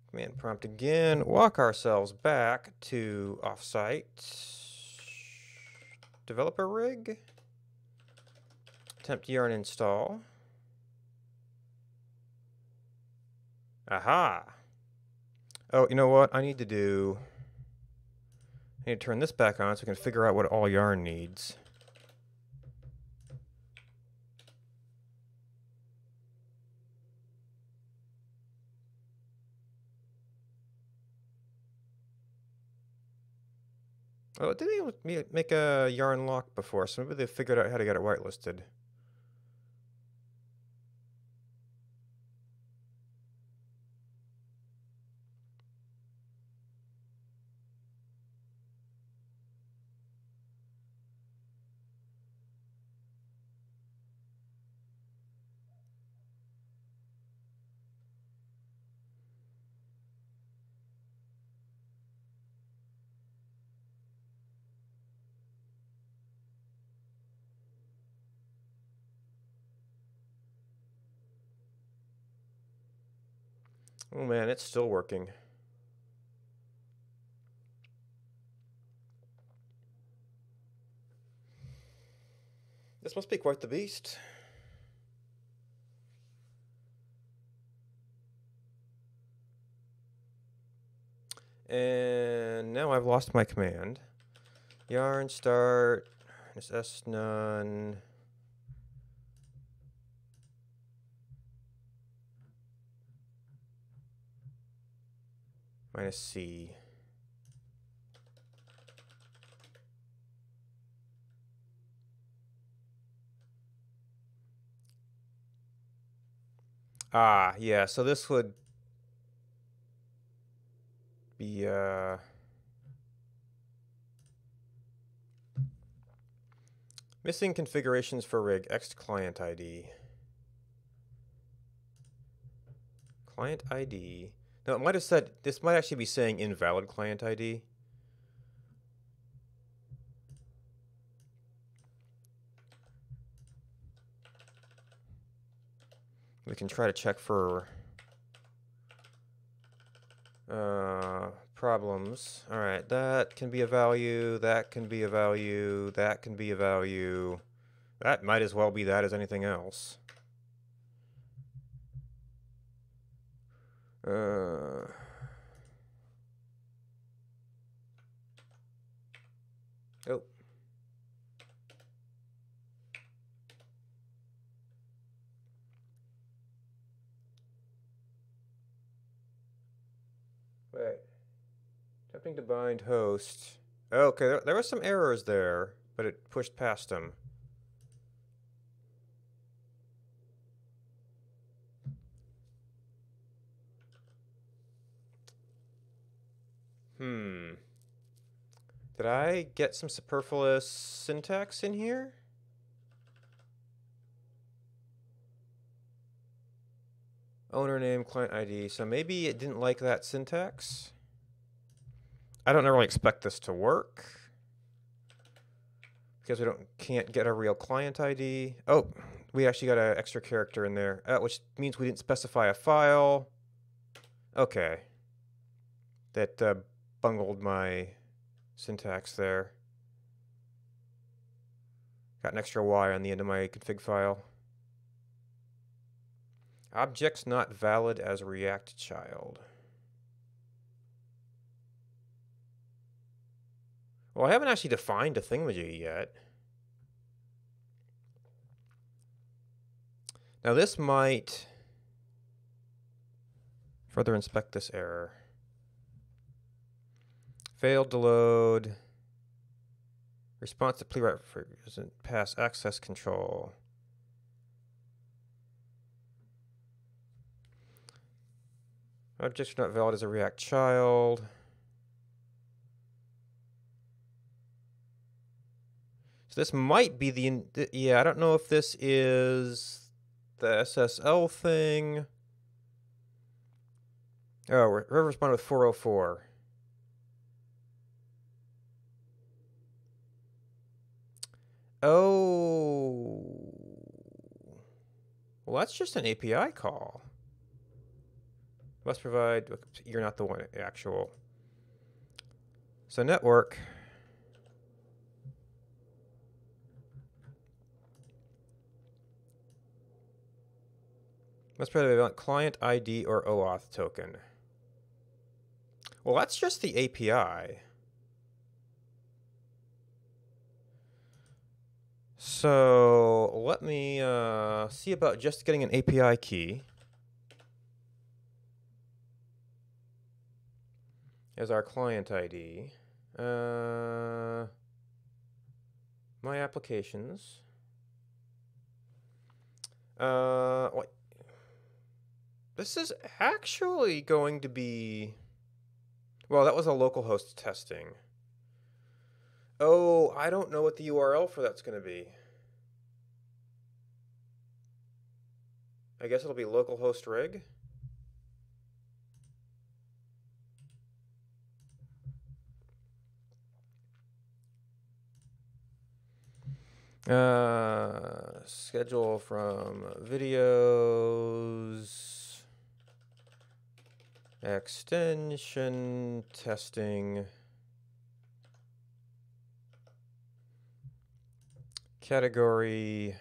command prompt again. Walk ourselves back to offsite. Developer rig. Attempt yarn install. Aha! Oh, you know what? I need to turn this back on so we can figure out what all yarn needs. Oh, didn't they make a yarn lock before, so maybe they figured out how to get it whitelisted. Oh man, it's still working. This must be quite the beast. And now I've lost my command. Yarn start, minus S none. Minus C. Ah, yeah, so this would be, missing configurations for rig, X client ID. Client ID. No, it might have said, this might actually be saying invalid client ID. We can try to check for problems. All right, that can be a value, that can be a value, that can be a value. That might as well be that as anything else. Oh. Wait. Attempting to bind host. Okay, there were some errors there, but it pushed past them. Did I get some superfluous syntax in here? Owner name, client ID. So maybe it didn't like that syntax. I don't really expect this to work because we can't get a real client ID. Oh, we actually got an extra character in there, which means we didn't specify a file. Okay. That bungled my syntax there. Got an extra Y on the end of my config file. Objects not valid as React child. Well, I haven't actually defined a thingamajig yet. Now this might further inspect this error. Failed to load. Response to plea doesn't pass access control. Objects are not valid as a React child. So this might be yeah, I don't know if this is the SSL thing. Oh, River responded with 404. Oh. Well, that's just an API call. Must provide, you're not the one actual. So network. Must provide a client ID or OAuth token. Well, that's just the API. So let me see about just getting an API key as our client ID. My applications. Wait. This is actually going to be... Well, that was a localhost testing. Oh, I don't know what the URL for that's going to be. I guess it'll be localhost rig. Schedule from videos, extension testing, category,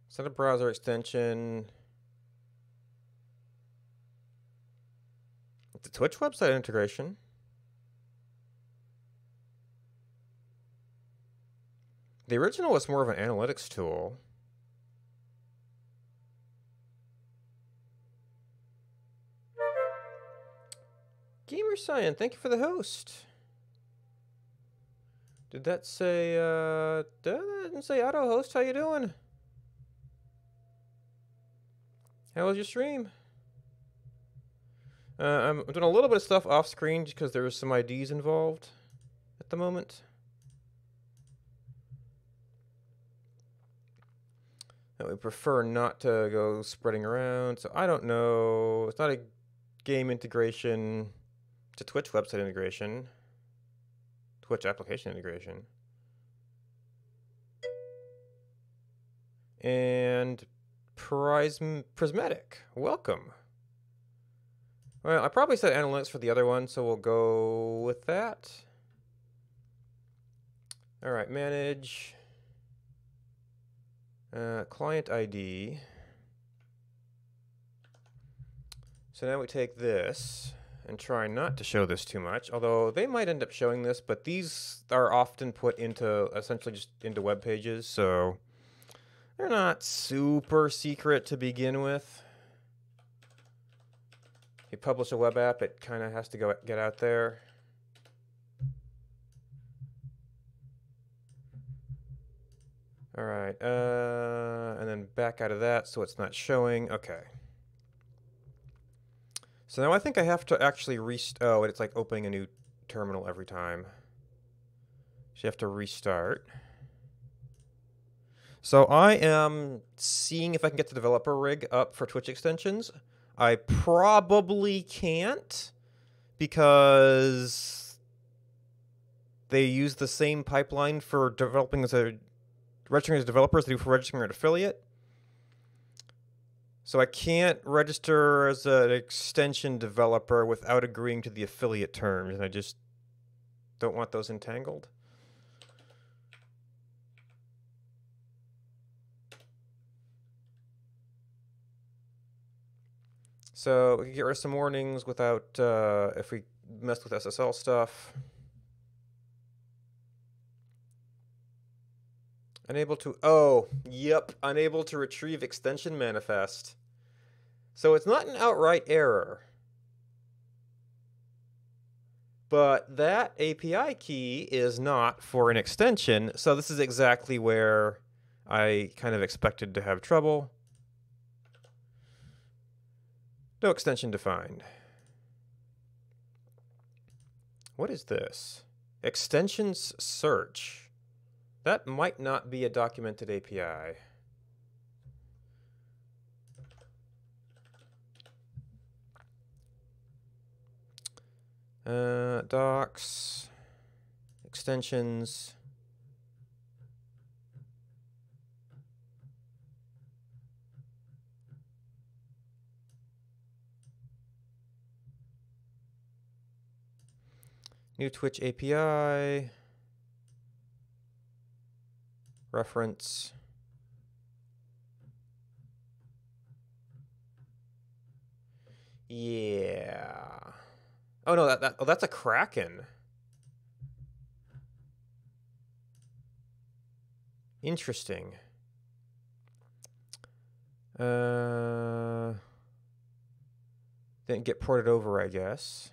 set a browser extension. The Twitch website integration. The original was more of an analytics tool. Gamer Cyan, thank you for the host. Did that say, that didn't say auto host, how you doing? How was your stream? I'm doing a little bit of stuff off screen just because there's some IDs involved at the moment. And we prefer not to go spreading around, so I don't know. It's not a game integration. It's a Twitch website integration. Twitch application integration. And Prismatic, welcome. Well, I probably said analytics for the other one, so we'll go with that. All right, manage. Client ID. So now we take this and try not to show this too much, although they might end up showing this, but these are often put into essentially just into web pages, so they're not super secret to begin with. You publish a web app, it kind of has to get out there. All right, and then back out of that so it's not showing. Okay. So now I think I have to actually oh, it's like opening a new terminal every time. So you have to restart. So I am seeing if I can get the developer rig up for Twitch extensions. I probably can't because they use the same pipeline for developing registering as a developer as they do for registering an affiliate. So I can't register as an extension developer without agreeing to the affiliate terms, and I just don't want those entangled. So we can get rid of some warnings without, if we mess with SSL stuff. Unable to, oh, yep, unable to retrieve extension manifest. So it's not an outright error. But that API key is not for an extension, so this is exactly where I kind of expected to have trouble. No extension defined. What is this? Extensions search. That might not be a documented API. Docs, extensions. New Twitch API. Reference. Yeah. Oh no, that's a Kraken. Interesting. Didn't get ported over, I guess.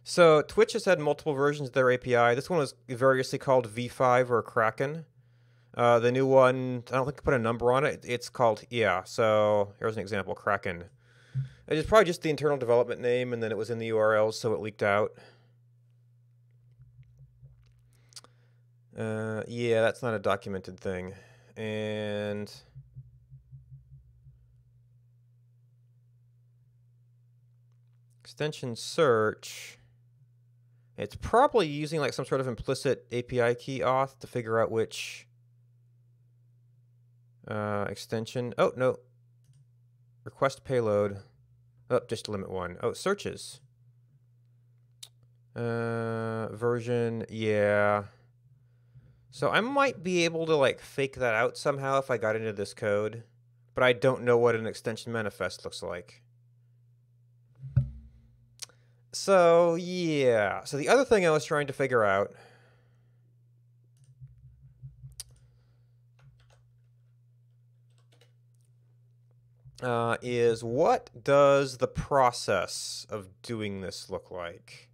So Twitch has had multiple versions of their API. This one was variously called V5 or Kraken. The new one, I don't think I put a number on it. It's called, yeah, so here's an example, Kraken. It's probably just the internal development name, and then it was in the URLs, so it leaked out. Yeah, that's not a documented thing. And extension search, it's probably using like some sort of implicit API key auth to figure out which extension. Oh, no. Request payload. Oh, just limit one. Oh, searches. Version, yeah. So I might be able to like fake that out somehow if I got into this code, but I don't know what an extension manifest looks like. So yeah, so the other thing I was trying to figure out is what does the process of doing this look like?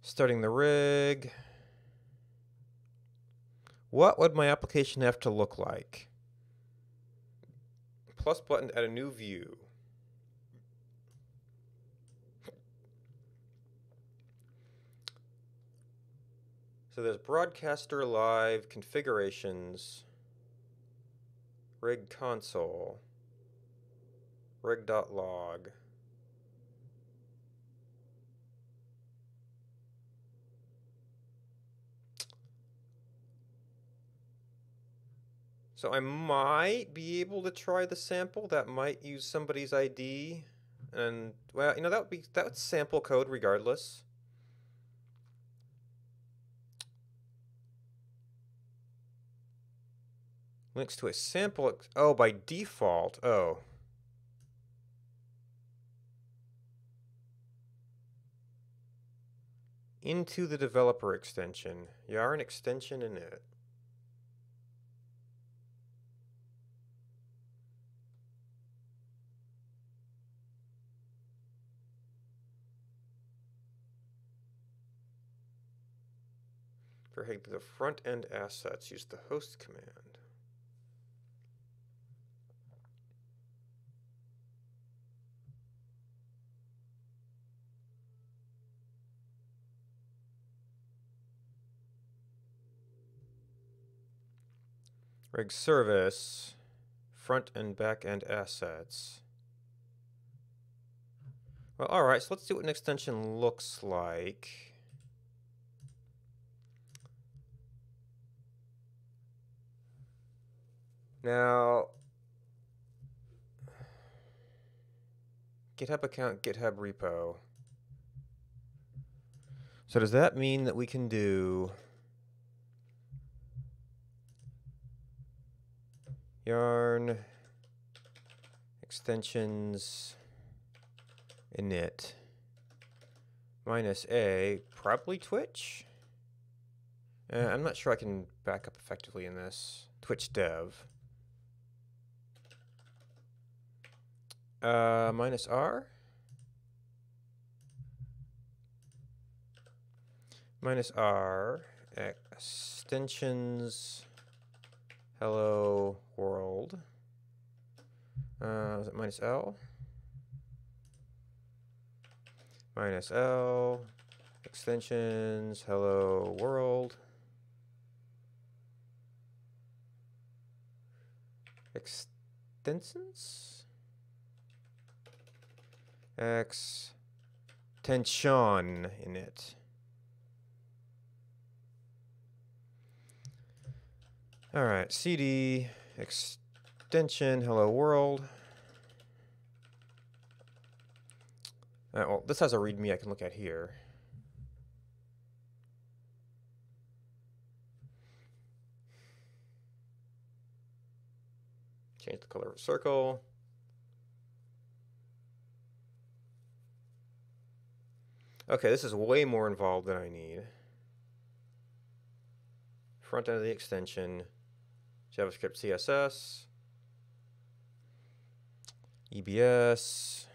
Starting the rig. What would my application have to look like? Plus button to add a new view. So there's broadcaster live configurations, rig console, rig.log. So I might be able to try the sample that might use somebody's ID, and well, that would sample code regardless. Links to a sample. Oh, by default. Oh. Into the developer extension. Yarn extension in it. For the front end assets, use the host command. Rig service, front and back end assets. Well, all right, so let's see what an extension looks like. Now, GitHub account, GitHub repo. So does that mean that we can do yarn extensions init -a, probably Twitch? I'm not sure I can back up effectively in this. Twitch dev. -r? -r extensions hello world. Is it -l? -l extensions hello world. Extensions? Extension in it. All right, cd extension hello world. Well, this has a README I can look at here. Change the color of circle. Okay, this is way more involved than I need. Front end of the extension, JavaScript, CSS, EBS.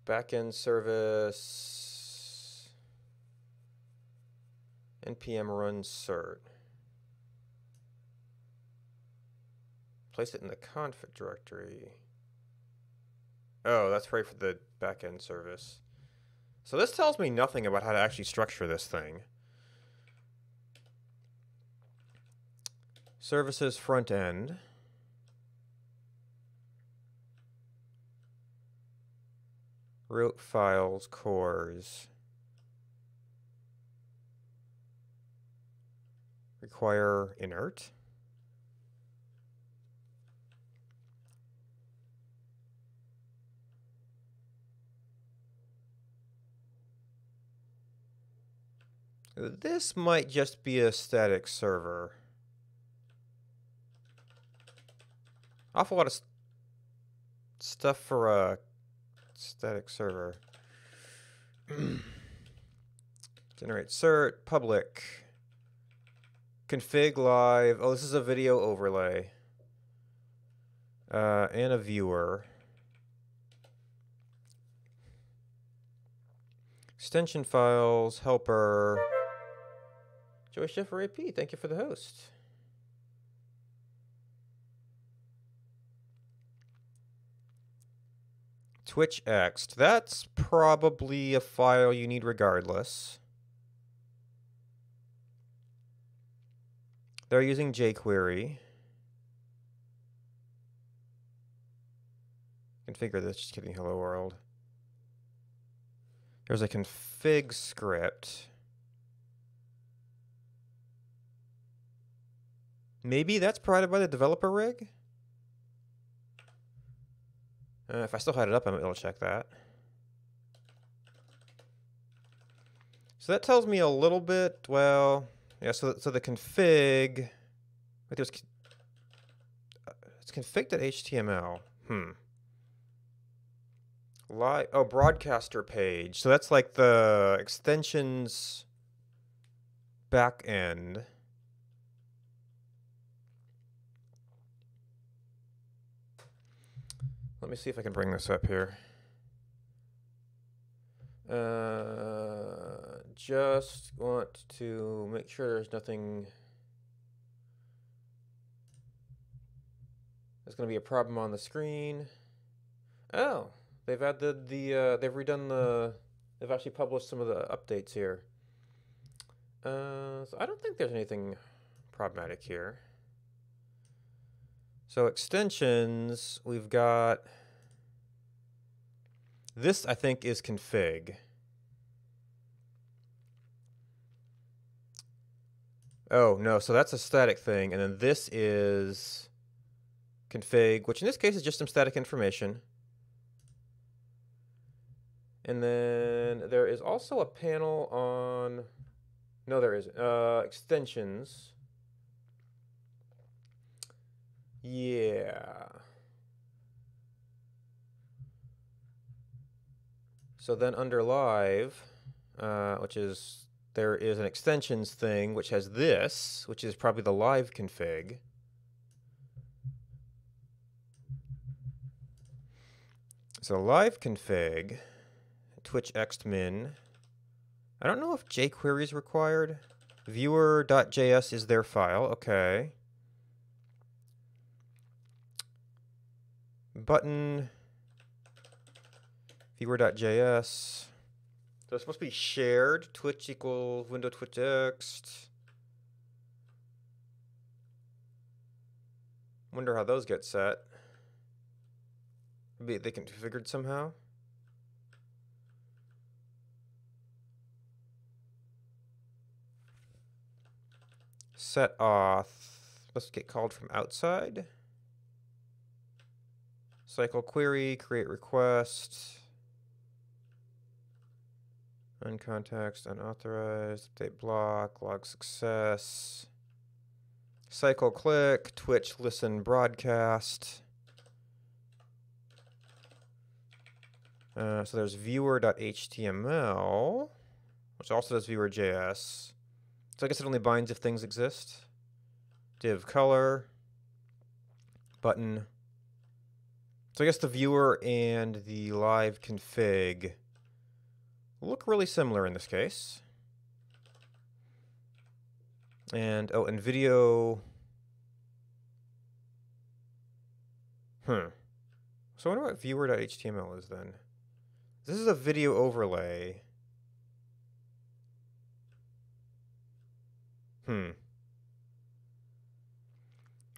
Backend service, npm run cert. Place it in the config directory. Oh, that's right for the backend service. So this tells me nothing about how to actually structure this thing. Services front end. Root files, cores. Require inert. This might just be a static server. Awful lot of stuff for a static server. Generate cert, public. Config live. Oh, this is a video overlay. And a viewer. Extension files, helper. Joey Schiffer AP, thank you for the host. Twitch Ext. That's probably a file you need regardless. They're using jQuery. Configure this, just kidding, hello world. There's a config script. Maybe that's provided by the developer rig? If I still had it up, I might be able to check that. So that tells me a little bit, well, yeah, so the config, wait, there's, it's config.html. Oh, broadcaster page. So that's like the extensions back end. Let me see if I can bring this up here. Just want to make sure there's nothing there's going to be a problem on the screen. Oh, they've added they've redone they've actually published some of the updates here. So I don't think there's anything problematic here. So extensions, we've got this, I think, is config. Oh, no, so that's a static thing, and then this is config, which in this case is just some static information. And then there is also a panel on, no, there isn't, extensions. Yeah. So then under live, which is, there is an extensions thing, which has this, which is probably the live config. So live config, Twitch xmin. I don't know if jQuery is required. Viewer.js is their file, okay. Button, viewer.js. So it's supposed to be shared. Twitch equal window Twitch text. Wonder how those get set. Maybe they can be configured somehow. Set auth. Let's get called from outside. Cycle query, create request. Uncontext, unauthorized, update block, log success, cycle click, Twitch listen broadcast. So there's viewer.html, which also does viewer.js. So I guess it only binds if things exist. Div color, button. So I guess the viewer and the live config look really similar in this case. And, oh, and video. So I wonder what viewer.html is then. This is a video overlay.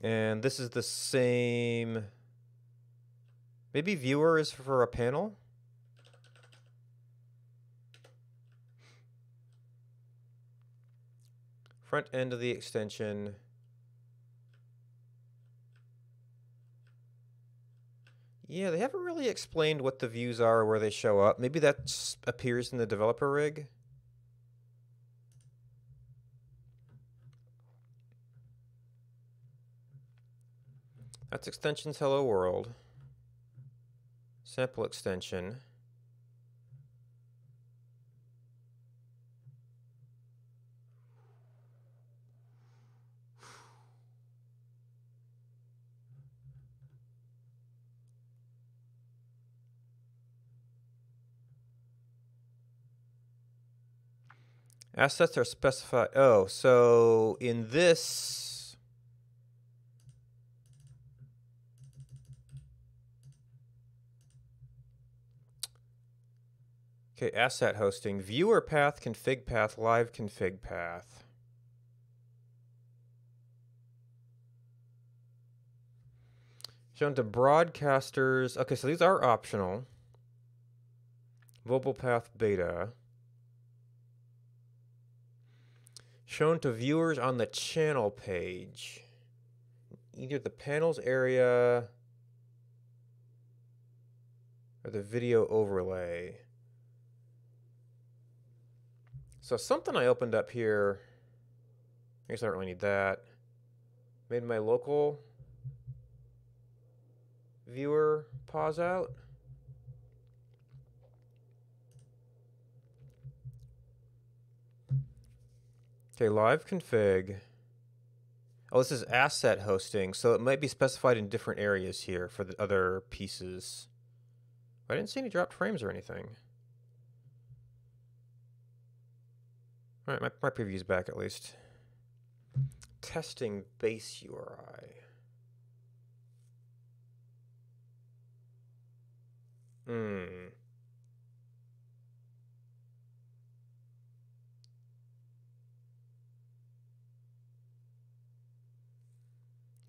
And this is the same. Maybe viewer is for a panel? Front end of the extension. Yeah, they haven't really explained what the views are or where they show up. Maybe that appears in the developer rig. That's extensions hello world. Sample extension. Assets are specified. Oh, so in this. Okay, asset hosting. Viewer path, config path, live config path. Shown to broadcasters. Okay, so these are optional. Mobile path beta. Shown to viewers on the channel page. Either the panels area or the video overlay. So something I opened up here. I guess I don't really need that. Made my local viewer pause out. Okay, live config. Oh, this is asset hosting, so it might be specified in different areas here for the other pieces. I didn't see any dropped frames or anything. All right, my preview's back at least. Testing base URI.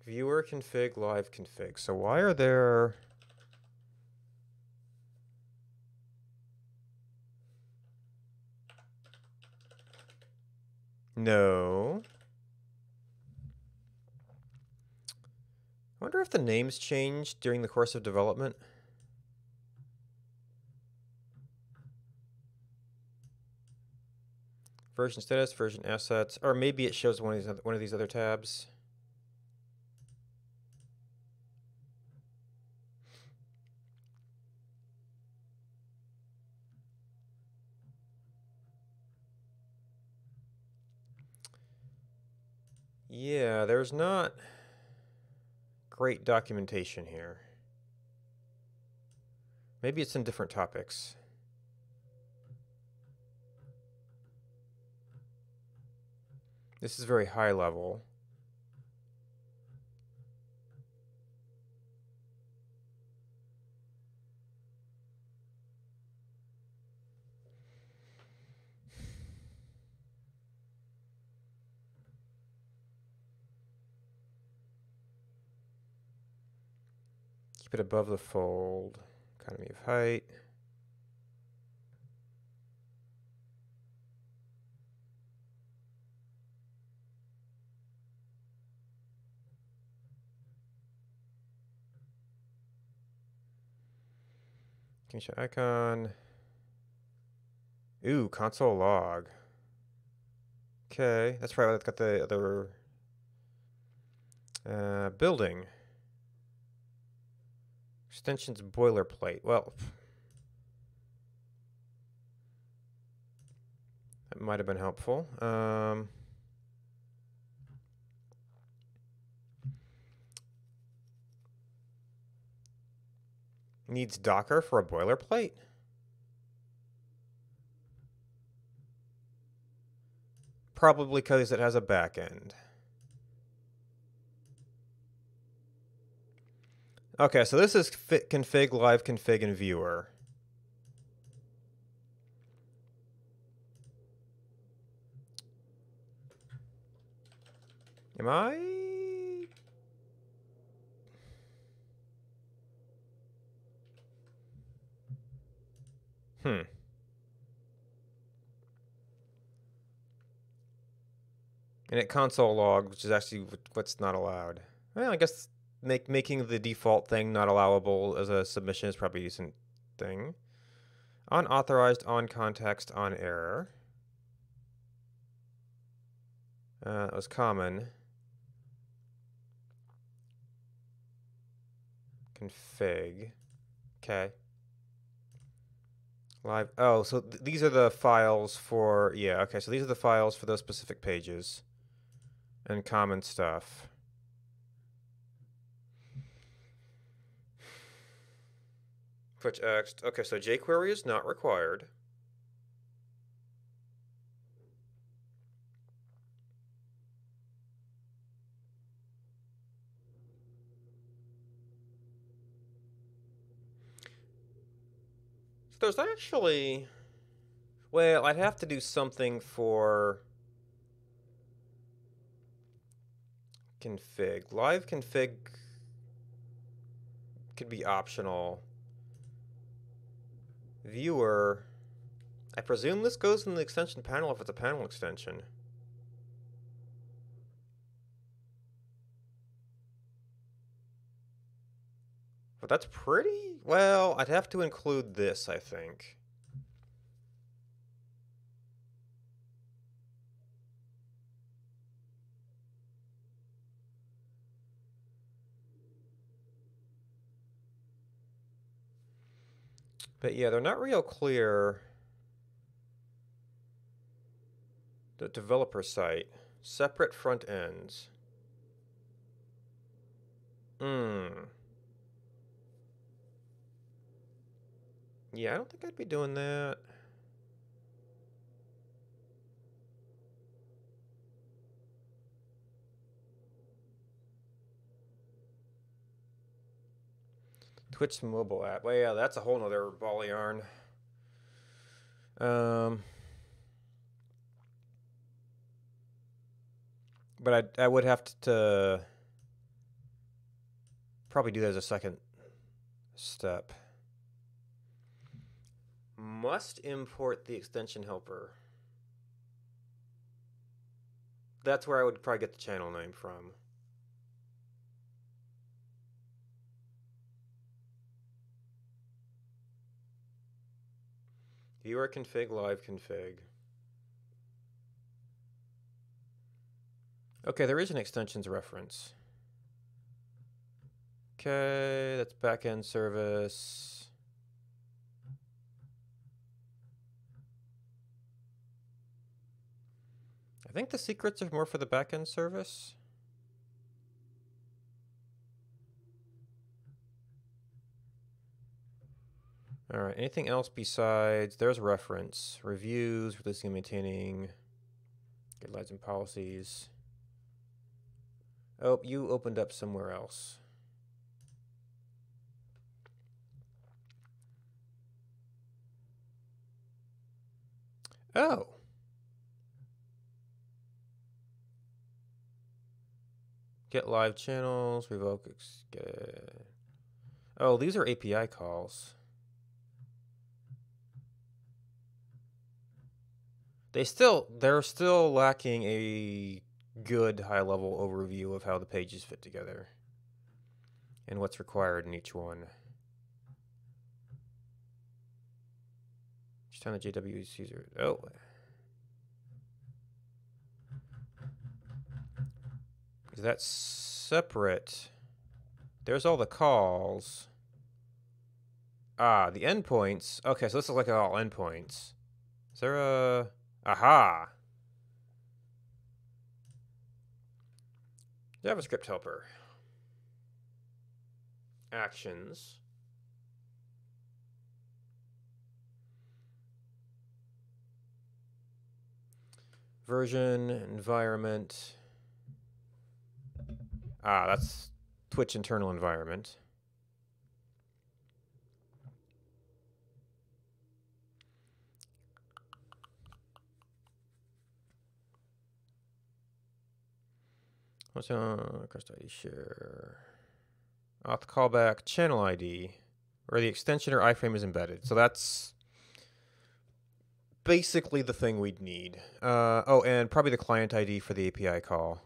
Viewer config, live config. So why are there... No. I wonder if the names changed during the course of development. Version status, version assets, or maybe it shows one of these other tabs. Yeah, there's not great documentation here. Maybe it's in different topics. This is very high level. Keep it above the fold. Economy of height. Can you show icon? Ooh, console log. Okay, that's probably got the other building. Extensions boilerplate. Well, that might have been helpful. Needs Docker for a boilerplate? Probably because it has a backend. Okay, so this is config, live config, and viewer. Am I? Hmm. And it console log, which is actually what's not allowed. Well, I guess making the default thing not allowable as a submission is probably a decent thing. Unauthorized, on context, on error. That was common. Config. Okay. Live. Oh, so these are the files for. Yeah, okay. So these are the files for those specific pages. And common stuff. Which X. Okay, so jQuery is not required. So there's actually. Well, I'd have to do something for config. Live config could be optional. Viewer. I presume this goes in the extension panel if it's a panel extension. But that's pretty. Well, I'd have to include this, I think. But yeah, they're not real clear. The developer site. Separate front ends. Yeah, I don't think I'd be doing that. Twitch mobile app. Well, yeah, that's a whole nother ball of yarn. But I would have to probably do that as a second step. Must import the extension helper. That's where I would probably get the channel name from. Viewer config, live config. Okay, there is an extensions reference. Okay, that's backend service. I think the secrets are more for the backend service. All right, anything else besides, there's reference, reviews, releasing and maintaining, guidelines and policies. Oh, you opened up somewhere else. Oh. Get live channels, revoke, get. Oh, these are API calls. They're still lacking a good high-level overview of how the pages fit together and what's required in each one. time the JWT user. Oh. Is that separate? There's all the calls. Ah, the endpoints. Okay, so this is like all endpoints. Is there a... Aha! JavaScript helper. Actions. Version, environment. Ah, that's Twitch internal environment. What's Crest ID share? Auth callback, channel ID, or the extension or iframe is embedded. So that's basically the thing we'd need. Oh, and probably the client ID for the API call.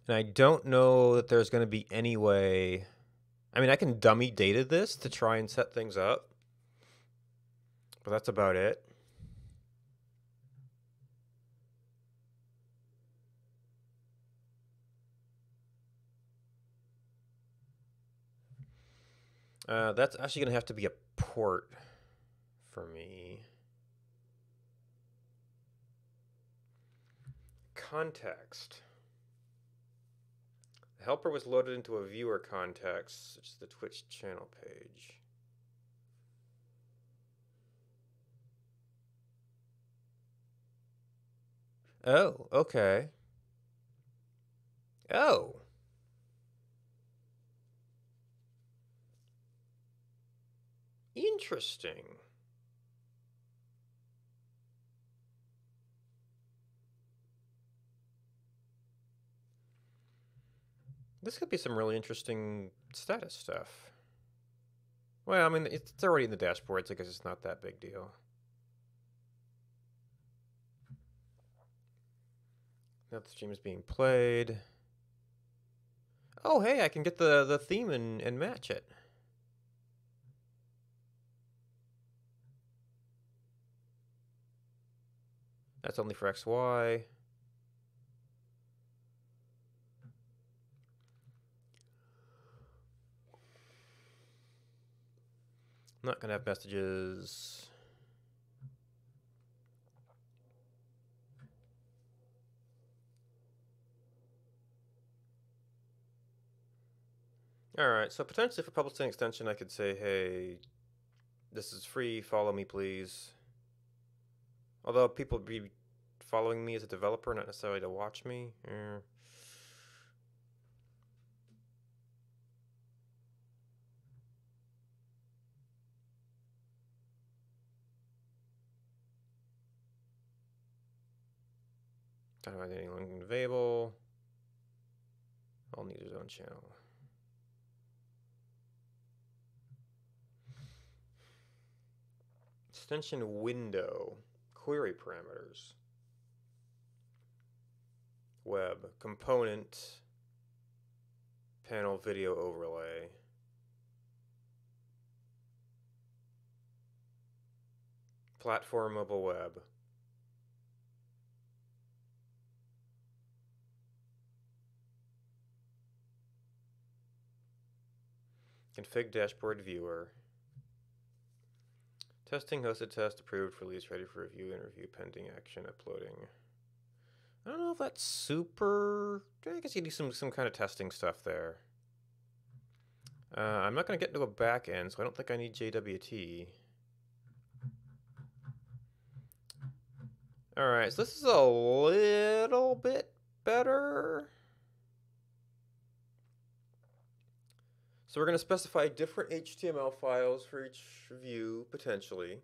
And I don't know that there's going to be any way... I mean, I can dummy data this to try and set things up. But that's about it. That's actually going to have to be a port for me. Context. The helper was loaded into a viewer context, such as the Twitch channel page. Oh, okay. Oh. Interesting. This could be some really interesting status stuff. Well, I mean, it's already in the dashboard, so I guess it's not that big deal. Now the stream is being played. Oh, hey, I can get the theme and match it. That's only for XY. I'm not going to have messages. All right, so potentially for publishing extension, I could say, hey, this is free, follow me, please. Although people be following me as a developer, not necessarily to watch me. Don't have any longer available. All need his own channel. Extension window. Query parameters. Web. Component. Panel video overlay. Platform mobile web. Config dashboard viewer. Testing hosted test approved release ready for review and review pending action uploading. I don't know if that's super... I guess you do some kind of testing stuff there. I'm not going to get into a back end, so I don't think I need JWT. Alright, so this is a little bit better. So we're going to specify different HTML files for each view, potentially.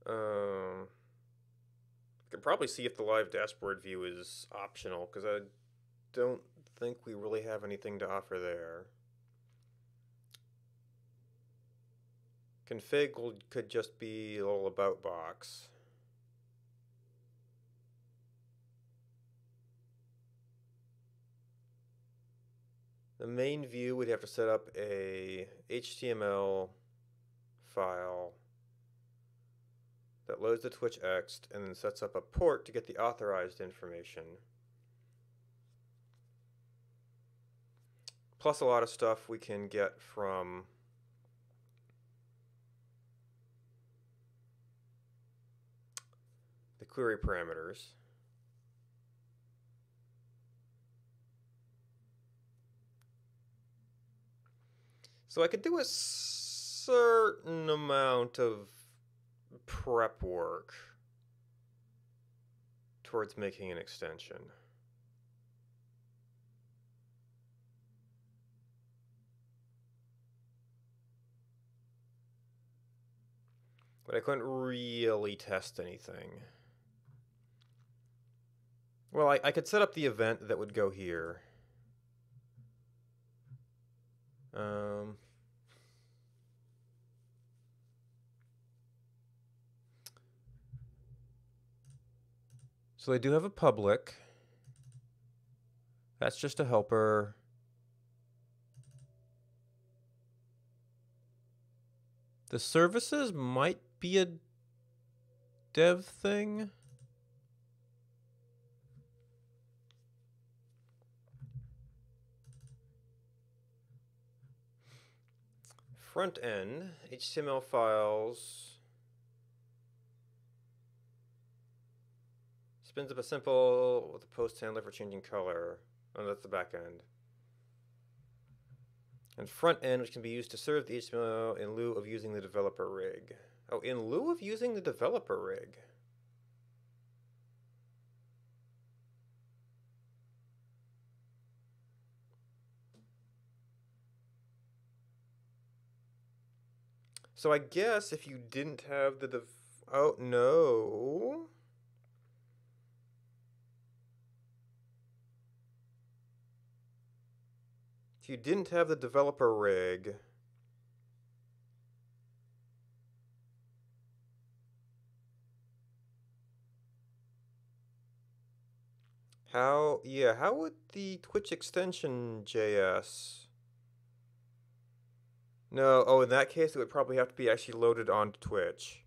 I could probably see if the live dashboard view is optional, because I don't think we really have anything to offer there. Config could just be a little about box. The main view, we'd have to set up a HTML file that loads the TwitchX and then sets up a port to get the authorized information. Plus a lot of stuff we can get from the query parameters. So I could do a certain amount of prep work towards making an extension. But I couldn't really test anything. Well, I could set up the event that would go here. So they do have a public. That's just a helper. The services might be a dev thing. Front end, HTML files. Spins up a simple with a post handler for changing color. Oh, that's the back end. And front end, which can be used to serve the HTML in lieu of using the developer rig. Oh, in lieu of using the developer rig. So I guess if you didn't have the oh no. If you didn't have the developer rig, how would the Twitch extension JS? No, oh, in that case, it would probably have to be actually loaded onto Twitch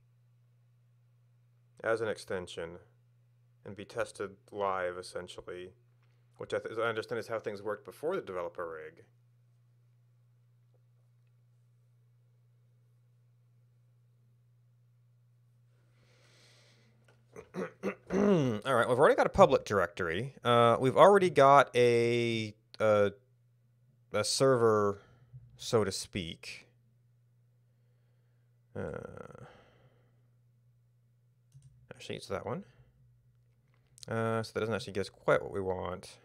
as an extension and be tested live, essentially, which I understand is how things worked before the developer rig. All right, we've already got a public directory. We've already got a server, so to speak. Actually, it's that one. So that doesn't actually get us quite what we want.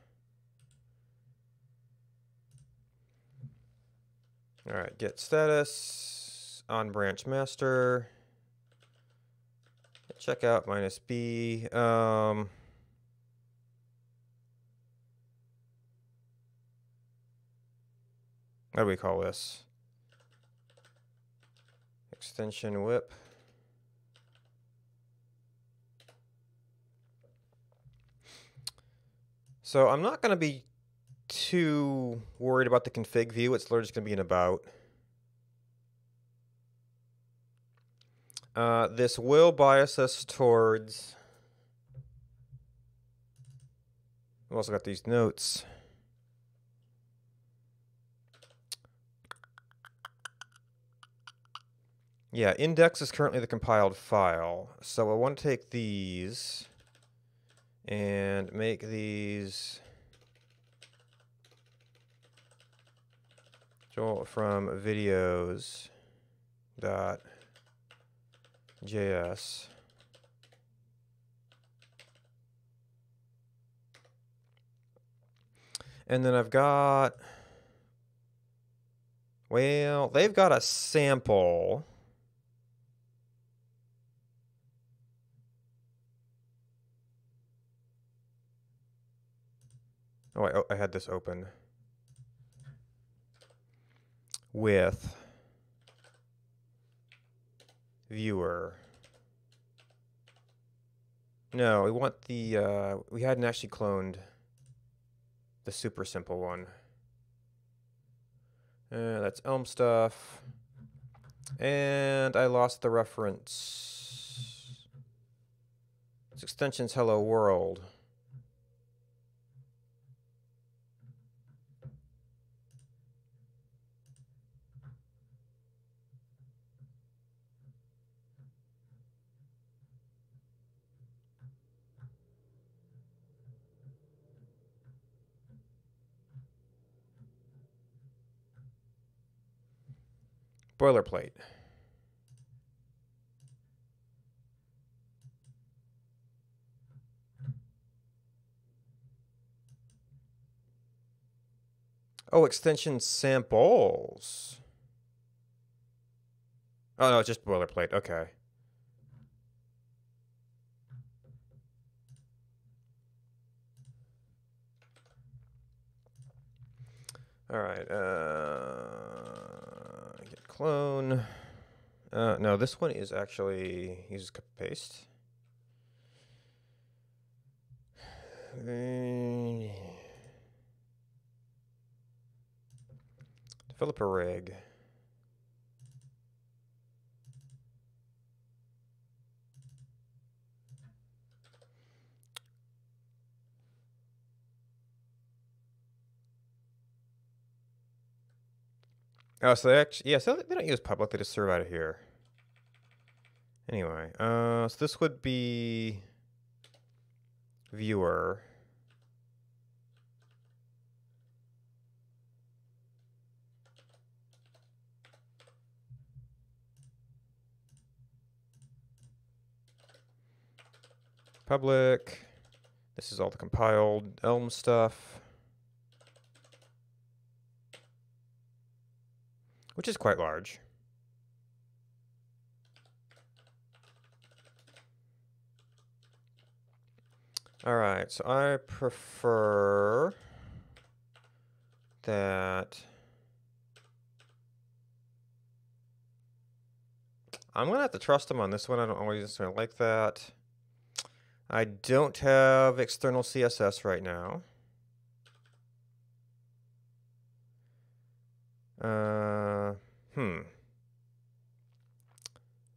All right, get status on branch master. Checkout minus B. What do we call this? Extension whip. So I'm not going to be too worried about the config view. It's literally just going to be an about. This will bias us towards... We've also got these notes. Yeah, index is currently the compiled file. So I want to take these and make these from videos dot JS. And then I've got, well, they've got a sample. Oh, I had this open with Viewer. No, we want the, we hadn't actually cloned the super simple one. That's Elm stuff. And I lost the reference. This extension's Hello World. Boilerplate. Oh, extension samples. Oh, no, it's just boilerplate. Okay. All right. Get clone. No, this one is actually uses copy paste. Develop a rig. Oh, so they actually, yeah, so they don't use public, they just serve out of here. Anyway, so this would be viewer. Public. This is all the compiled Elm stuff, which is quite large. All right, so I prefer that I'm gonna have to trust them on this one. I don't always necessarily like that. I don't have external CSS right now.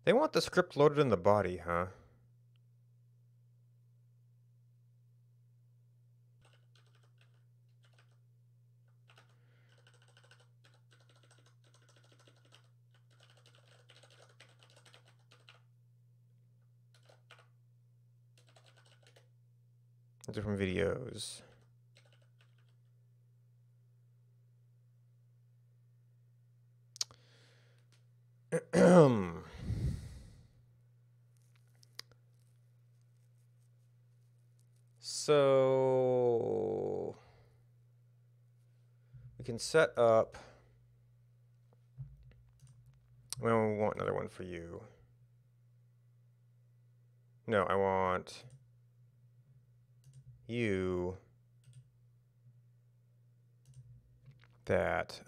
They want the script loaded in the body, huh? Different videos. So we can set up. Well, we want another one for you. No, I want you. That.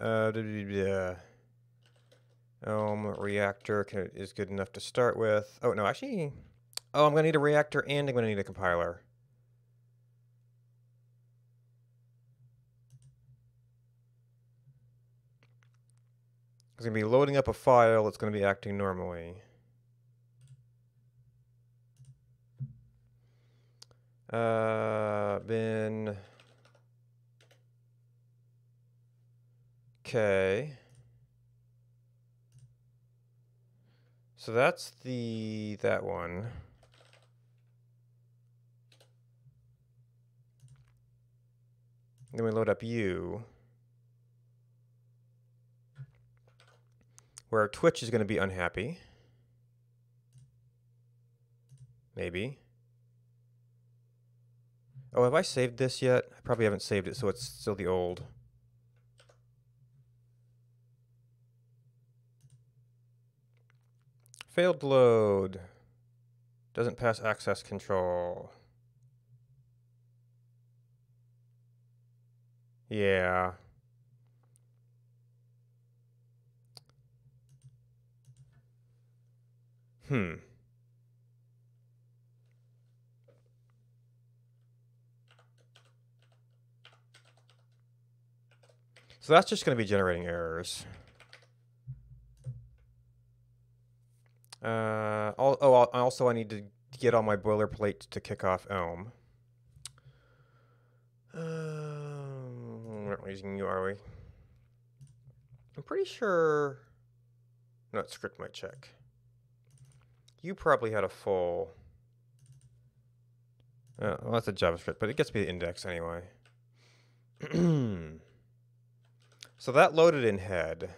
Reactor is good enough to start with. Oh, no, actually. Oh, I'm going to need a reactor and I'm going to need a compiler. It's going to be loading up a file that's going to be acting normally. Bin. Okay. So that's that one. Then we load up you, where Twitch is going to be unhappy. Maybe. Oh, have I saved this yet? I probably haven't saved it, so it's still the old. Failed load. Doesn't pass access control. Yeah. Hmm. So that's just going to be generating errors. Also, I need to get all my boilerplate to kick off Elm. We're not using you, are we? I'm pretty sure. No, script might check. You probably had a full. Well, that's a JavaScript, but it gets me the index anyway. So that loaded in head.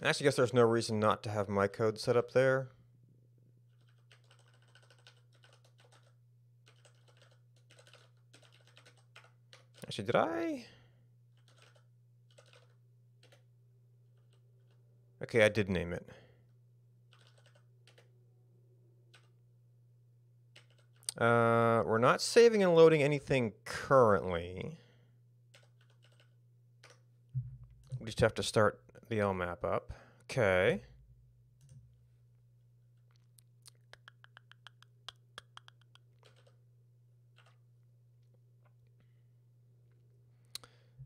Actually, I guess there's no reason not to have my code set up there. Actually, did I? Okay, I did name it. We're not saving and loading anything currently. We just have to start the LMAP up. Okay.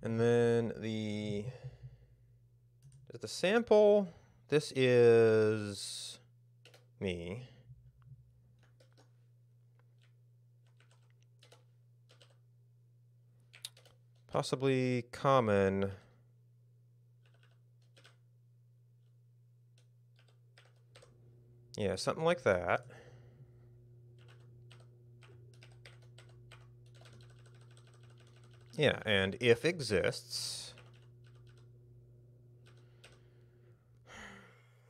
And then the sample. This is me. Possibly common. Yeah, something like that. Yeah, and if exists,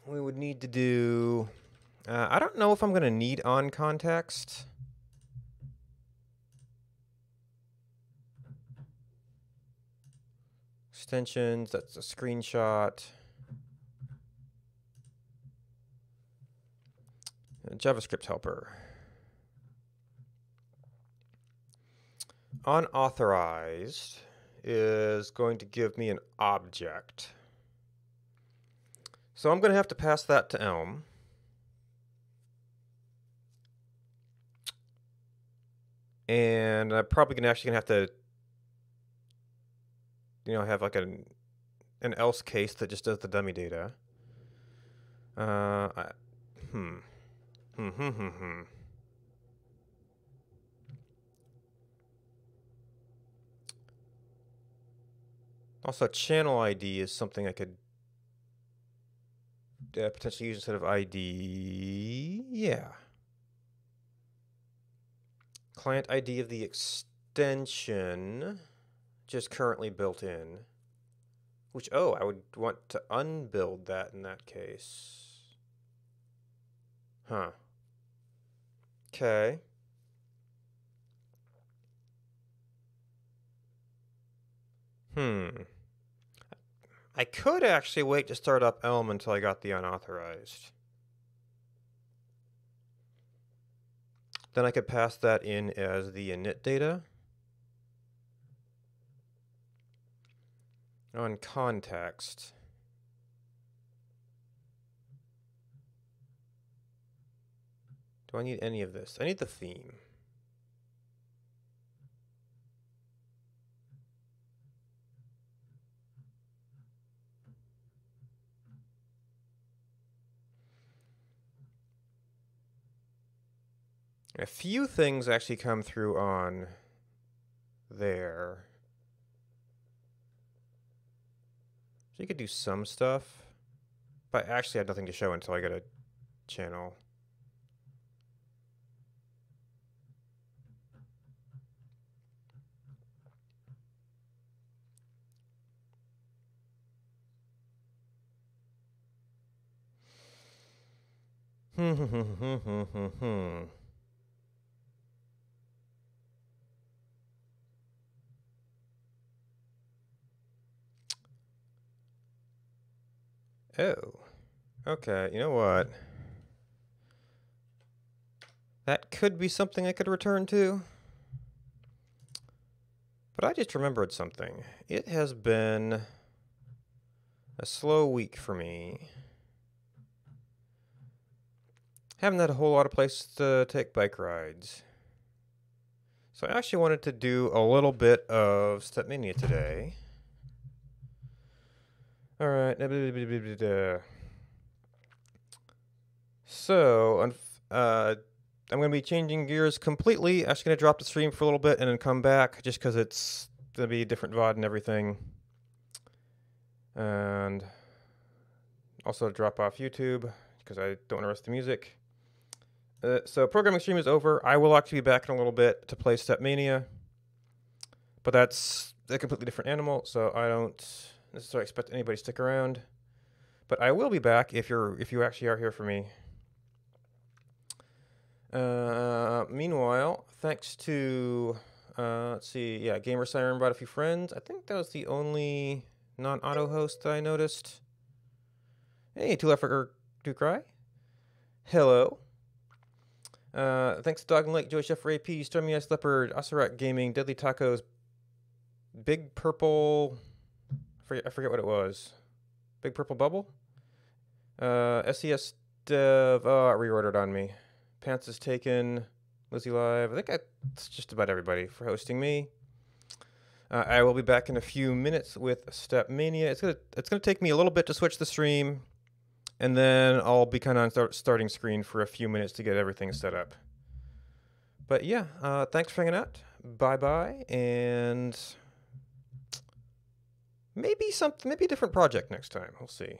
we would need to do. I don't know if I'm going to need on context. Extensions, that's a screenshot. A JavaScript helper. Unauthorized is going to give me an object. So I'm going to have to pass that to Elm. And I'm probably actually going to have to, have like an else case that just does the dummy data. Also, channel ID is something I could potentially use instead of ID. Yeah. Client ID of the extension, just currently built in. Which, I would want to unbuild that in that case. Huh. Okay. I could actually wait to start up Elm until I got the unauthorized. Then I could pass that in as the init data. On context. Do I need any of this? I need the theme. A few things actually come through on there. So you could do some stuff. But I actually have nothing to show until I get a channel. Oh. Okay, you know what? That could be something I could return to. But I just remembered something. It has been a slow week for me. Haven't had a whole lot of places to take bike rides. So I actually wanted to do a little bit of Stepmania today. Alright. So, I'm going to be changing gears completely. Actually going to drop the stream for a little bit and then come back just because it's going to be a different VOD and everything. And also drop off YouTube because I don't want to rest the music. So programming stream is over. I will actually be back in a little bit to play Stepmania. But that's a completely different animal, so I don't necessarily expect anybody to stick around. But I will be back if you actually are here for me. Meanwhile, thanks to let's see, yeah, Gamer Siren brought a few friends. I think that was the only non-auto host that I noticed. Hey, Two Leffer Do Cry. Hello. Thanks to Dog and Lake, Joey Chef, AP, Stormy Ice Leopard, Oserat Gaming, Deadly Tacos, Big Purple. I forget what it was. Big Purple Bubble. SES Dev. Oh, it reordered on me. Pants is taken. Lizzie Live. I think that's just about everybody for hosting me. I will be back in a few minutes with Stepmania. It's gonna take me a little bit to switch the stream, and then I'll be kind of on starting screen for a few minutes to get everything set up. But yeah, thanks for hanging out. Bye bye, and maybe a different project next time. We'll see.